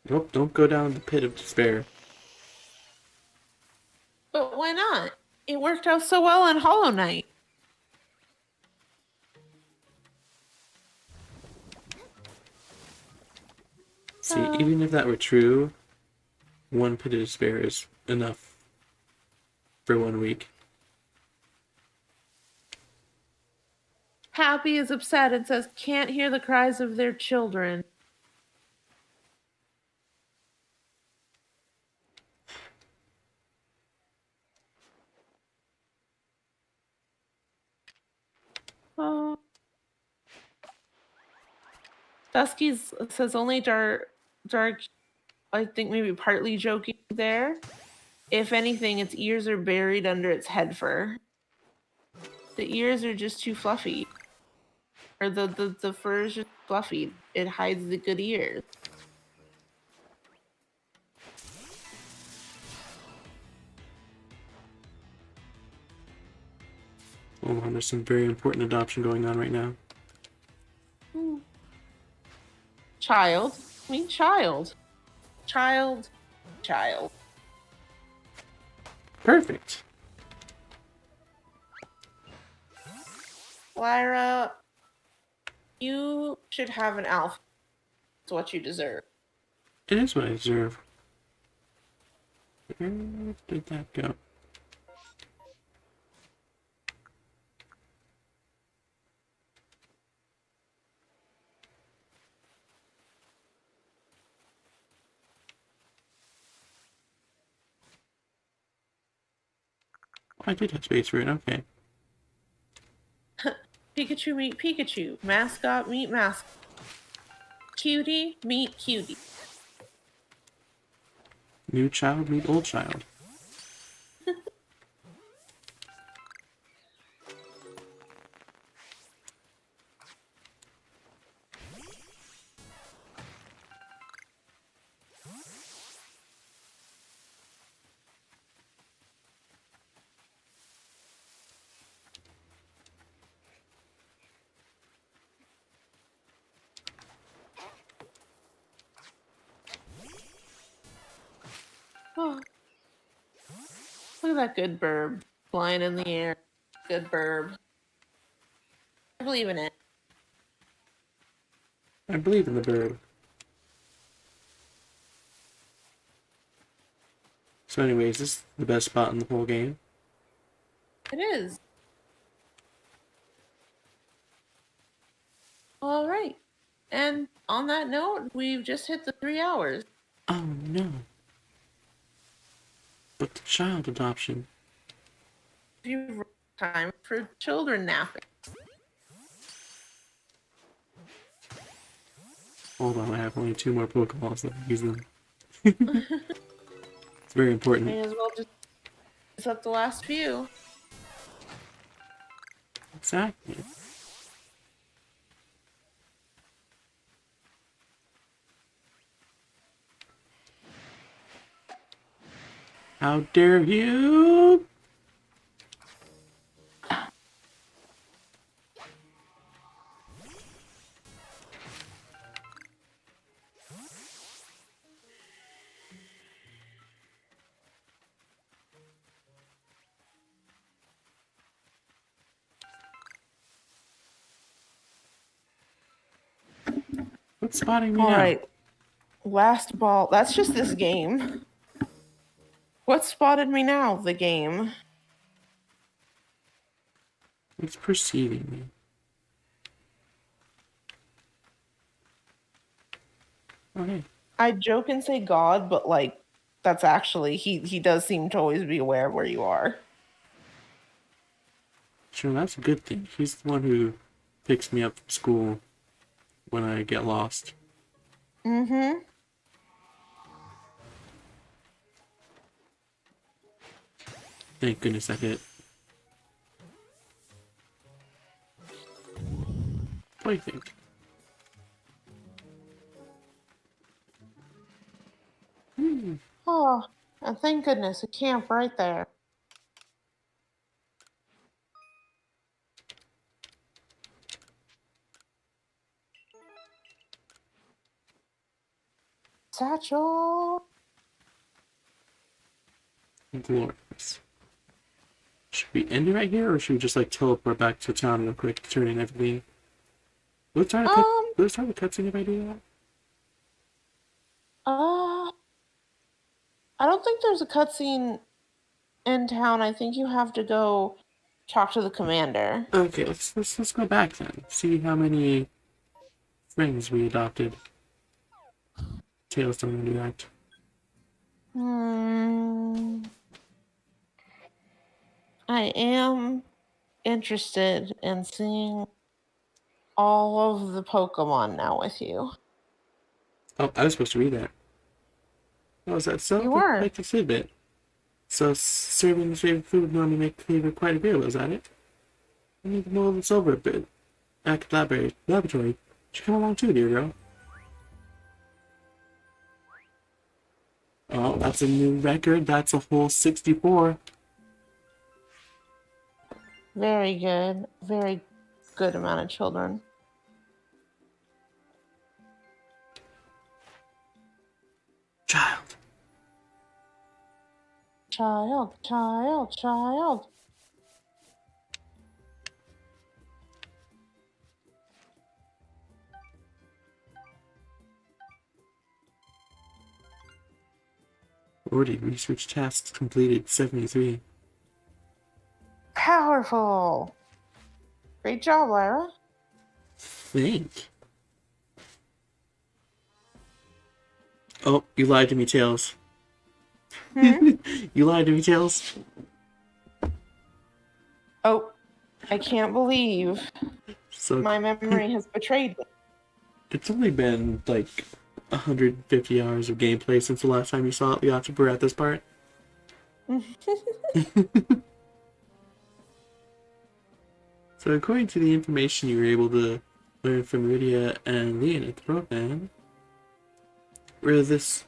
Nope, don't go down the pit of despair. But why not? It worked out so well on Hollow Knight. See, even if that were true, one pit of despair is enough for 1 week. Happy is upset and says can't hear the cries of their children. Oh. Dusky says only dark, I think maybe partly joking there. If anything, its ears are buried under its head fur. The ears are just too fluffy. Or the fur is just fluffy. It hides the good ears. Hold on, there's some very important adoption going on right now. Child. I mean child. Child. Perfect. Lyra, you should have an alpha. It's what you deserve. It is what I deserve. Where did that go? Oh, I did have space for it, okay. Pikachu meet Pikachu. Mascot meet mascot. Cutie meet cutie. New child meet old child. Look at that good burb flying in the air. Good burb. I believe in it. I believe in the bird. So anyways, this is the best spot in the whole game. It is. All right. And on that note, we've just hit the 3 hours. Oh no. But the child adoption. You've time for children napping. Hold on, I have only 2 more Pokeballs that I use them. It's very important. May as well just use up the last few. Exactly. How dare you! What's spotting me All now? right. Last ball. That's just this game. What spotted me now? The game. It's perceiving me. Okay. I joke and say God, but like that's actually he does seem to always be aware of where you are. Sure, that's a good thing. He's the one who picks me up from school when I get lost. Mm-hmm. Thank goodness I hit. What do you think? Oh, and thank goodness, a camp right there. Satchel. Glorious. Should we end it right here, or should we just like teleport back to town real quick, turn in everything? Will it start the cutscene if I do that? I don't think there's a cutscene in town. I think you have to go talk to the commander. Okay, let's go back then. See how many friends we adopted. Tails don't do that. I am interested in seeing all of the Pokemon now with you. Oh, I was supposed to read that. Oh, is that so? You were. Like the tidbit. So, serving his favorite food would normally make the flavor quite agreeable, is that it? I need to mull this over a bit. Back at the laboratory. Should come along too, dear girl. Oh, that's a new record. That's a whole 64. Very good. Very good amount of children. Child. Child, child, child. Already research tasks completed 73. Powerful. Great job, Lyra. Think. Oh, you lied to me, Tails. You lied to me, Tails. Oh, I can't believe So my memory has betrayed me. it's only been like 150 hours of gameplay since the last time you saw it. We were at this part. So according to the information you were able to learn from Rydia and Leon at the program, where this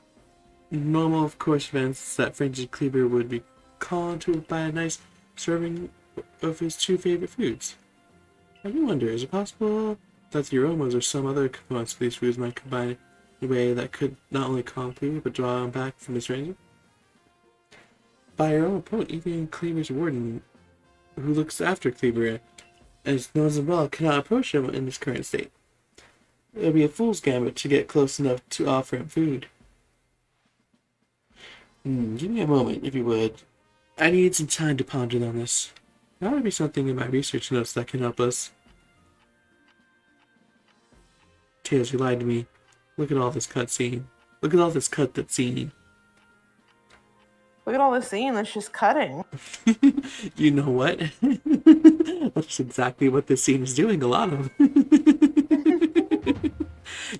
normal of course events that Frigid Cleaver would be called to by a nice serving of his 2 favorite foods. I do wonder, is it possible that the aromas or some other components of these foods might combine in a way that could not only calm Cleaver but draw him back from his ranger? by our own opponent, even Cleaver's warden, who looks after Cleaver, as knows him well, cannot approach him in his current state. It would be a fool's gambit to get close enough to offer him food. Give me a moment, if you would. I need some time to ponder on this. There ought to be something in my research notes that can help us. Tails, you lied to me. Look at all this cutscene. Look at all this cut that's scene. Look at all this scene that's just cutting. You know what? That's exactly what this scene is doing a lot of.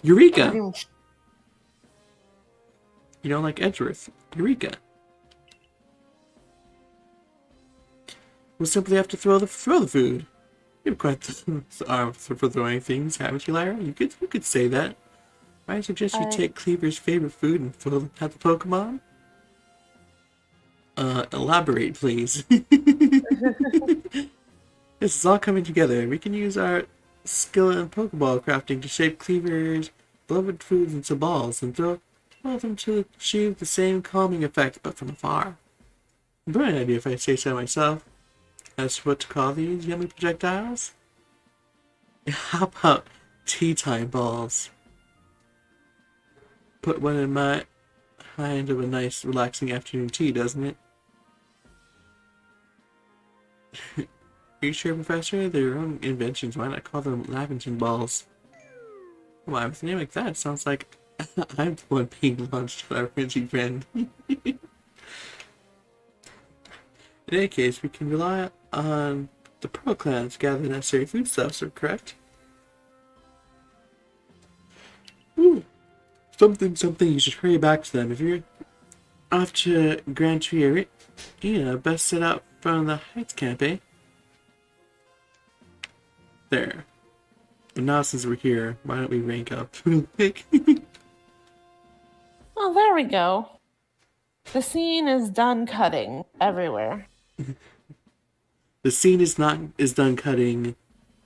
Eureka! You don't like Edgeworth. Eureka. We'll simply have to throw the food. You're quite the arm for throwing things, haven't you, Lyra? You could say that. I suggest you take Cleaver's favorite food and throw them at the Pokemon. Elaborate, please. This is all coming together. We can use our skill in Pokeball crafting to shape Cleaver's beloved foods into balls and throw them to achieve the same calming effect, but from afar. Brilliant idea if I say so myself. As for what to call these yummy projectiles? How about tea time balls? Put one in my hand of a nice relaxing afternoon tea, doesn't it? Are you sure, Professor? They're your own inventions. Why not call them Lavington balls? Why, with a name like that, it sounds like I'm the one being launched by our friendly friend. In any case, we can rely on the Pearl Clan to gather the necessary foodstuffs, correct? Ooh. Something, you should hurry back to them. If you're off to Grand Tree Arena, best set out from the Heights camp, eh? There. But now since we're here, why don't we rank up real quick? Oh, there we go. The scene is done cutting everywhere. The scene is done cutting,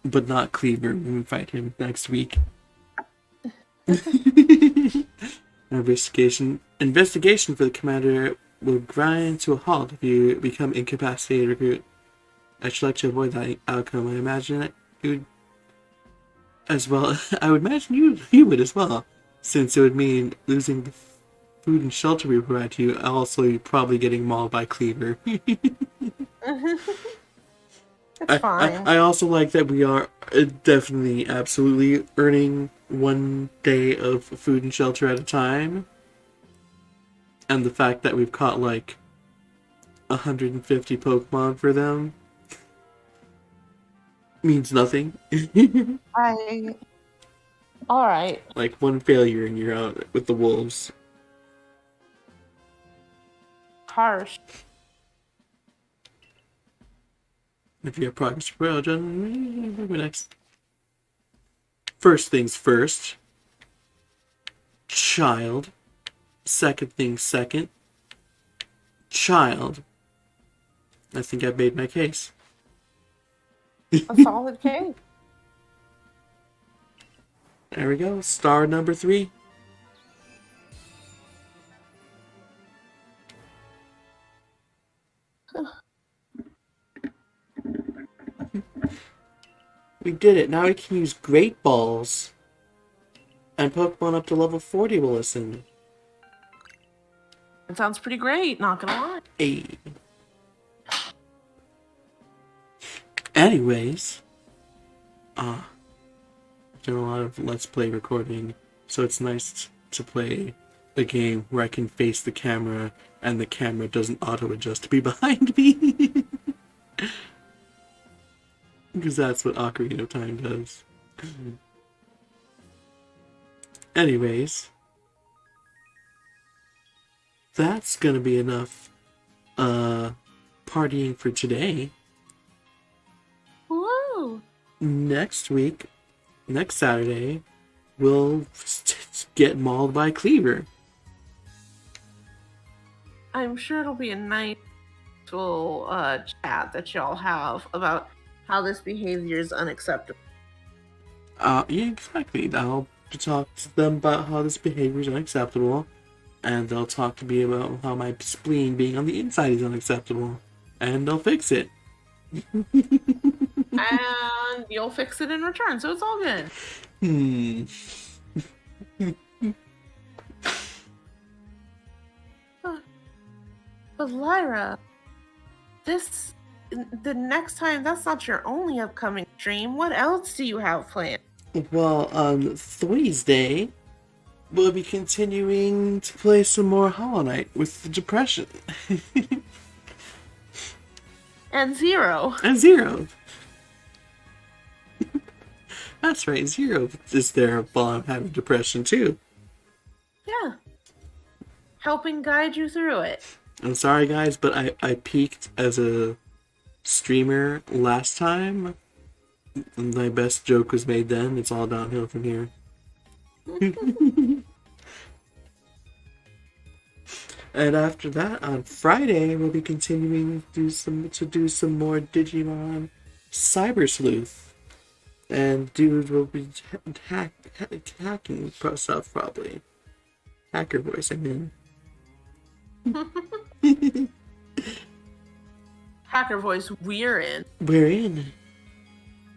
but not Cleaver when we fight him next week. Investigation for the commander will grind to a halt if you become incapacitated recruit. I should like to avoid that outcome. I imagine that you would as well. I would imagine you would as well, since it would mean losing the food and shelter we provide to you. Also, you're probably getting mauled by Cleaver. It's fine. I also like that we are definitely, absolutely earning one day of food and shelter at a time. And the fact that we've caught like 150 Pokemon for them means nothing. Alright. Like one failure and you're out with the wolves. Harsh. If you have progress for John, we'll go next. First things first. Child. Second things second. Child. I think I've made my case. A solid case. There we go. Star number 3. We did it. Now we can use Great Balls. And Pokemon up to level 40 will listen. It sounds pretty great, not gonna lie. Hey. Anyways. I've done a lot of Let's Play recording, so it's nice to play a game where I can face the camera and the camera doesn't auto-adjust to be behind me. Because that's what Ocarina of Time does. Anyways. That's gonna be enough partying for today. Whoa! Next Saturday, we'll get mauled by Cleaver. I'm sure it'll be a nice little chat that y'all have about how this behavior is unacceptable. Yeah, exactly. I'll talk to them about how this behavior is unacceptable. And they'll talk to me about how my spleen being on the inside is unacceptable. And they'll fix it. And you'll fix it in return, so it's all good. But Lyra, the next time, that's not your only upcoming stream. What else do you have planned? Well, on Thursday, we'll be continuing to play some more Hollow Knight with the Depression. And Zero. And Zero. That's right, Zero is there while I'm having depression too. Yeah. Helping guide you through it. I'm sorry guys, but I peaked as a streamer last time. My best joke was made then. It's all downhill from here. And after that, on Friday, we'll be continuing to do some more Digimon Cyber Sleuth. And dude will be hacking stuff probably. Hacker voice, I mean. Hacker voice, we're in. We're in.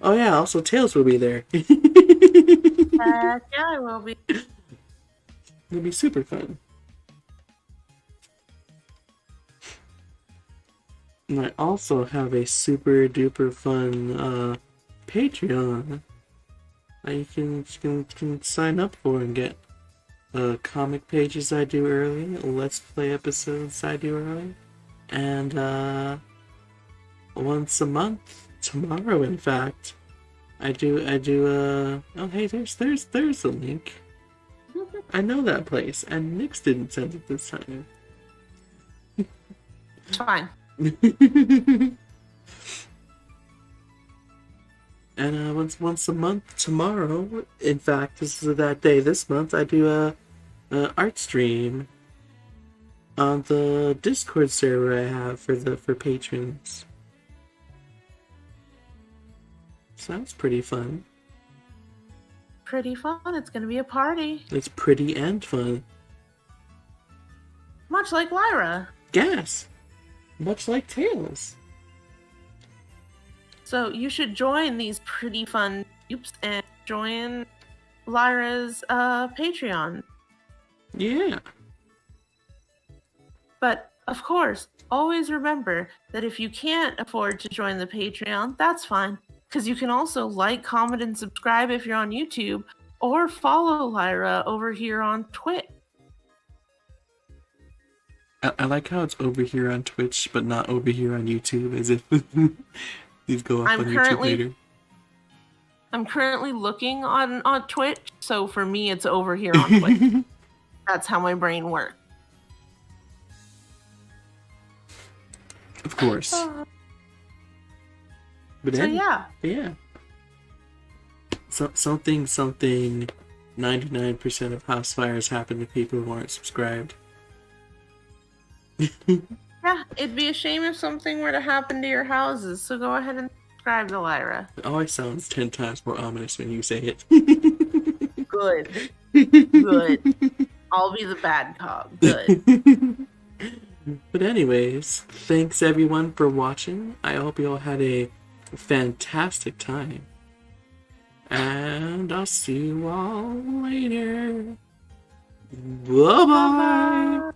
Oh yeah, also Tails will be there. Yeah, I will be. It'll be super fun. And I also have a super duper fun Patreon that you can sign up for and get comic pages I do early, Let's Play episodes I do early, and once a month, tomorrow in fact, I do oh hey, there's a link. I know that place, and Nyx didn't send it this time. It's fine. And once a month tomorrow, in fact, this is that day this month, I do a art stream on the Discord server I have for patrons. So that's pretty fun. Pretty fun. It's gonna be a party. It's pretty and fun. Much like Lyra. Yes. Much like Tails. So you should join these pretty fun groups and join Lyra's Patreon. Yeah. But of course, always remember that if you can't afford to join the Patreon, that's fine. Because you can also like, comment, and subscribe if you're on YouTube, or follow Lyra over here on Twitch. I like how it's over here on Twitch, but not over here on YouTube, as if these go up on YouTube later. I'm currently looking on Twitch, so for me, it's over here on Twitch. That's how my brain works. Of course. But so yeah. So, something 99% of house fires happen to people who aren't subscribed. Yeah, it'd be a shame if something were to happen to your houses, so go ahead and subscribe to Lyra. It always sounds 10 times more ominous when you say it. Good. Good. I'll be the bad cop. Good. But anyways, thanks everyone for watching. I hope you all had a fantastic time. And I'll see you all later. Bye-bye.